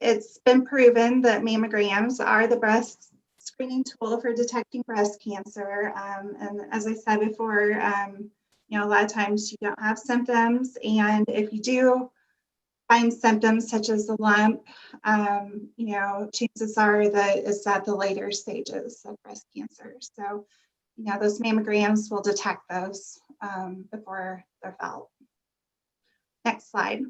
Speaker 16: It's been proven that mammograms are the best screening tool for detecting breast cancer. And as I said before, a lot of times you don't have symptoms, and if you do find symptoms such as a lump, chances are that it's at the later stages of breast cancer. So, those mammograms will detect those before they're felt. Next slide.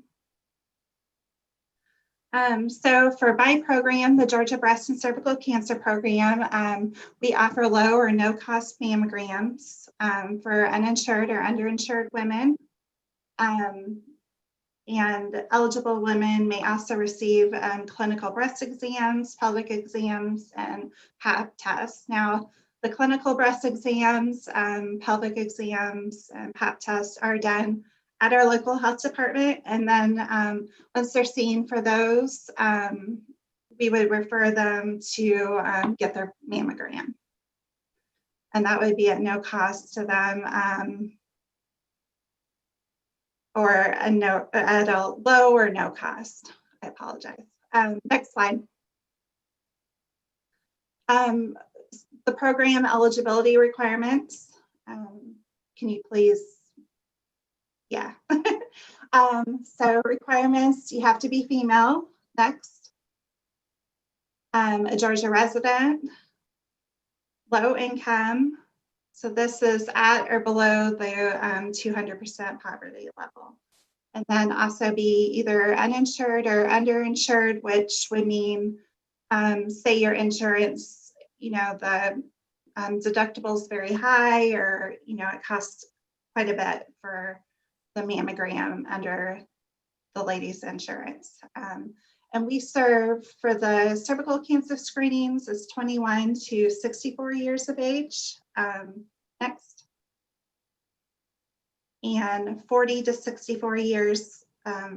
Speaker 16: So for my program, the Georgia Breast and Cervical Cancer Program, we offer low or no cost mammograms for uninsured or underinsured women. And eligible women may also receive clinical breast exams, pelvic exams, and Pap tests. Now, the clinical breast exams, pelvic exams, and Pap tests are done at our local health department. And then once they're seen for those, we would refer them to get their mammogram. And that would be at no cost to them, or at a low or no cost. I apologize. Next slide. The program eligibility requirements. Can you please? Yeah. So requirements, you have to be female. Next. A Georgia resident. Low income. So this is at or below the 200% poverty level. And then also be either uninsured or underinsured, which would mean, say your insurance, the deductible is very high, or, it costs quite a bit for the mammogram under the ladies' insurance. And we serve for the cervical cancer screenings is 21 to 64 years of age. Next. And 40 to 64 years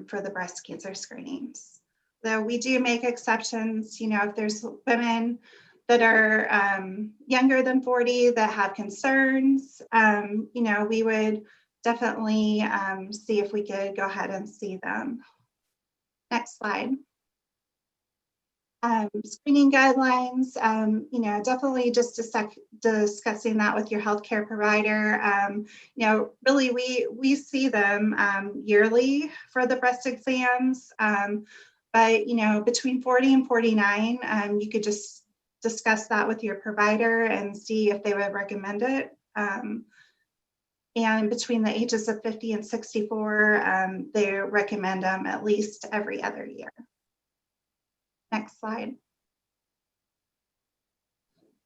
Speaker 16: for the breast cancer screenings. Though we do make exceptions, if there's women that are younger than 40 that have concerns, we would definitely see if we could go ahead and see them. Next slide. Screening guidelines, definitely just discussing that with your healthcare provider. Really we see them yearly for the breast exams, but between 40 and 49, you could just discuss that with your provider and see if they would recommend it. And between the ages of 50 and 64, they recommend them at least every other year. Next slide.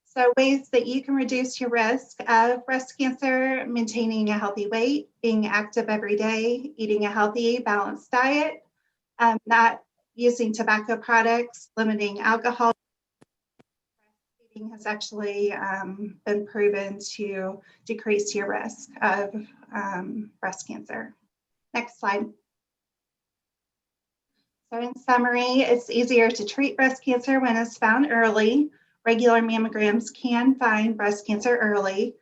Speaker 16: So ways that you can reduce your risk of breast cancer: maintaining a healthy weight, being active every day, eating a healthy, balanced diet, not using tobacco products, limiting alcohol. Breastfeeding has actually been proven to decrease your risk of breast cancer. Next slide. So in summary, it's easier to treat breast cancer when it's found early. Regular mammograms can find breast cancer early.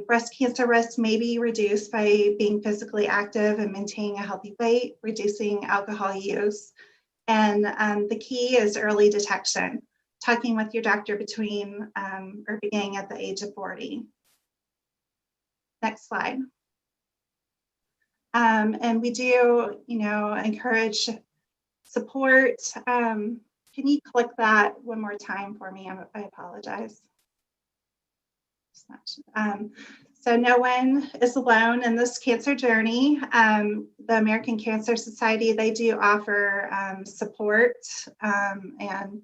Speaker 16: Breast cancer risk may be reduced by being physically active and maintaining a healthy weight, reducing alcohol use. And the key is early detection, talking with your doctor between or beginning at the age of 40. Next slide. And we do, encourage support. Can you click that one more time for me? I apologize. So no one is alone in this cancer journey. The American Cancer Society, they do offer support, and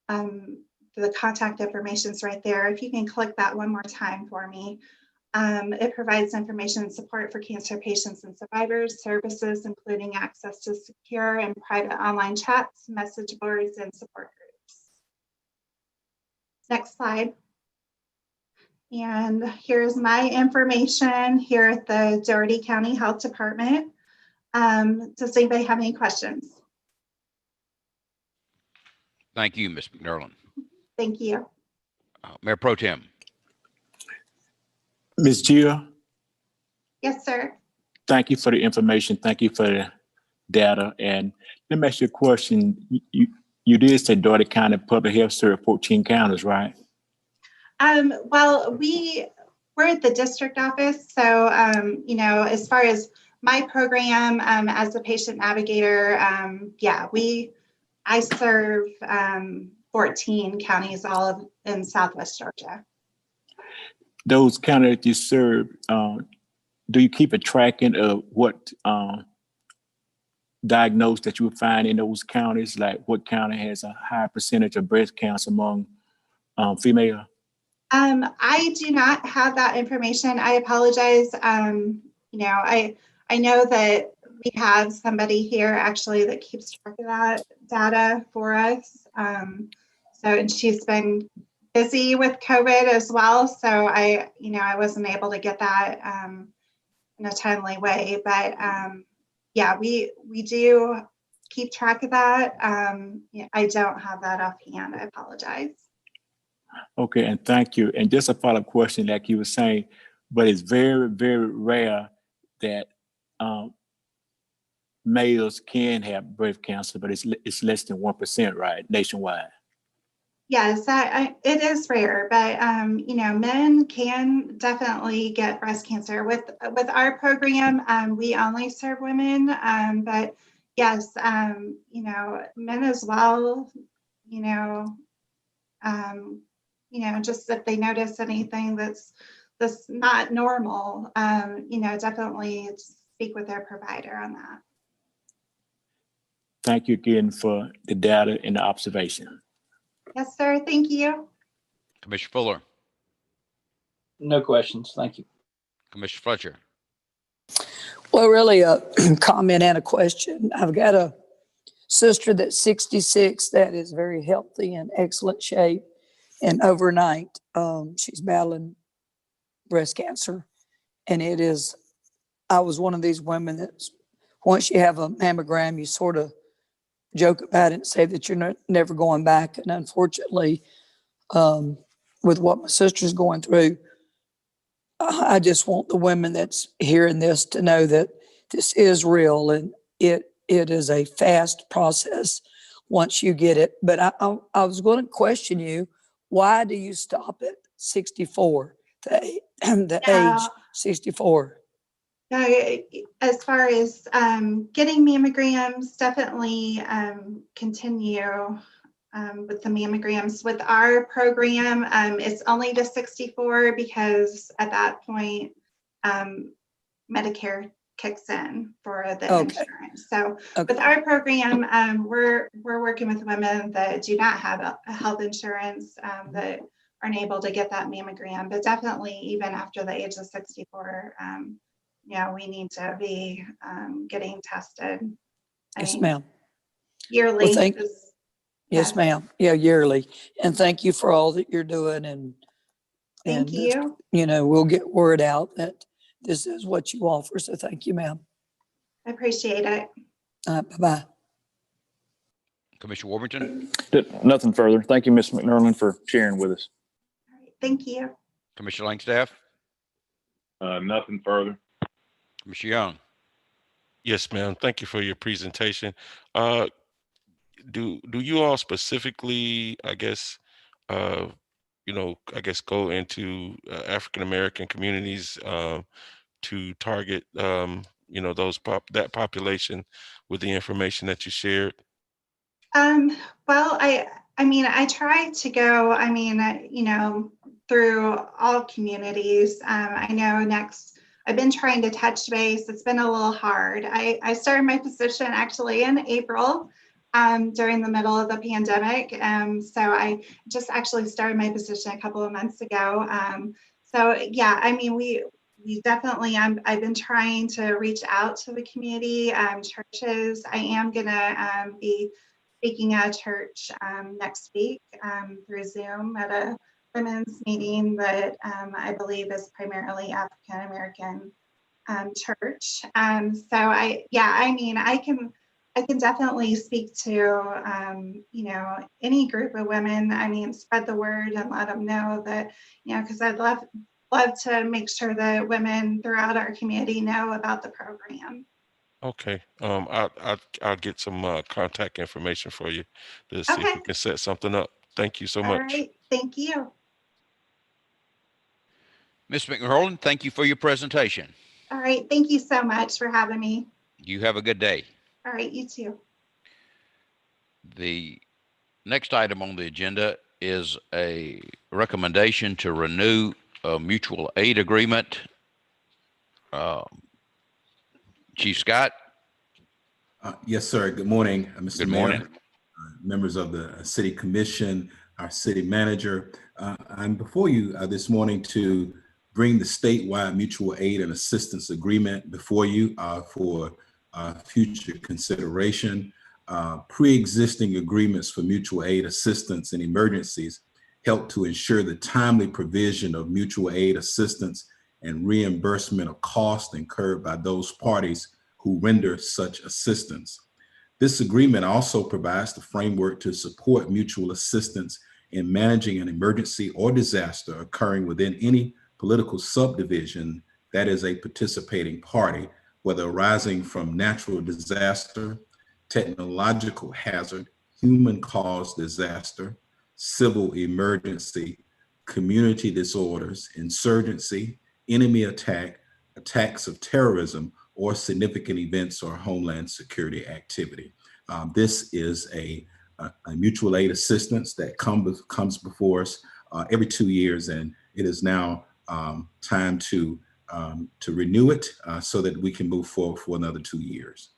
Speaker 16: the contact information is right there. If you can click that one more time for me. It provides information and support for cancer patients and survivors, services including access to secure and private online chats, message boards, and support groups. Next slide. And here's my information here at the Dougherty County Health Department. Does anybody have any questions?
Speaker 1: Thank you, Ms. Mcmurlin.
Speaker 16: Thank you.
Speaker 1: Mayor Pro Tem.
Speaker 12: Ms. Gill,
Speaker 16: Yes, sir.
Speaker 12: thank you for the information. Thank you for the data. And let me ask you a question. You did say Dougherty County Public Health serve 14 counties, right?
Speaker 16: Well, we're at the district office. So, as far as my program as a patient navigator, I serve 14 counties all in Southwest Georgia.
Speaker 12: Those counties that you serve, do you keep a tracking of what diagnosed that you would find in those counties? Like what county has a high percentage of breast cancer among female?
Speaker 16: I do not have that information. I apologize. I know that we have somebody here actually that keeps track of that data for us. And she's been busy with COVID as well. So I wasn't able to get that in a timely way, but we do keep track of that. I don't have that offhand. I apologize.
Speaker 12: Okay, and thank you. And just a follow-up question, like you were saying, but it's very, very rare that males can have breast cancer, but it's less than 1%, right, nationwide?
Speaker 16: Yes, it is rare, but men can definitely get breast cancer. With our program, we only serve women, but yes, men as well. Just if they notice anything that's not normal, definitely speak with their provider on that.
Speaker 12: Thank you again for the data and the observation.
Speaker 16: Yes, sir. Thank you.
Speaker 1: Commissioner Fuller.
Speaker 11: No questions. Thank you.
Speaker 1: Commissioner Fletcher.
Speaker 4: Well, really a comment and a question. I've got a sister that's 66 that is very healthy and excellent shape. And overnight, she's battling breast cancer. And I was one of these women that once you have a mammogram, you sort of joke about it and say that you're never going back. And unfortunately, with what my sister's going through, I just want the women that's hearing this to know that this is real and it is a fast process. once you get it. But I was going to question you, why do you stop at 64, the age 64?
Speaker 16: As far as getting mammograms, definitely continue with the mammograms. With our program, it's only to 64 because at that point, Medicare kicks in for the insurance. So with our program, we're working with women that do not have a health insurance that aren't able to get that mammogram. But definitely, even after the age of 64, we need to be getting tested.
Speaker 4: Yes, ma'am.
Speaker 16: Yearly.
Speaker 4: Well, yes, ma'am. Yeah, yearly. And thank you for all that you're doing. And
Speaker 16: thank you.
Speaker 4: We'll get word out that this is what you offer. So thank you, ma'am.
Speaker 16: I appreciate it.
Speaker 4: Bye-bye.
Speaker 1: Commissioner Warburton.
Speaker 14: Nothing further. Thank you, Ms. Mcmurlin, for sharing with us.
Speaker 16: All right, thank you.
Speaker 1: Commissioner Langstaff.
Speaker 9: Nothing further.
Speaker 1: Commissioner Young.
Speaker 6: Yes, ma'am. Thank you for your presentation. Do you all specifically, I guess, go into African American communities to target, that population with the information that you shared?
Speaker 16: Well, I try to go, through all communities. I know I've been trying to touch base. It's been a little hard. I started my position actually in April during the middle of the pandemic. So I just actually started my position a couple of months ago. We definitely, I've been trying to reach out to the community, churches. I am gonna be speaking at a church next week through Zoom at a women's meeting that I believe is primarily African American church. I can definitely speak to any group of women. Spread the word and let them know that, because I'd love to make sure that women throughout our community know about the program.
Speaker 6: Okay. I'll get some contact information for you to see if we can set something up. Thank you so much.
Speaker 16: All right. Thank you.
Speaker 1: Ms. Mcmurlin, thank you for your presentation.
Speaker 16: All right. Thank you so much for having me.
Speaker 1: You have a good day.
Speaker 16: All right. You too.
Speaker 1: The next item on the agenda is a recommendation to renew a mutual aid agreement. Chief Scott.
Speaker 2: Yes, sir. Good morning, Mr.
Speaker 1: Good
Speaker 2: Mayor,
Speaker 1: morning.
Speaker 2: members of the City Commission, our city manager. I'm before you this morning to bring the statewide mutual aid and assistance agreement before you for future consideration. Pre-existing agreements for mutual aid assistance in emergencies help to ensure the timely provision of mutual aid assistance and reimbursement of costs incurred by those parties who render such assistance. This agreement also provides the framework to support mutual assistance in managing an emergency or disaster occurring within any political subdivision that is a participating party, whether arising from natural disaster, technological hazard, human-caused disaster, civil emergency, community disorders, insurgency, enemy attack, attacks of terrorism, or significant events or homeland security activity. This is a mutual aid assistance that comes before us every 2 years, and it is now time to renew it so that we can move forward for another 2 years.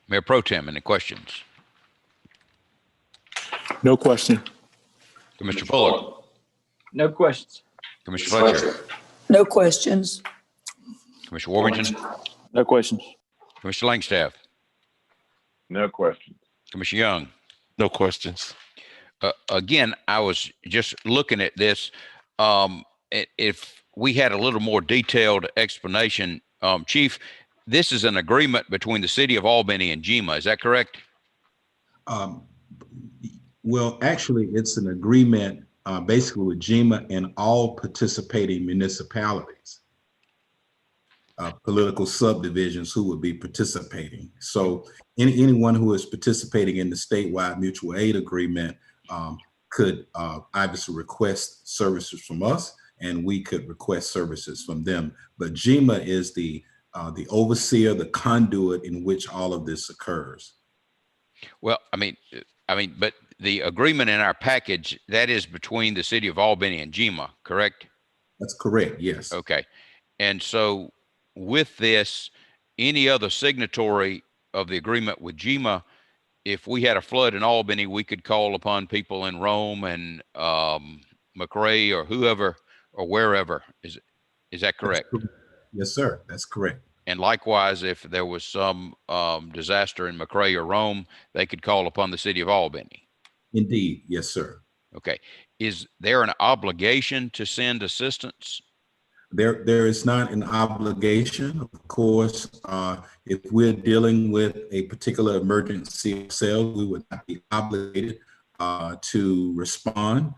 Speaker 1: Mayor Pro Tem, any questions?
Speaker 12: No question.
Speaker 1: Commissioner Fuller.
Speaker 11: No questions.
Speaker 1: Commissioner Fletcher.
Speaker 4: No questions.
Speaker 1: Commissioner Warburton.
Speaker 14: No questions.
Speaker 1: Commissioner Langstaff.
Speaker 9: No questions.
Speaker 1: Commissioner Young.
Speaker 6: No questions.
Speaker 1: Again, I was just looking at this. If we had a little more detailed explanation, Chief, this is an agreement between the city of Albany and GEMA. Is that correct?
Speaker 2: Well, actually, it's an agreement basically with GEMA and all participating municipalities. political subdivisions who would be participating. So anyone who is participating in the statewide mutual aid agreement could obviously request services from us, and we could request services from them. But GEMA is the overseer, the conduit in which all of this occurs.
Speaker 1: Well, I mean, but the agreement in our package, that is between the city of Albany and GEMA, correct?
Speaker 2: That's correct, yes.
Speaker 1: Okay. And so with this, any other signatory of the agreement with GEMA, if we had a flood in Albany, we could call upon people in Rome and McRae or whoever or wherever. Is that correct?
Speaker 2: Yes, sir. That's correct.
Speaker 1: And likewise, if there was some disaster in McRae or Rome, they could call upon the city of Albany.
Speaker 2: Indeed. Yes, sir.
Speaker 1: Okay. Is there an obligation to send assistance?
Speaker 2: There is not an obligation. Of course, if we're dealing with a particular emergency ourselves, we would not be obligated to respond.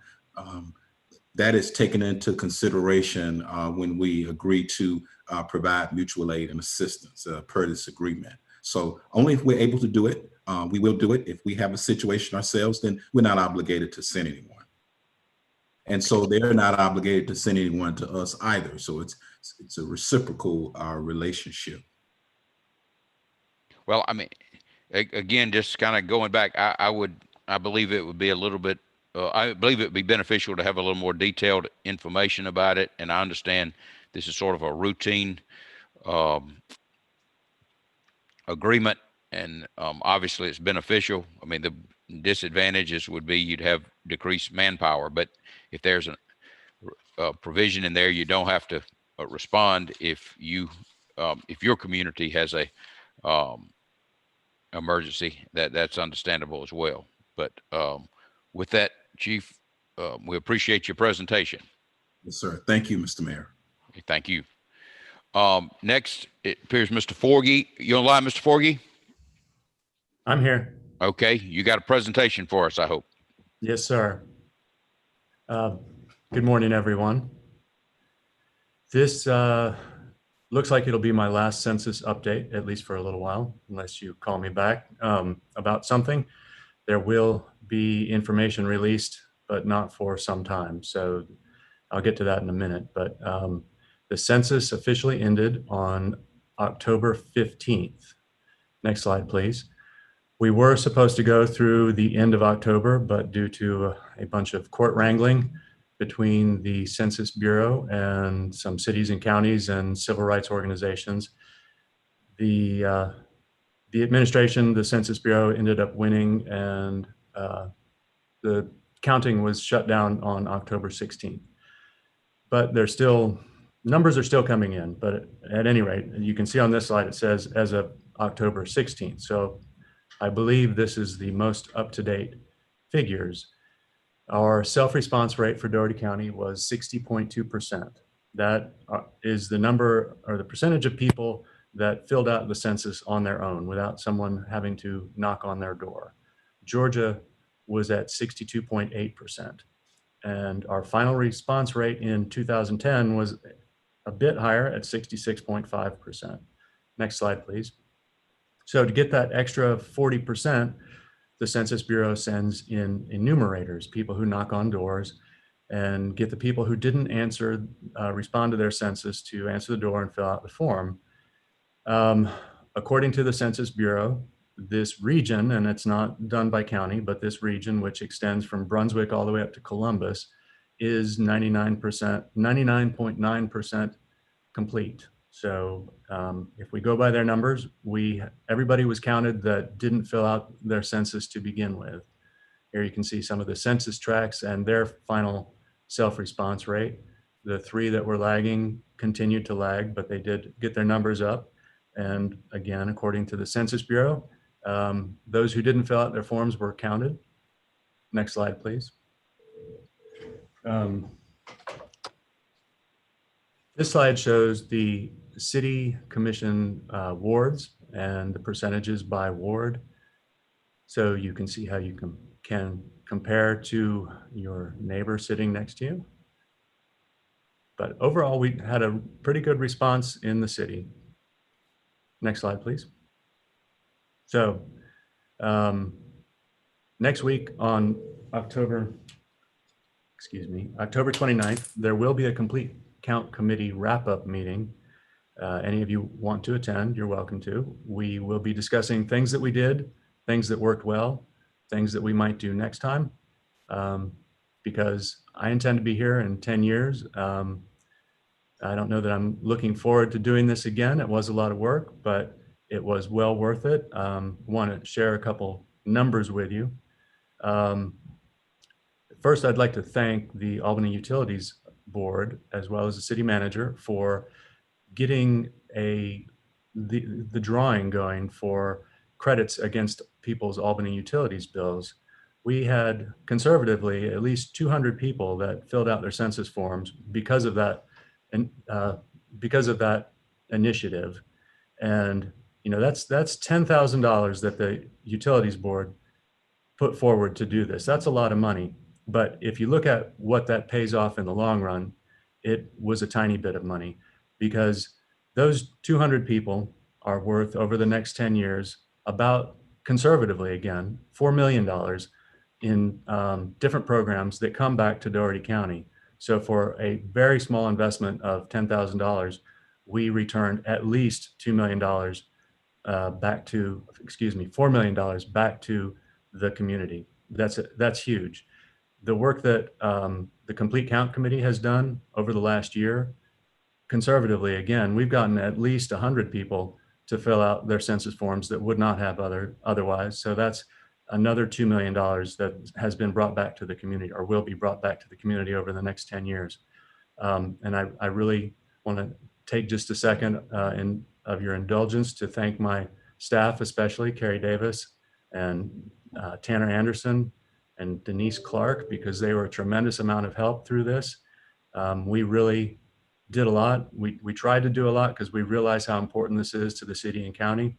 Speaker 2: That is taken into consideration when we agree to provide mutual aid and assistance per this agreement. So only if we're able to do it, we will do it. If we have a situation ourselves, then we're not obligated to send anyone. And so they're not obligated to send anyone to us either. So it's a reciprocal relationship.
Speaker 1: Well, I mean, again, just kind of going back, I believe it would be a little bit, I believe it would be beneficial to have a little more detailed information about it. And I understand this is sort of a routine agreement, and obviously it's beneficial. I mean, the disadvantages would be you'd have decreased manpower, but if there's a provision in there, you don't have to respond if your community has a emergency. That's understandable as well. But with that, Chief, we appreciate your presentation.
Speaker 2: Yes, sir. Thank you, Mr. Mayor.
Speaker 1: Thank you. Next, it appears Mr. Forgy. You on line, Mr. Forgy?
Speaker 17: I'm here.
Speaker 1: Okay, you got a presentation for us, I hope.
Speaker 17: Yes, sir. Good morning, everyone. This looks like it'll be my last census update, at least for a little while, unless you call me back about something. There will be information released, but not for some time. So I'll get to that in a minute. But the census officially ended on October 15th. Next slide, please. We were supposed to go through the end of October, but due to a bunch of court wrangling between the Census Bureau and some cities and counties and civil rights organizations, the administration, the Census Bureau, ended up winning, and the counting was shut down on October 16th. But there's still, numbers are still coming in, but at any rate, you can see on this slide, it says as of October 16th. So I believe this is the most up-to-date figures. Our self-response rate for Dougherty County was 60.2%. That is the number or the percentage of people that filled out the census on their own without someone having to knock on their door. Georgia was at 62.8%. And our final response rate in 2010 was a bit higher at 66.5%. Next slide, please. So to get that extra 40%, the Census Bureau sends in enumerators, people who knock on doors, and get the people who didn't answer, respond to their census to answer the door and fill out the form. According to the Census Bureau, this region, and it's not done by county, but this region, which extends from Brunswick all the way up to Columbus, is 99.9% complete. So if we go by their numbers, everybody was counted that didn't fill out their census to begin with. Here you can see some of the census tracts and their final self-response rate. The three that were lagging continued to lag, but they did get their numbers up. And again, according to the Census Bureau, those who didn't fill out their forms were counted. Next slide, please. This slide shows the city commission wards and the percentages by ward. So you can see how you can compare to your neighbor sitting next to you. But overall, we had a pretty good response in the city. Next slide, please. So next week on October 29th, there will be a complete count committee wrap-up meeting. Any of you want to attend, you're welcome to. We will be discussing things that we did, things that worked well, things that we might do next time, because I intend to be here in 10 years. I don't know that I'm looking forward to doing this again. It was a lot of work, but it was well worth it. Want to share a couple numbers with you. First, I'd like to thank the Albany Utilities Board, as well as the city manager, for getting the drawing going for credits against people's Albany utilities bills. We had conservatively at least 200 people that filled out their census forms because of that, and because of that initiative. And that's $10,000 that the Utilities Board put forward to do this. That's a lot of money. But if you look at what that pays off in the long run, it was a tiny bit of money, because those 200 people are worth, over the next 10 years, about, conservatively again, $4 million in different programs that come back to Dougherty County. So for a very small investment of $10,000, we returned at least $2 million back to, $4 million back to the community. That's huge. The work that the Complete Count Committee has done over the last year, conservatively, again, we've gotten at least 100 people to fill out their census forms that would not have otherwise. So that's another $2 million that has been brought back to the community, or will be brought back to the community over the next 10 years. And I really want to take just a second of your indulgence to thank my staff, especially Carrie Davis and Tanner Anderson and Denise Clark, because they were a tremendous amount of help through this. We really did a lot. We tried to do a lot because we realize how important this is to the city and county.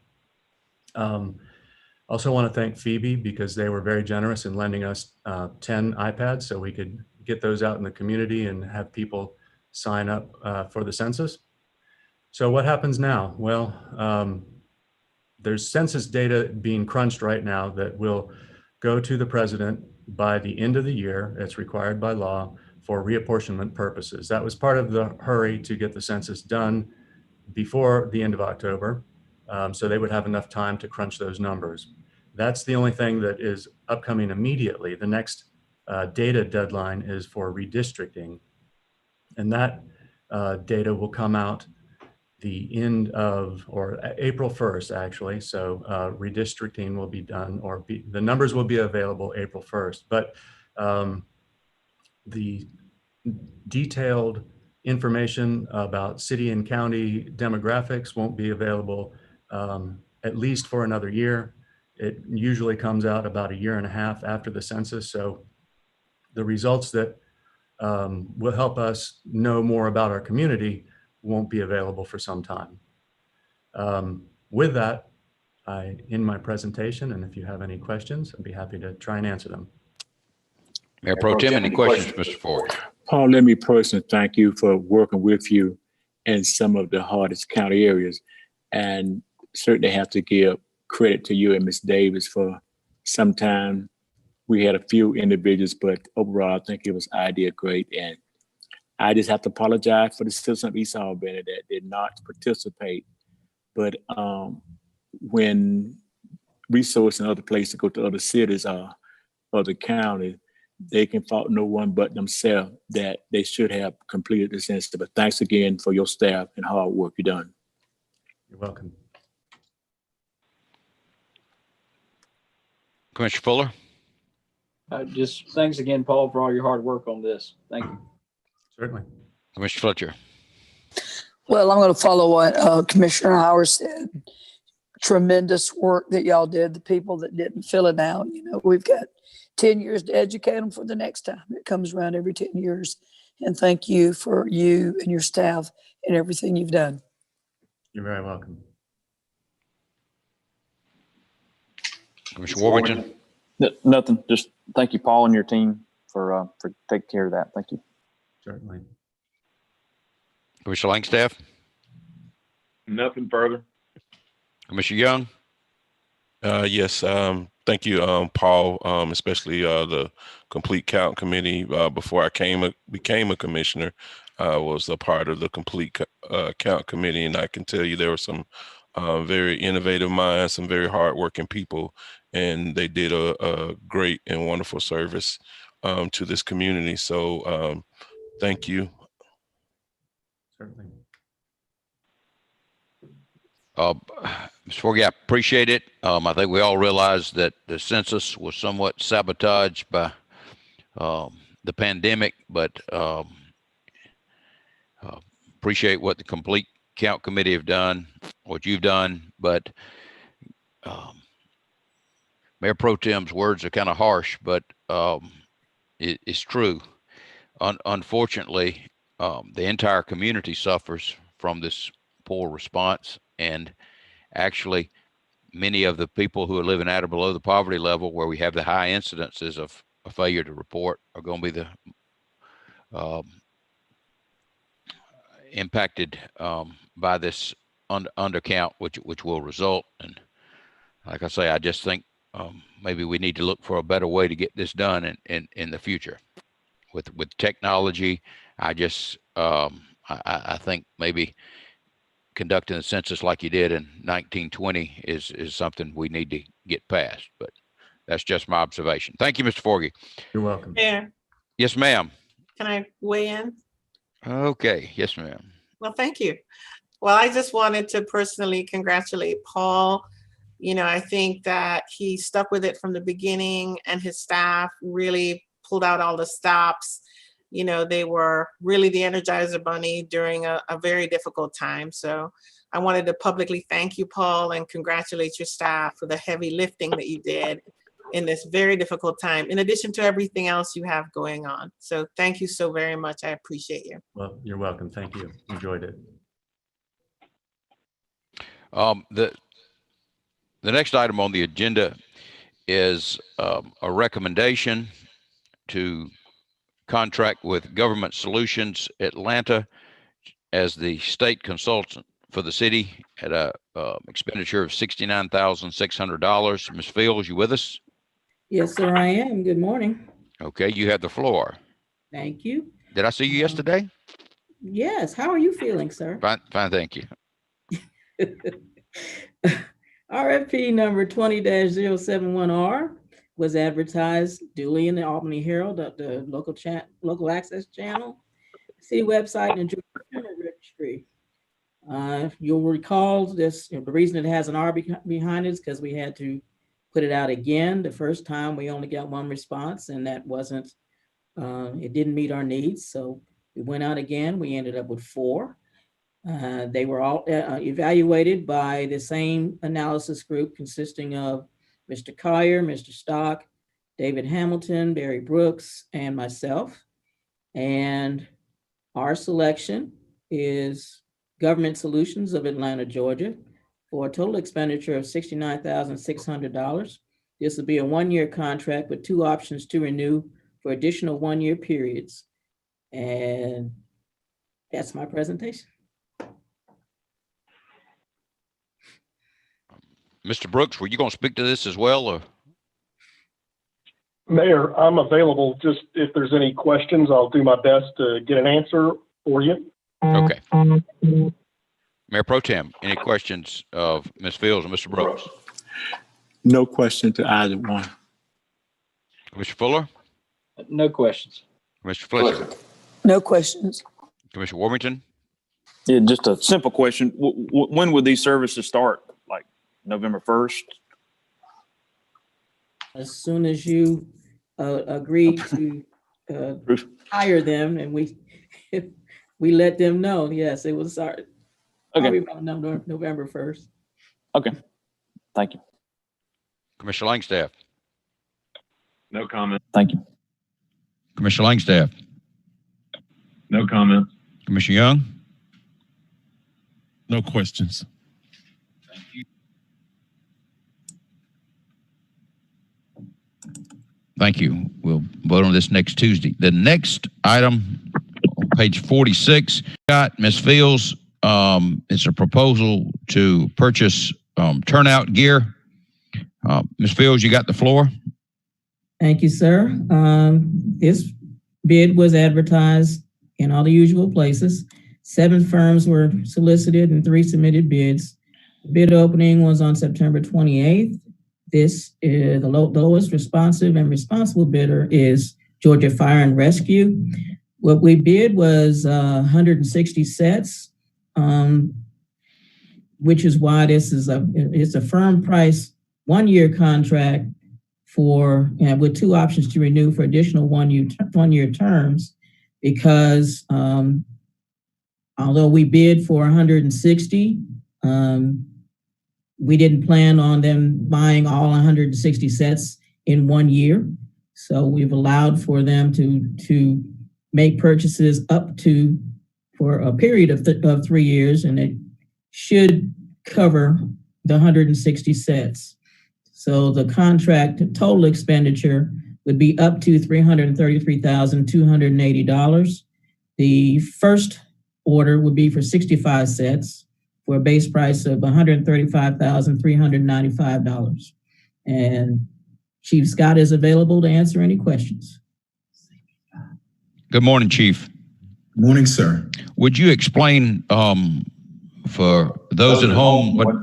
Speaker 17: Also want to thank Phoebe, because they were very generous in lending us 10 iPads so we could get those out in the community and have people sign up for the census. So what happens now? Well, there's census data being crunched right now that will go to the president by the end of the year. It's required by law for reapportionment purposes. That was part of the hurry to get the census done before the end of October, so they would have enough time to crunch those numbers. That's the only thing that is upcoming immediately. The next data deadline is for redistricting, and that data will come out the end of, or April 1st, actually. So redistricting will be done, or the numbers will be available April 1st. But the detailed information about city and county demographics won't be available at least for another year. It usually comes out about a year and a half after the census. So the results that will help us know more about our community won't be available for some time. With that, I end my presentation, and if you have any questions, I'd be happy to try and answer them.
Speaker 1: Mayor Pro Tem, any questions, Mr. Ford?
Speaker 12: Paul, let me personally thank you for working with you in some of the hardest county areas, and certainly have to give credit to you and Ms. Davis for some time. We had a few individuals, but overall, I think it was idea great. And I just have to apologize for the citizens of East Albany that did not participate. But when resources in other places go to other cities or other counties, they can fault no one but themselves that they should have completed the census. But thanks again for your staff and hard work you've done.
Speaker 17: You're welcome.
Speaker 1: Commissioner Fuller?
Speaker 11: Just thanks again, Paul, for all your hard work on this. Thank you.
Speaker 17: Certainly.
Speaker 1: Commissioner Fletcher?
Speaker 4: Well, I'm going to follow what Commissioner Howard said. Tremendous work that y'all did. The people that didn't fill it out, we've got 10 years to educate them for the next time. It comes around every 10 years. And thank you for you and your staff and everything you've done.
Speaker 17: You're very welcome.
Speaker 1: Commissioner Warrington?
Speaker 14: Nothing. Just thank you, Paul, and your team for taking care of that. Thank you.
Speaker 17: Certainly.
Speaker 1: Commissioner Langstaff?
Speaker 9: Nothing further.
Speaker 1: Commissioner Young?
Speaker 6: Yes, thank you, Paul, especially the Complete Count Committee. Before I became a commissioner, was a part of the Complete Count Committee, and I can tell you there were some very innovative minds, some very hardworking people, and they did a great and wonderful service to this community. So thank you.
Speaker 17: Certainly.
Speaker 1: Mr. Forgy, I appreciate it. I think we all realize that the census was somewhat sabotaged by the pandemic, but appreciate what the Complete Count Committee have done, what you've done. But Mayor Pro Tem's words are kind of harsh, but it's true. Unfortunately, the entire community suffers from this poor response. And actually, many of the people who are living at or below the poverty level, where we have the high incidences of a failure to report, are going to be the impacted by this undercount, which will result. And like I say, I just think maybe we need to look for a better way to get this done in the future with technology. I think maybe conducting the census like you did in 1920 is something we need to get past, but that's just my observation. Thank you, Mr. Forgy.
Speaker 17: You're welcome.
Speaker 7: Mayor,
Speaker 1: Yes, ma'am.
Speaker 7: can I weigh in?
Speaker 1: Okay. Yes, ma'am.
Speaker 7: Well, thank you. Well, I just wanted to personally congratulate Paul. You know, I think that he stuck with it from the beginning, and his staff really pulled out all the stops. You know, they were really the Energizer Bunny during a very difficult time. So I wanted to publicly thank you, Paul, and congratulate your staff for the heavy lifting that you did in this very difficult time, in addition to everything else you have going on. So thank you so very much. I appreciate you.
Speaker 17: Well, you're welcome. Thank you. Enjoyed it.
Speaker 1: The next item on the agenda is a recommendation to contract with Government Solutions Atlanta as the state consultant for the city at a expenditure of $69,600. Ms. Fields, you with us?
Speaker 18: Yes, sir, I am. Good morning.
Speaker 1: Okay, you have the floor.
Speaker 18: Thank you.
Speaker 1: Did I see you yesterday?
Speaker 18: Yes, how are you feeling, sir?
Speaker 1: Fine, thank you.
Speaker 18: RFP number 20-071R was advertised duly in the Albany Herald, the local access channel, city website, and Georgia General Registry. You'll recall this, the reason it has an R behind it is because we had to put it out again. The first time we only got one response, and that wasn't, it didn't meet our needs. So we went out again. We ended up with 4. They were all evaluated by the same analysis group consisting of Mr. Collier, Mr. Stock, David Hamilton, Barry Brooks, and myself. And our selection is Government Solutions of Atlanta, Georgia, for a total expenditure of $69,600. This will be a 1-year contract with 2 options to renew for additional 1-year periods. And that's my presentation.
Speaker 1: Mr. Brooks, were you going to speak to this as well, or?
Speaker 15: Mayor, I'm available. Just if there's any questions, I'll do my best to get an answer for you.
Speaker 1: Okay. Mayor Pro Tem, any questions of Ms. Fields or Mr. Brooks?
Speaker 12: No question to either one.
Speaker 1: Commissioner Fuller?
Speaker 11: No questions.
Speaker 1: Commissioner Fletcher?
Speaker 4: No questions.
Speaker 1: Commissioner Warmington?
Speaker 14: Yeah, just a simple question. When would these services start? Like November 1st?
Speaker 18: As soon as you agree to hire them, and we let them know, yes, it will start.
Speaker 14: Okay.
Speaker 18: Probably about November 1st.
Speaker 14: Okay. Thank you.
Speaker 1: Commissioner Langstaff?
Speaker 9: No comment.
Speaker 14: Thank you.
Speaker 1: Commissioner Langstaff?
Speaker 9: No comment.
Speaker 1: Commissioner Young?
Speaker 6: No questions.
Speaker 1: Thank you. We'll vote on this next Tuesday. The next item page 46. Got Ms. Fields. It's a proposal to purchase turnout gear. Ms. Fields, you got the floor.
Speaker 18: Thank you, sir. This bid was advertised in all the usual places. 7 firms were solicited and 3 submitted bids. The bid opening was on September 28th. This is the lowest responsive and responsible bidder is Georgia Fire and Rescue. What we bid was 160 sets, which is why this is it's a firm price 1-year contract for with 2 options to renew for additional 1-year terms, because although we bid for 160, we didn't plan on them buying all 160 sets in 1 year. So we've allowed for them to make purchases up to for a period of 3 years, and it should cover the 160 sets. So the contract total expenditure would be up to $333,280. The first order would be for 65 sets for a base price of $135,395. And Chief Scott is available to answer any questions.
Speaker 1: Good morning, Chief.
Speaker 2: Good morning, sir.
Speaker 1: Would you explain for those at home what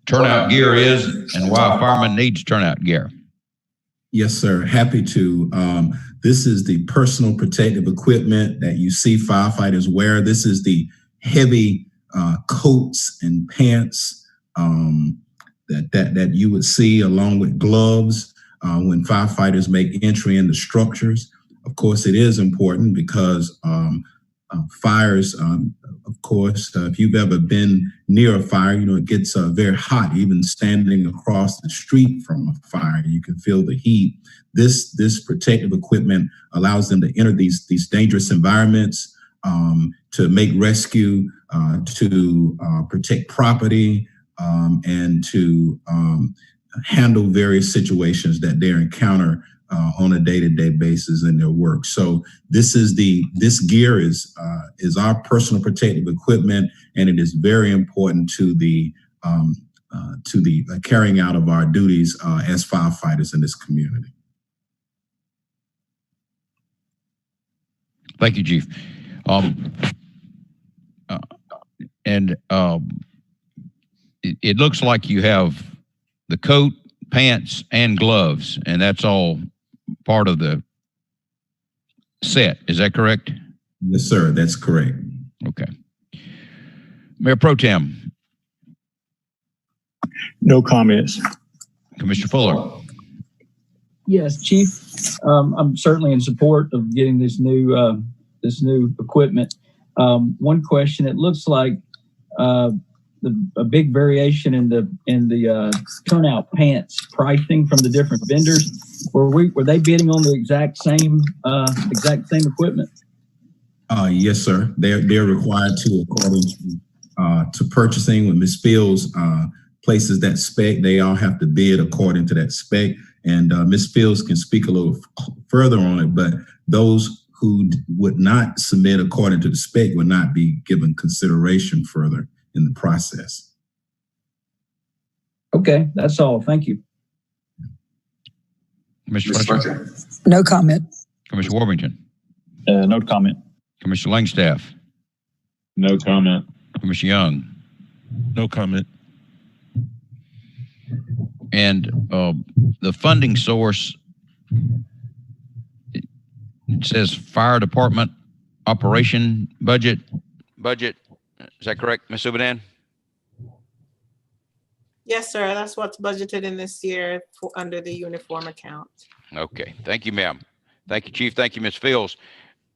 Speaker 1: turnout gear is and why a fireman needs turnout gear?
Speaker 2: Yes, sir. Happy to. This is the personal protective equipment that you see firefighters wear. This is the heavy coats and pants that you would see, along with gloves when firefighters make entry into structures. Of course, it is important because fires, of course, if you've ever been near a fire, you know, it gets very hot. Even standing across the street from a fire, you can feel the heat. This protective equipment allows them to enter these dangerous environments, to make rescue, to protect property, and to handle various situations that they encounter on a day-to-day basis in their work. So this gear is our personal protective equipment, and it is very important to the carrying out of our duties as firefighters in this community.
Speaker 1: Thank you, Chief. It looks like you have the coat, pants, and gloves, and that's all part of the set. Is that correct?
Speaker 2: Yes, sir. That's correct.
Speaker 1: Okay. Mayor Pro Tem.
Speaker 12: No comments.
Speaker 1: Commissioner Fuller.
Speaker 11: Yes, Chief. I'm certainly in support of getting this new equipment. One question: it looks like a big variation in the turnout pants pricing from the different vendors. Were they bidding on the exact same equipment?
Speaker 2: Yes, sir. They're required to, according to purchasing. When Ms. Fields places that spec, they all have to bid according to that spec. And Ms. Fields can speak a little further on it, but those who would not submit according to the spec would not be given consideration further in the process.
Speaker 11: Okay, that's all. Thank you.
Speaker 1: Commissioner Fletcher.
Speaker 4: No comment.
Speaker 1: Commissioner Worthington.
Speaker 3: No comment.
Speaker 1: Commissioner Langstaff.
Speaker 9: No comment.
Speaker 1: Commissioner Young.
Speaker 6: No comment.
Speaker 1: And the funding source, it says fire department operation budget. Is that correct, Ms. Subadan?
Speaker 7: Yes, sir. That's what's budgeted in this year under the uniform account.
Speaker 1: Okay. Thank you, ma'am. Thank you, Chief. Thank you, Ms. Fields.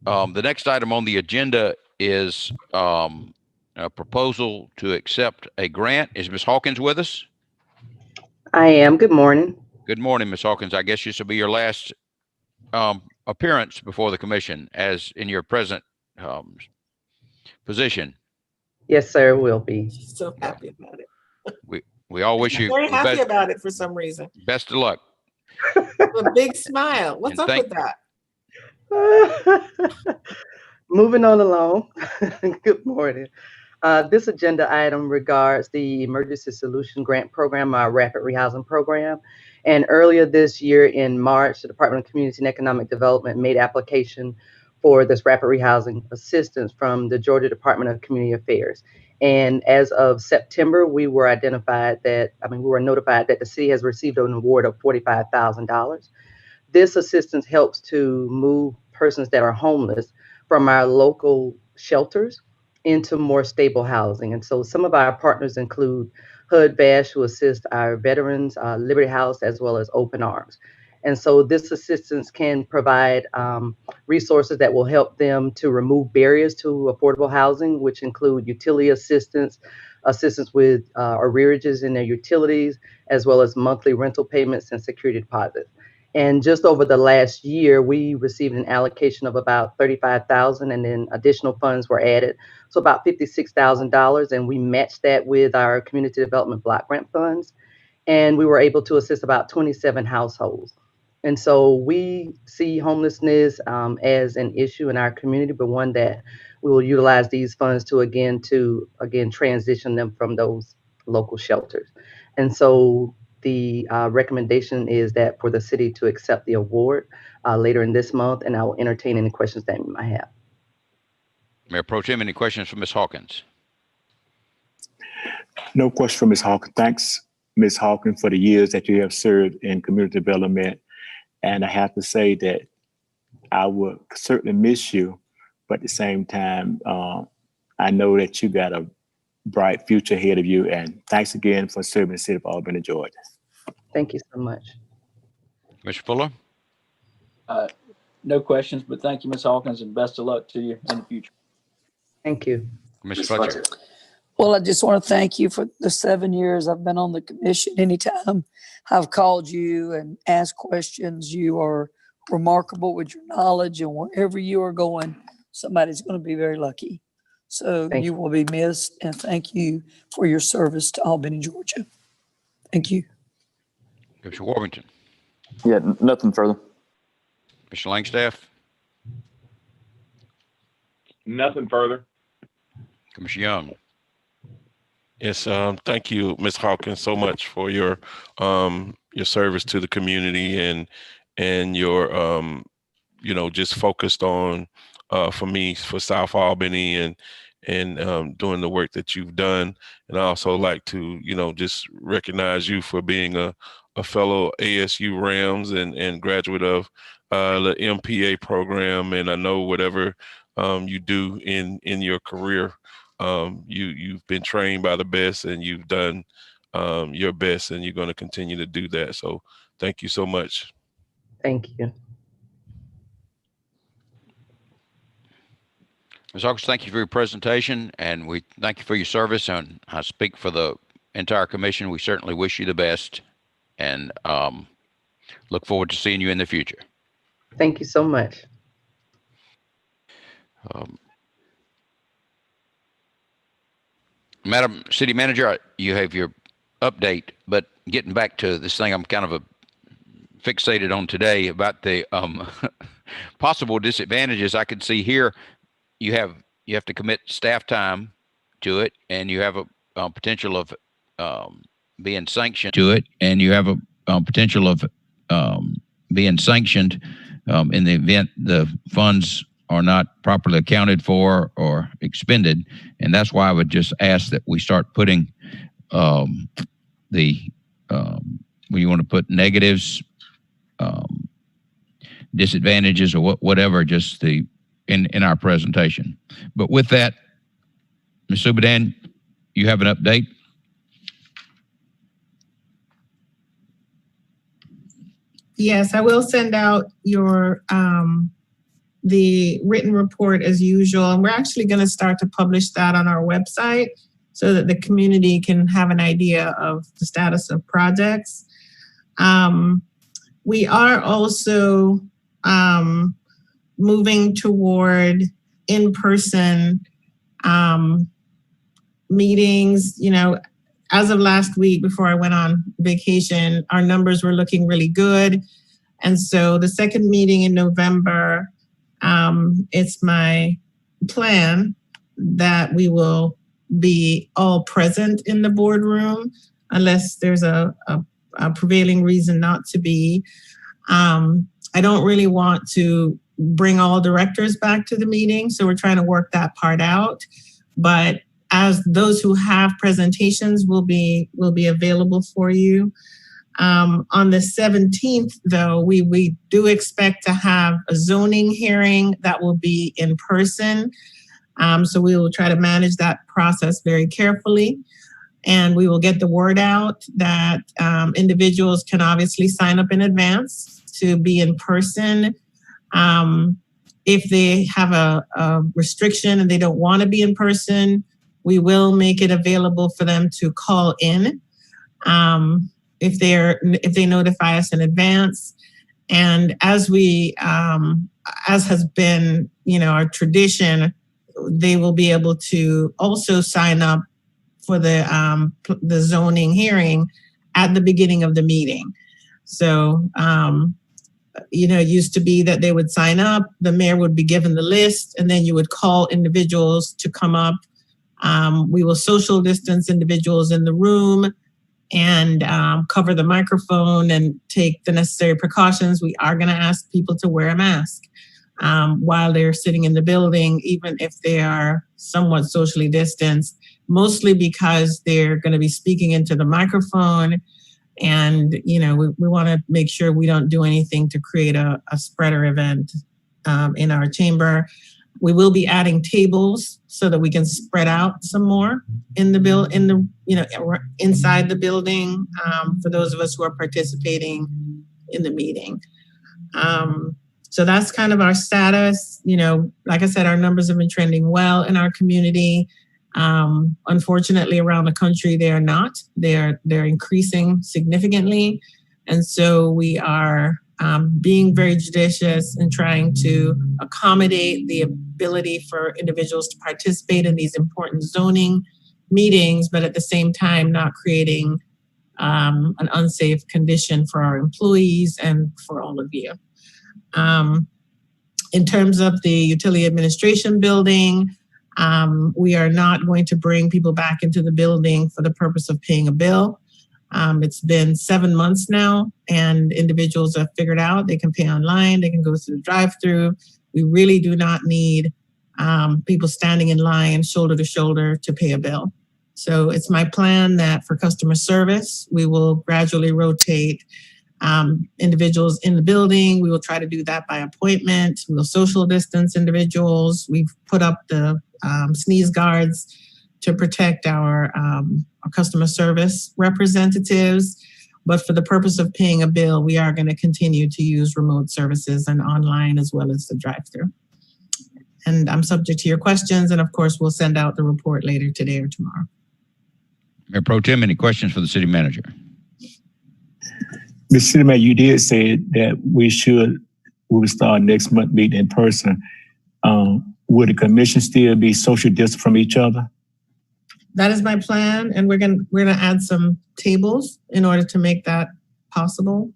Speaker 1: The next item on the agenda is a proposal to accept a grant. Is Ms. Hawkins with us?
Speaker 19: I am. Good morning.
Speaker 1: Good morning, Ms. Hawkins. I guess this will be your last appearance before the commission as in your present position.
Speaker 19: Yes, sir, will be.
Speaker 7: So happy about it.
Speaker 1: We all wish you
Speaker 7: very happy
Speaker 1: best,
Speaker 7: about it for some reason.
Speaker 1: best of luck.
Speaker 7: A big smile. What's
Speaker 1: And
Speaker 7: up with that?
Speaker 19: Moving on along. Good morning. This agenda item regards the Emergency Solution Grant Program, our Rapid Rehousing Program. And earlier this year in March, the Department of Community and Economic Development made application for this rapid rehousing assistance from the Georgia Department of Community Affairs. And as of September, we were notified that the city has received an award of $45,000. This assistance helps to move persons that are homeless from our local shelters into more stable housing. And so some of our partners include HUD Vash, who assist our veterans, Liberty House, as well as Open Arms. And so this assistance can provide resources that will help them to remove barriers to affordable housing, which include utility assistance with arrearages in their utilities, as well as monthly rental payments and security deposits. And just over the last year, we received an allocation of about $35,000, and then additional funds were added, so about $56,000. And we matched that with our community development block grant funds, and we were able to assist about 27 households. And so we see homelessness as an issue in our community, but one that we will utilize these funds to again transition them from those local shelters. And so the recommendation is that for the city to accept the award later in this month, and I will entertain any questions that you might have.
Speaker 1: Mayor Pro Tem, any questions for Ms. Hawkins?
Speaker 12: No question from Ms. Hawkins. Thanks, Ms. Hawkins, for the years that you have served in community development. And I have to say that I will certainly miss you, but at the same time, I know that you got a bright future ahead of you. And thanks again for serving the city of Albany, Georgia.
Speaker 19: Thank you so much.
Speaker 1: Mr. Fuller?
Speaker 11: No questions, but thank you, Ms. Hawkins, and best of luck to you in the future.
Speaker 19: Thank you.
Speaker 1: Ms. Fletcher?
Speaker 4: Well, I just want to thank you for the 7 years I've been on the commission. Anytime I've called you and asked questions, you are remarkable with your knowledge, and wherever you are going, somebody's going to be very lucky. So you will be missed, and thank you for your service to Albany, Georgia. Thank you.
Speaker 1: Commissioner Warrington?
Speaker 14: Yeah, nothing further.
Speaker 1: Commissioner Langstaff?
Speaker 9: Nothing further.
Speaker 1: Commissioner Young?
Speaker 6: Yes, thank you, Ms. Hawkins, so much for your service to the community and your just focused on for South Albany and doing the work that you've done. And I also like to just recognize you for being a fellow ASU Rams and graduate of the MPA program. And I know whatever you do in your career, you've been trained by the best, and you've done your best, and you're going to continue to do that. So thank you so much.
Speaker 19: Thank you.
Speaker 1: Ms. Hawkins, thank you for your presentation, and we thank you for your service. And I speak for the entire commission. We certainly wish you the best, and look forward to seeing you in the future.
Speaker 19: Thank you so much.
Speaker 1: Madam City Manager, you have your update, but getting back to this thing I'm kind of fixated on today about the possible disadvantages I could see here. You have to commit staff time to it, and you have a potential of being sanctioned to it, and you have a potential of being sanctioned in the event the funds are not properly accounted for or expended. And that's why I would just ask that we start putting when you want to put negatives, disadvantages, or whatever, just in our presentation. But with that, Ms. Subadan, you have an update?
Speaker 7: Yes, I will send out your the written report as usual. And we're actually going to start to publish that on our website so that the community can have an idea of the status of projects. We are also moving toward in-person meetings. As of last week, before I went on vacation, our numbers were looking really good. And so the second meeting in November, it's my
Speaker 20: plan that we will be all present in the boardroom unless there's a prevailing reason not to be. I don't really want to bring all directors back to the meeting, so we're trying to work that part out. But as those who have presentations will be available for you. On the 17th, though, we do expect to have a zoning hearing that will be in person. So we will try to manage that process very carefully. And we will get the word out that individuals can obviously sign up in advance to be in person. If they have a restriction and they don't want to be in person, we will make it available for them to call in if they notify us in advance. And as has been, our tradition, they will be able to also sign up for the zoning hearing at the beginning of the meeting. So, it used to be that they would sign up, the mayor would be given the list, and then you would call individuals to come up. We will social distance individuals in the room and cover the microphone and take the necessary precautions. We are going to ask people to wear a mask while they're sitting in the building, even if they are somewhat socially distanced, mostly because they're going to be speaking into the microphone. And, we want to make sure we don't do anything to create a spreader event in our chamber. We will be adding tables so that we can spread out some more inside the building for those of us who are participating in the meeting. So that's kind of our status. Like I said, our numbers have been trending well in our community. Unfortunately, around the country, they are not. They're increasing significantly. And so we are being very judicious and trying to accommodate the ability for individuals to participate in these important zoning meetings, but at the same time, not creating an unsafe condition for our employees and for all of you. In terms of the utility administration building, we are not going to bring people back into the building for the purpose of paying a bill. It's been 7 months now, and individuals have figured out they can pay online, they can go through the drive-through. We really do not need people standing in line shoulder to shoulder to pay a bill. So it's my plan that for customer service, we will gradually rotate individuals in the building. We will try to do that by appointment. We will social distance individuals. We've put up the sneeze guards to protect our customer service representatives. But for the purpose of paying a bill, we are going to continue to use remote services and online as well as the drive-through. And I'm subject to your questions. And of course, we'll send out the report later today or tomorrow.
Speaker 1: Mayor Pro Tem, any questions for the city manager?
Speaker 12: Mr. City Manager, you did say that we will start next month meeting in person. Would the commission still be social distant from each other?
Speaker 20: That is my plan, and we're gonna add some tables in order to make that possible.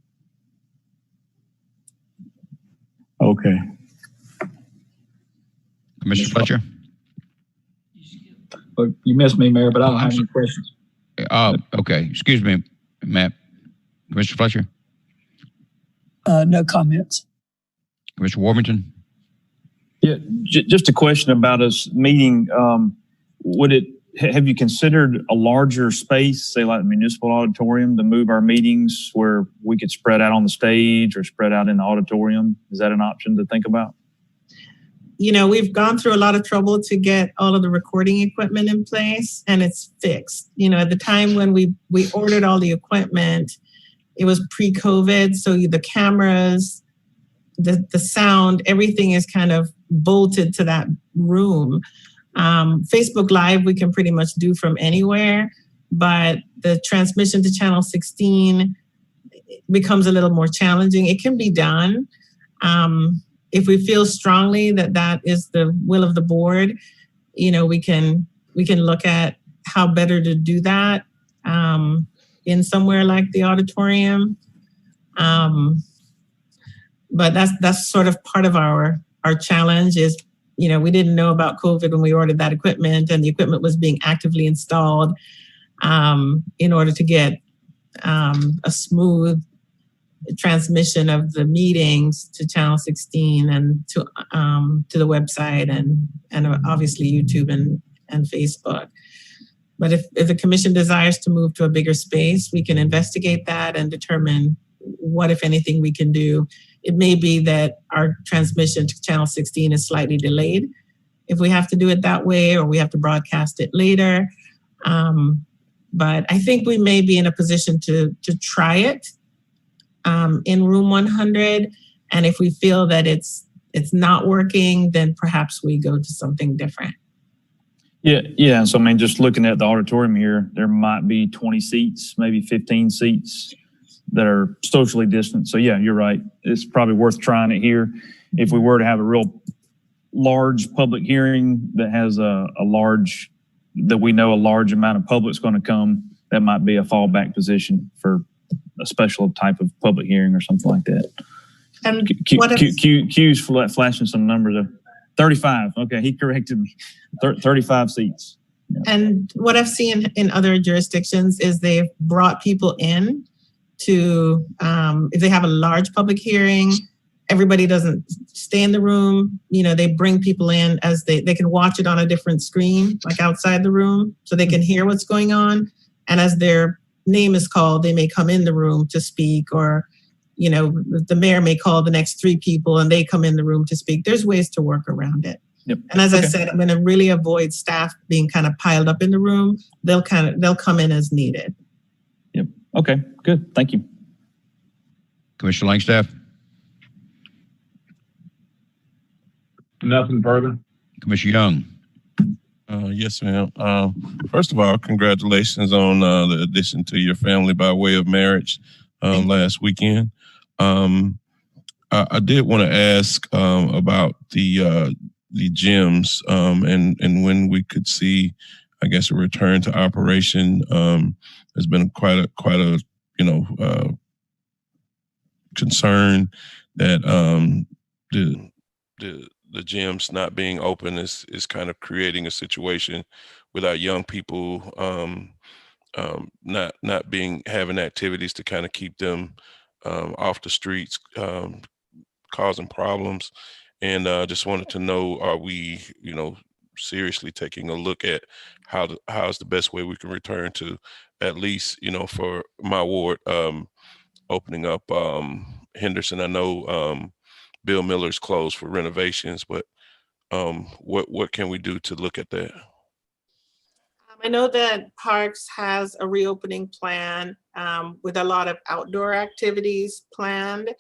Speaker 12: Okay.
Speaker 1: Commissioner Fletcher?
Speaker 11: Well, you missed me, Mayor, but I don't have any questions.
Speaker 1: Okay. Excuse me, Matt. Commissioner Fletcher?
Speaker 4: No comments.
Speaker 1: Commissioner Warmington?
Speaker 14: Yeah, just a question about us meeting. Have you considered a larger space, say like the municipal auditorium, to move our meetings where we could spread out on the stage or spread out in the auditorium? Is that an option to think about?
Speaker 20: We've gone through a lot of trouble to get all of the recording equipment in place, and it's fixed. At the time when we ordered all the equipment, it was pre-COVID, so the cameras, the sound, everything is kind of bolted to that room. Facebook Live, we can pretty much do from anywhere, but the transmission to channel 16 becomes a little more challenging. It can be done. If we feel strongly that is the will of the board, we can look at how better to do that in somewhere like the auditorium. But that's sort of part of our challenge is we didn't know about COVID when we ordered that equipment, and the equipment was being actively installed in order to get a smooth transmission of the meetings to Channel 16 and to the website and obviously YouTube and Facebook. But if the commission desires to move to a bigger space, we can investigate that and determine what, if anything, we can do. It may be that our transmission to Channel 16 is slightly delayed if we have to do it that way, or we have to broadcast it later. But I think we may be in a position to try it in room 100. And if we feel that it's not working, then perhaps we go to something different.
Speaker 3: Yeah. So, just looking at the auditorium here, there might be 20 seats, maybe 15 seats that are socially distant. So, yeah, you're right. It's probably worth trying it here. If we were to have a real large public hearing that has that we know a large amount of public's going to come, that might be a fallback position for a special type of public hearing or something like that.
Speaker 20: And
Speaker 3: Q's flashing some numbers. 35. Okay, he corrected me. 35 seats. Yeah.
Speaker 20: And what I've seen in other jurisdictions is they've brought people in to, if they have a large public hearing, everybody doesn't stay in the room. They bring people in as they can watch it on a different screen, like outside the room, so they can hear what's going on. And as their name is called, they may come in the room to speak, or the mayor may call the next 3 people and they come in the room to speak. There's ways to work around it.
Speaker 3: Yep.
Speaker 20: And as I said, I'm going to really avoid staff being kind of piled up in the room. They'll come in as needed.
Speaker 3: Yep. Okay, good. Thank you.
Speaker 1: Commissioner Langstaff?
Speaker 9: Nothing further.
Speaker 1: Commissioner Young?
Speaker 6: Yes, ma'am. First of all, congratulations on the addition to your family by way of marriage last weekend. I did want to ask about the gyms and when we could see, I guess, a return to operation. There's been quite a concern that the gyms not being open is kind of creating a situation with our young people not having activities to kind of keep them off the streets, causing problems. And just wanted to know, are we, seriously taking a look at how's the best way we can return to, at least, for my ward, opening up Henderson. I know Bill Miller's closed for renovations, but what can we do to look at that?
Speaker 7: I know that Parks has a reopening plan with a lot of outdoor activities planned.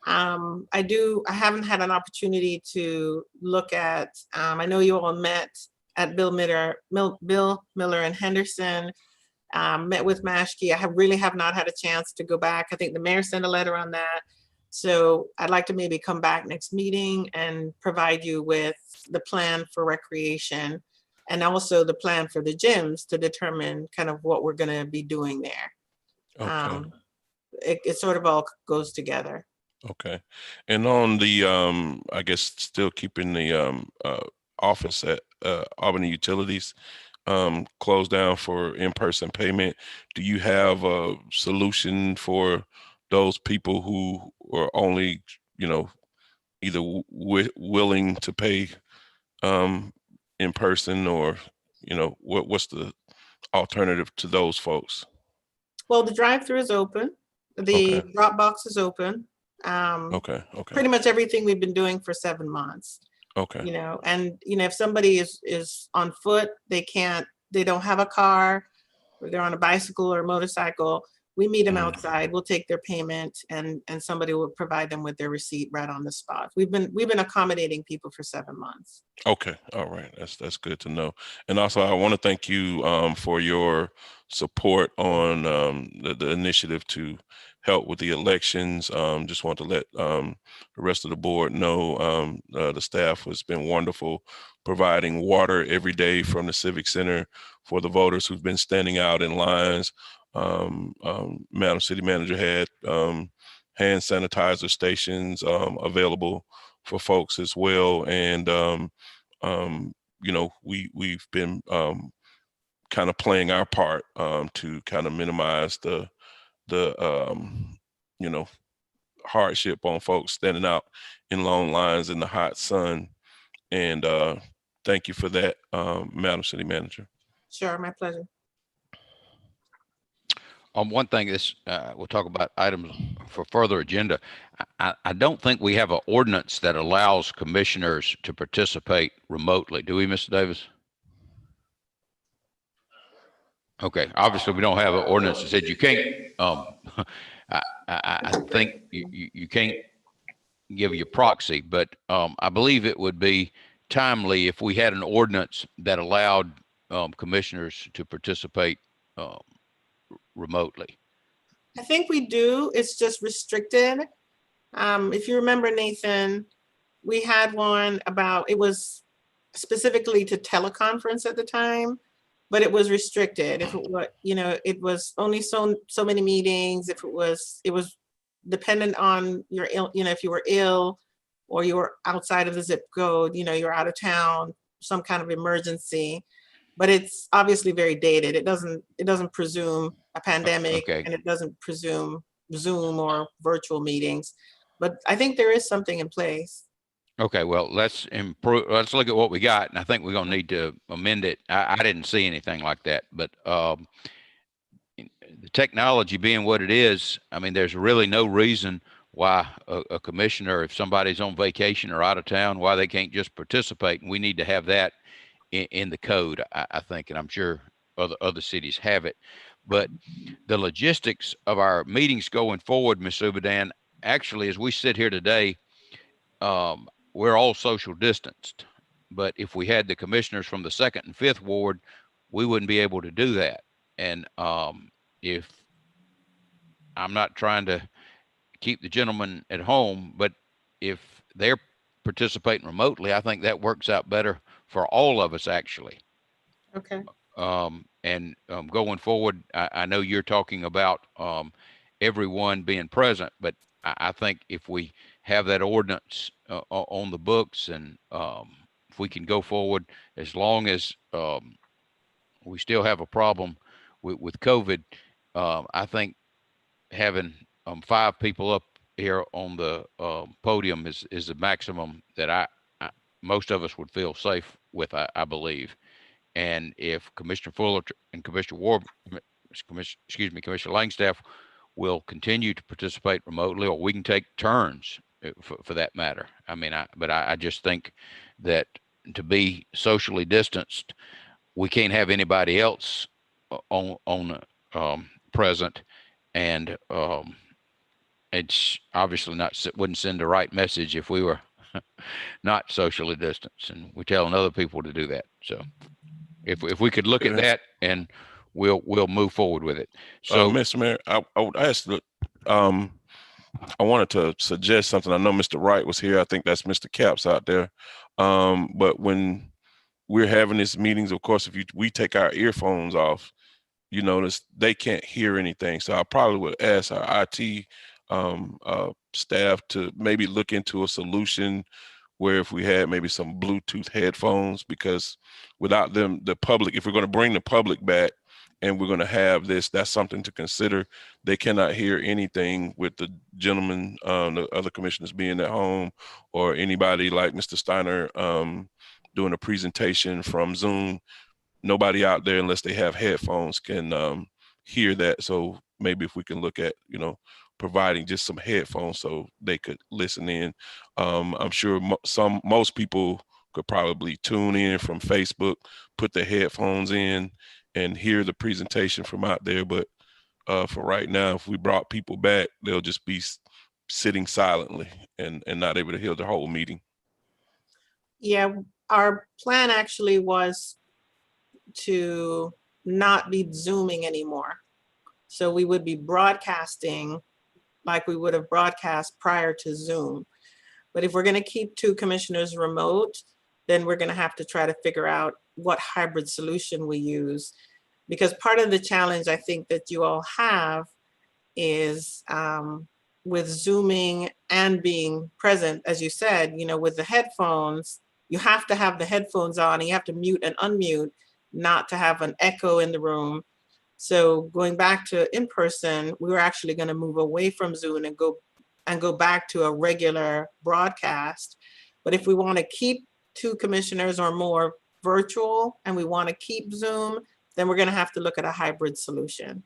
Speaker 7: I haven't had an opportunity to look at, I know you all met at Bill Miller and Henderson, met with Mashke. I really have not had a chance to go back. I think the mayor sent a letter on that. So I'd like to maybe come back next meeting and provide you with the plan for recreation and also the plan for the gyms to determine kind of what we're going to be doing there.
Speaker 6: Okay.
Speaker 7: It sort of all goes together.
Speaker 6: Okay. And on the, I guess, still keeping the office at Albany Utilities closed down for in-person payment, do you have a solution for those people who are only, either willing to pay in person, or, what's the alternative to those folks?
Speaker 7: Well, the drive-through is open. The drop box is open.
Speaker 6: Okay.
Speaker 7: Pretty much everything we've been doing for 7 months.
Speaker 6: Okay.
Speaker 7: And if somebody is on foot, they don't have a car, or they're on a bicycle or motorcycle, we meet them outside, we'll take their payment, and somebody will provide them with their receipt right on the spot. We've been accommodating people for 7 months.
Speaker 6: Okay. All right. That's good to know. And also, I want to thank you for your support on the initiative to help with the elections. Just want to let the rest of the board know the staff has been wonderful, providing water every day from the Civic Center for the voters who've been standing out in lines. Madam City Manager had hand sanitizer stations available for folks as well. And you know, we've been kind of playing our part to kind of minimize the you know, hardship on folks standing out in long lines in the hot sun. And thank you for that, Madam City Manager.
Speaker 7: Sure, my pleasure.
Speaker 1: One thing is, we'll talk about items for further agenda. I don't think we have an ordinance that allows commissioners to participate remotely. Do we, Mr. Davis? Okay, obviously we don't have an ordinance that said you can't. I think you can't give your proxy, but I believe it would be timely if we had an ordinance that allowed commissioners to participate remotely.
Speaker 7: I think we do. It's just restricted. If you remember, Nathan, we had one about, it was specifically to teleconference at the time, but it was restricted. If it was, you know, it was only so many meetings. If it was dependent on your ill, you know, if you were ill or you were outside of the zip code, you know, you're out of town, some kind of emergency. But it's obviously very dated. It doesn't presume a pandemic,
Speaker 1: Okay.
Speaker 7: and it doesn't presume Zoom or virtual meetings. But I think there is something in place.
Speaker 1: Okay, well, let's improve. Let's look at what we got, and I think we're going to need to amend it. I didn't see anything like that, but the technology being what it is, I mean, there's really no reason why a commissioner, if somebody's on vacation or out of town, why they can't just participate. And we need to have that in the code, I think, and I'm sure other cities have it. But the logistics of our meetings going forward, Ms. Subadan, actually, as we sit here today, we're all social distanced. But if we had the commissioners from the 2nd and 5th ward, we wouldn't be able to do that. And if I'm not trying to keep the gentleman at home, but if they're participating remotely, I think that works out better for all of us, actually.
Speaker 7: Okay.
Speaker 1: And going forward, I know you're talking about everyone being present, but I think if we have that ordinance on the books, and if we can go forward, as long as we still have a problem with COVID, I think having 5 people up here on the podium is the maximum that most of us would feel safe with, I believe. And if Commissioner Fuller and Commissioner Commissioner Langstaff will continue to participate remotely, or we can take turns for that matter. I mean, I just think that to be socially distanced, we can't have anybody else on present, and it's obviously wouldn't send the right message if we were not socially distanced, and we're telling other people to do that. So if we could look at that, and we'll move forward with it. So,
Speaker 6: Mr. Mayor, I would ask that, I wanted to suggest something. I know Mr. Wright was here. I think that's Mr. Capps out there. But when we're having these meetings, of course, if we take our earphones off, you notice they can't hear anything. So I probably would ask our IT staff to maybe look into a solution where if we had maybe some Bluetooth headphones, because without them, the public, if we're going to bring the public back and we're going to have this, that's something to consider. They cannot hear anything with the gentleman, the other commissioners being at home, or anybody like Mr. Steiner doing a presentation from Zoom. Nobody out there, unless they have headphones, can hear that. So maybe if we can look at, providing just some headphones so they could listen in. I'm sure most people could probably tune in from Facebook, put their headphones in, and hear the presentation from out there. But for right now, if we brought people back, they'll just be sitting silently and not able to hear the whole meeting.
Speaker 7: Yeah, our plan actually was to not be Zooming anymore. So we would be broadcasting like we would have broadcast prior to Zoom. But if we're going to keep 2 commissioners remote, then we're going to have to try to figure out what hybrid solution we use. Because part of the challenge I think that you all have is with Zooming and being present, as you said, with the headphones, you have to have the headphones on and you have to mute and unmute, not to have an echo in the room. So going back to in person, we were actually going to move away from Zoom and go back to a regular broadcast. But if we want to keep 2 commissioners or more virtual and we want to keep Zoom, then we're going to have to look at a hybrid solution.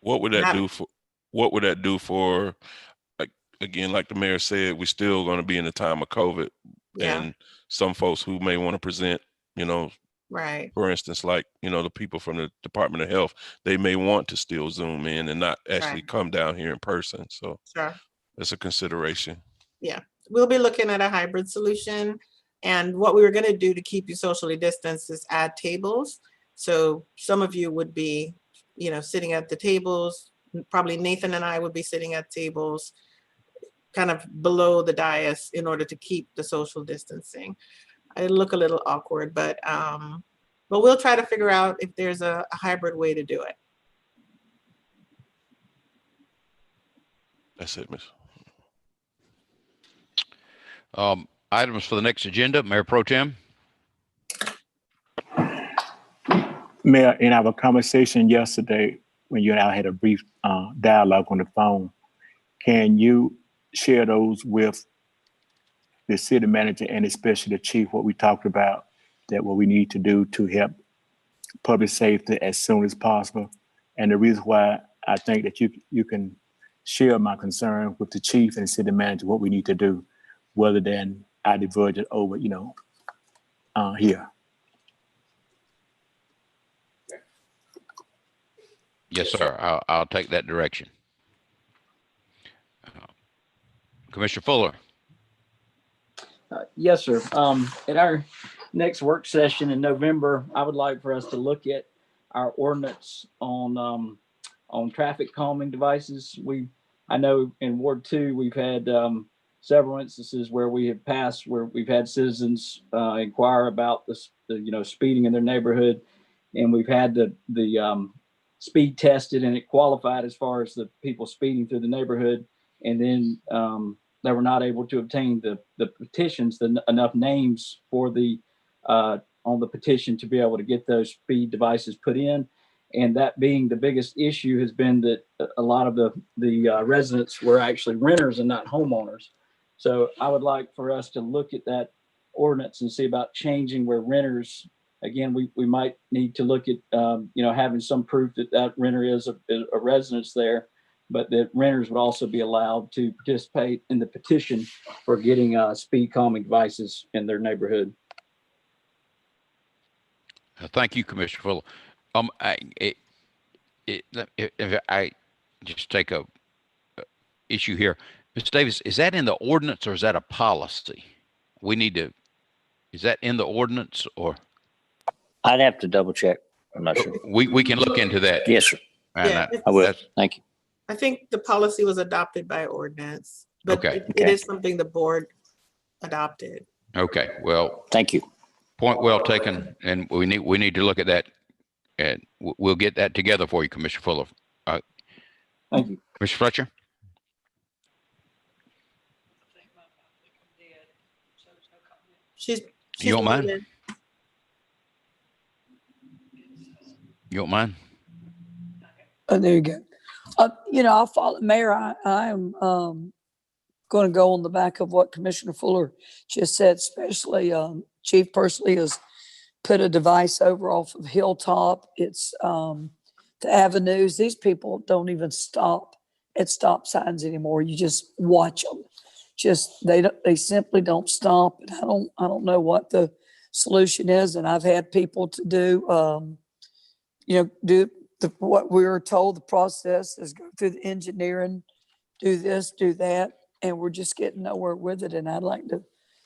Speaker 6: What would that do for, again, like the mayor said, we're still going to be in the time of COVID, and some folks who may want to present,
Speaker 7: right.
Speaker 6: For instance, like, the people from the Department of Health, they may want to still Zoom in and not actually come down here in person. So that's a consideration.
Speaker 7: Yeah, we'll be looking at a hybrid solution. And what we were going to do to keep you socially distanced is add tables. So some of you would be, sitting at the tables. Probably Nathan and I would be sitting at tables kind of below the dais in order to keep the social distancing. It'll look a little awkward, but we'll try to figure out if there's a hybrid way to do it.
Speaker 6: That's it, Miss.
Speaker 1: Items for the next agenda, Mayor Pro Tem.
Speaker 12: Mayor, in our conversation yesterday, when you and I had a brief dialogue on the phone, can you share those with the city manager and especially the chief, what we talked about, that what we need to do to help public safety as soon as possible? And the reason why I think that you can share my concern with the chief and the city manager, what we need to do, rather than I diverge it over, here.
Speaker 1: Yes, sir. I'll take that direction. Commissioner Fuller.
Speaker 11: Yes, sir. At our next work session in November, I would like for us to look at our ordinance on traffic calming devices. I know in Ward 2, we've had several instances where we have passed, where we've had citizens inquire about the speeding in their neighborhood, and we've had the speed tested and it qualified as far as the people speeding through the neighborhood, and then they were not able to obtain the petitions, enough names for on the petition to be able to get those speed devices put in. And that being the biggest issue has been that a lot of the residents were actually renters and not homeowners. So I would like for us to look at that ordinance and see about changing where renters, again, we might need to look at, having some proof that renter is a residence there, but that renters would also be allowed to participate in the petition for getting speed calming devices in their neighborhood.
Speaker 1: Thank you, Commissioner Fuller. If I just take a issue here, Mr. Davis, is that in the ordinance or is that a policy? Is that in the ordinance or?
Speaker 10: I'd have to double check. I'm not sure.
Speaker 1: We can look into that.
Speaker 10: Yes, sir.
Speaker 7: Yeah,
Speaker 10: I will. Thank you.
Speaker 7: I think the policy was adopted by ordinance, but
Speaker 1: Okay.
Speaker 7: it is something the board adopted.
Speaker 1: Okay, well.
Speaker 10: Thank you.
Speaker 1: Point well taken, and we need to look at that, and we'll get that together for you, Commissioner Fuller.
Speaker 11: Thank you.
Speaker 1: Commissioner Fletcher? You don't mind?
Speaker 7: muted.
Speaker 1: You don't mind?
Speaker 4: Oh, there you go. I'll follow Mayor. I am going to go on the back of what Commissioner Fuller just said, especially Chief personally has put a device over off of Hilltop. It's the avenues. These people don't even stop at stop signs anymore. You just watch them. They simply don't stop. And I don't know what the solution is. And I've had people to do, what we were told the process is go through the engineering, do this, do that, and we're just getting nowhere with it. And I'd like to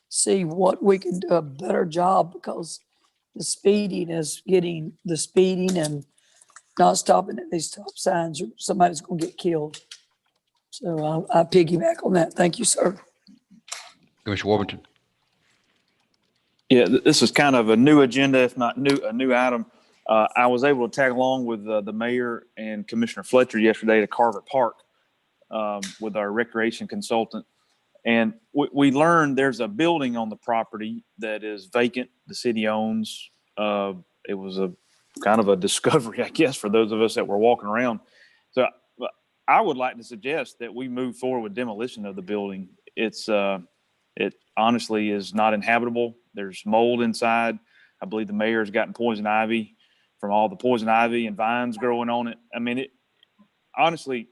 Speaker 4: see what we can do a better job, because the speeding and not stopping at these stop signs, or somebody's going to get killed. So I piggyback on that. Thank you, sir.
Speaker 1: Commissioner Warburton.
Speaker 14: Yeah, this is kind of a new agenda, if not a new item. I was able to tag along with the mayor and Commissioner Fletcher yesterday to Carver Park with our recreation consultant. And we learned there's a building on the property that is vacant. The city owns. It was a kind of a discovery, I guess, for those of us that were walking around. So I would like to suggest that we move forward with demolition of the building. It honestly is not inhabitable. There's mold inside. I believe the mayor's gotten poison ivy from all the poison ivy and vines growing on it. I mean, honestly,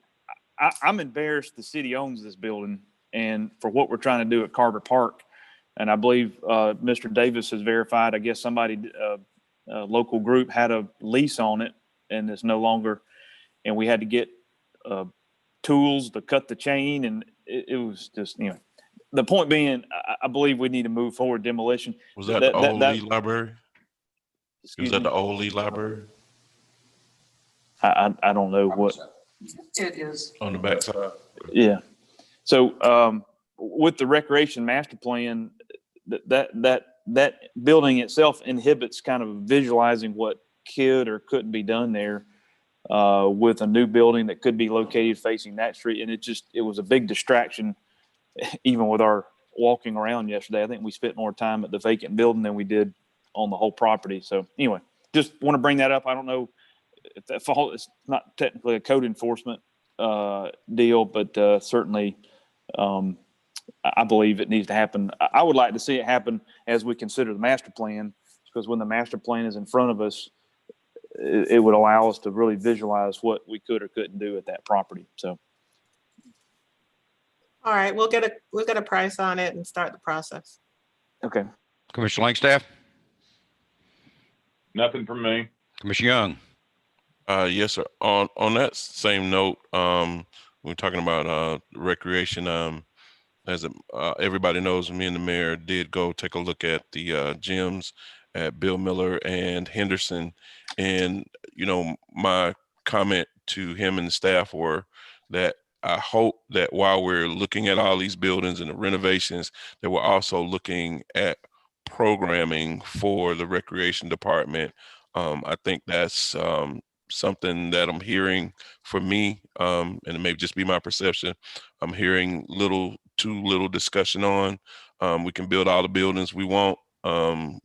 Speaker 14: I'm embarrassed the city owns this building and for what we're trying to do at Carter Park. And I believe Mr. Davis has verified, I guess somebody, a local group had a lease on it and it's no longer, and we had to get tools to cut the chain. And it was just, the point being, I believe we need to move forward demolition.
Speaker 6: Was that the old Lee Library? Was that the old Lee Library?
Speaker 14: I don't know what.
Speaker 4: It is.
Speaker 6: On the backside.
Speaker 14: Yeah. So with the recreation master plan, that building itself inhibits kind of visualizing what could or couldn't be done there with a new building that could be located facing that street. And it was a big distraction, even with our walking around yesterday. I think we spent more time at the vacant building than we did on the whole property. So anyway, just want to bring that up. I don't know if that fall, it's not technically a code enforcement deal, but certainly I believe it needs to happen. I would like to see it happen as we consider the master plan, because when the master plan is in front of us, it would allow us to really visualize what we could or couldn't do at that property. So.
Speaker 7: All right, we'll get a price on it and start the process.
Speaker 14: Okay.
Speaker 1: Commissioner Langstaff?
Speaker 9: Nothing from me.
Speaker 1: Commissioner Young?
Speaker 6: Yes, sir. On that same note, we're talking about recreation. As everybody knows, me and the mayor did go take a look at the gyms at Bill Miller and Henderson. And, my comment to him and the staff were that I hope that while we're looking at all these buildings and the renovations, that we're also looking at programming for the recreation department. I think that's something that I'm hearing for me, and it may just be my perception. I'm hearing too little discussion on. We can build all the buildings we want.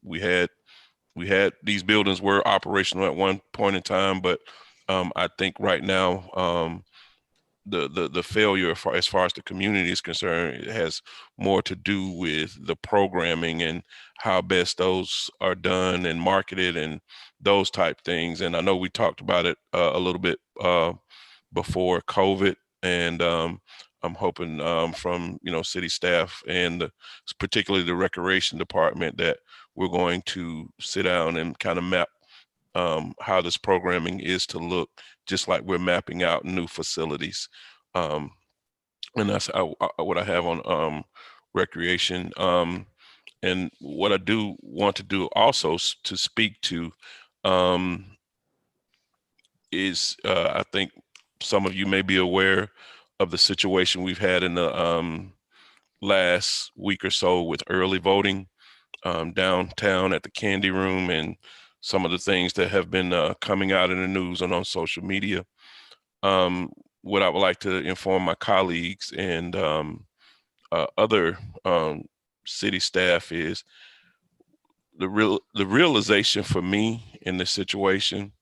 Speaker 6: We had these buildings were operational at one point in time, but I think right now the failure as far as the community is concerned, it has more to do with the programming and how best those are done and marketed and those type things. And I know we talked about it a little bit before COVID, and I'm hoping from city staff and particularly the recreation department that we're going to sit down and kind of map how this programming is to look, just like we're mapping out new facilities. And that's what I have on recreation. And what I do want to do also to speak to is I think some of you may be aware of the situation we've had in the last week or so with early voting downtown at the Candy Room, and some of the things that have been coming out in the news and on social media. What I would like to inform my colleagues and other city staff is the realization for me in this situation.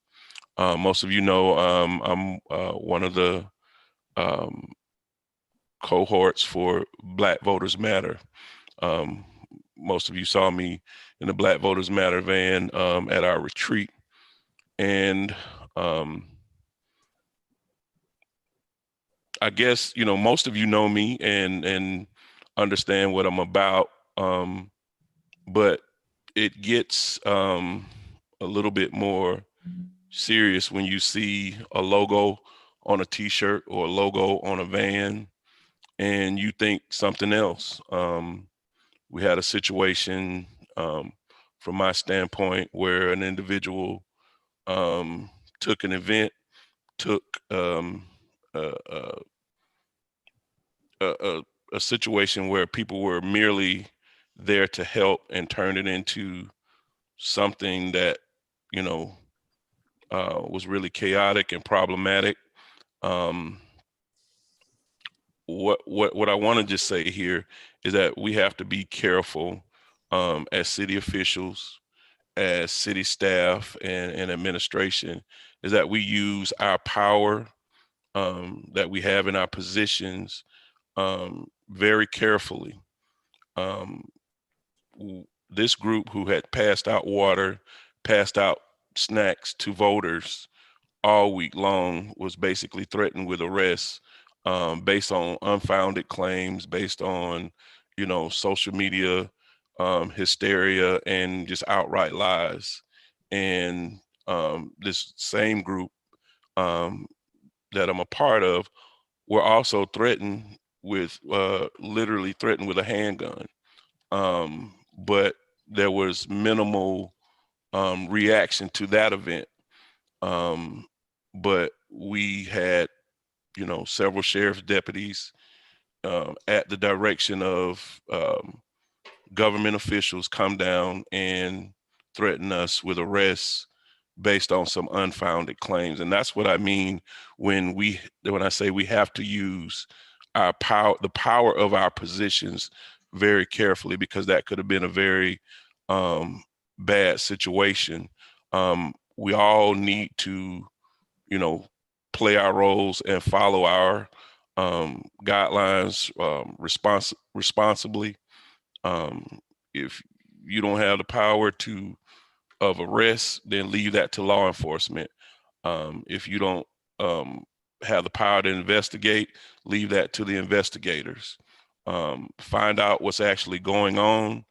Speaker 6: Most of you know I'm one of the cohorts for Black Voters Matter. Most of you saw me in the Black Voters Matter van at our retreat. And I guess, most of you know me and understand what I'm about. But it gets a little bit more serious when you see a logo on a t-shirt or a logo on a van and you think something else. We had a situation from my standpoint where an individual took an event, took a situation where people were merely there to help and turned it into something that, was really chaotic and problematic. what I want to just say here is that we have to be careful as city officials, as city staff and administration, is that we use our power that we have in our positions very carefully. This group who had passed out water, passed out snacks to voters all week long was basically threatened with arrest based on unfounded claims, based on, social media hysteria and just outright lies. And this same group that I'm a part of were also threatened with, literally threatened with a handgun. But there was minimal reaction to that event. But we had, several sheriff's deputies at the direction of government officials come down and threaten us with arrests based on some unfounded claims. And that's what I mean when I say we have to use our power, the power of our positions very carefully, because that could have been a very bad situation. We all need to, play our roles and follow our guidelines responsibly. If you don't have the power of arrest, then leave that to law enforcement. If you don't have the power to investigate, leave that to the investigators. Find out what's actually going on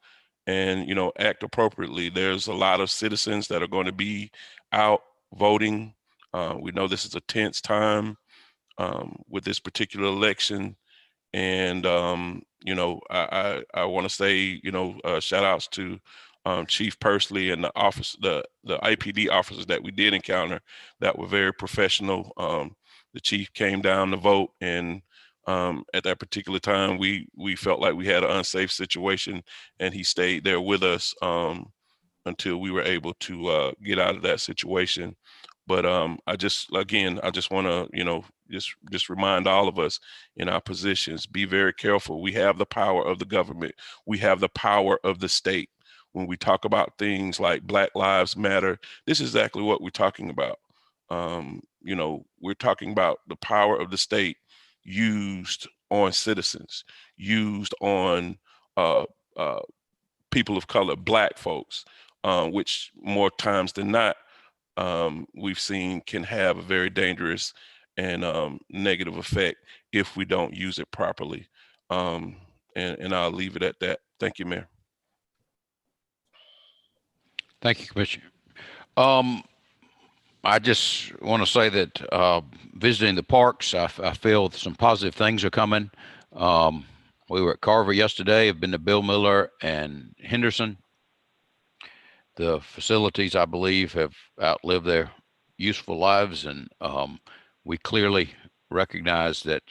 Speaker 6: and, act appropriately. There's a lot of citizens that are going to be out voting. We know this is a tense time with this particular election. And, I want to say, shout outs to Chief Pursley and the IPD officers that we did encounter that were very professional. The chief came down to vote, and at that particular time, we felt like we had an unsafe situation, and he stayed there with us until we were able to get out of that situation. But I just want to, just remind all of us in our positions, be very careful. We have the power of the government. We have the power of the state. When we talk about things like Black Lives Matter, this is exactly what we're talking about. We're talking about the power of the state used on citizens, used on people of color, Black folks, which more times than not, we've seen can have a very dangerous and negative effect if we don't use it properly. And I'll leave it at that. Thank you, Mayor.
Speaker 1: Thank you, Commissioner. I just want to say that visiting the parks, I feel some positive things are coming. We were at Carver yesterday. Have been to Bill Miller and Henderson. The facilities, I believe, have outlived their useful lives, and we clearly recognize that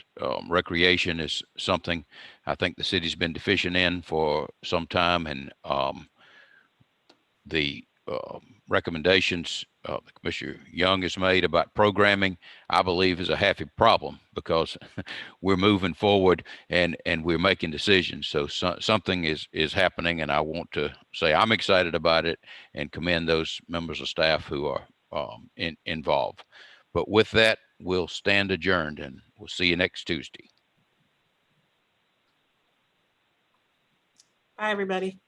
Speaker 1: recreation is something I think the city's been deficient in for some time, and the recommendations Commissioner Young has made about programming, I believe, is a happy problem, because we're moving forward and we're making decisions. So something is happening, and I want to say I'm excited about it and commend those members of staff who are involved. But with that, we'll stand adjourned, and we'll see you next Tuesday.
Speaker 7: Bye, everybody.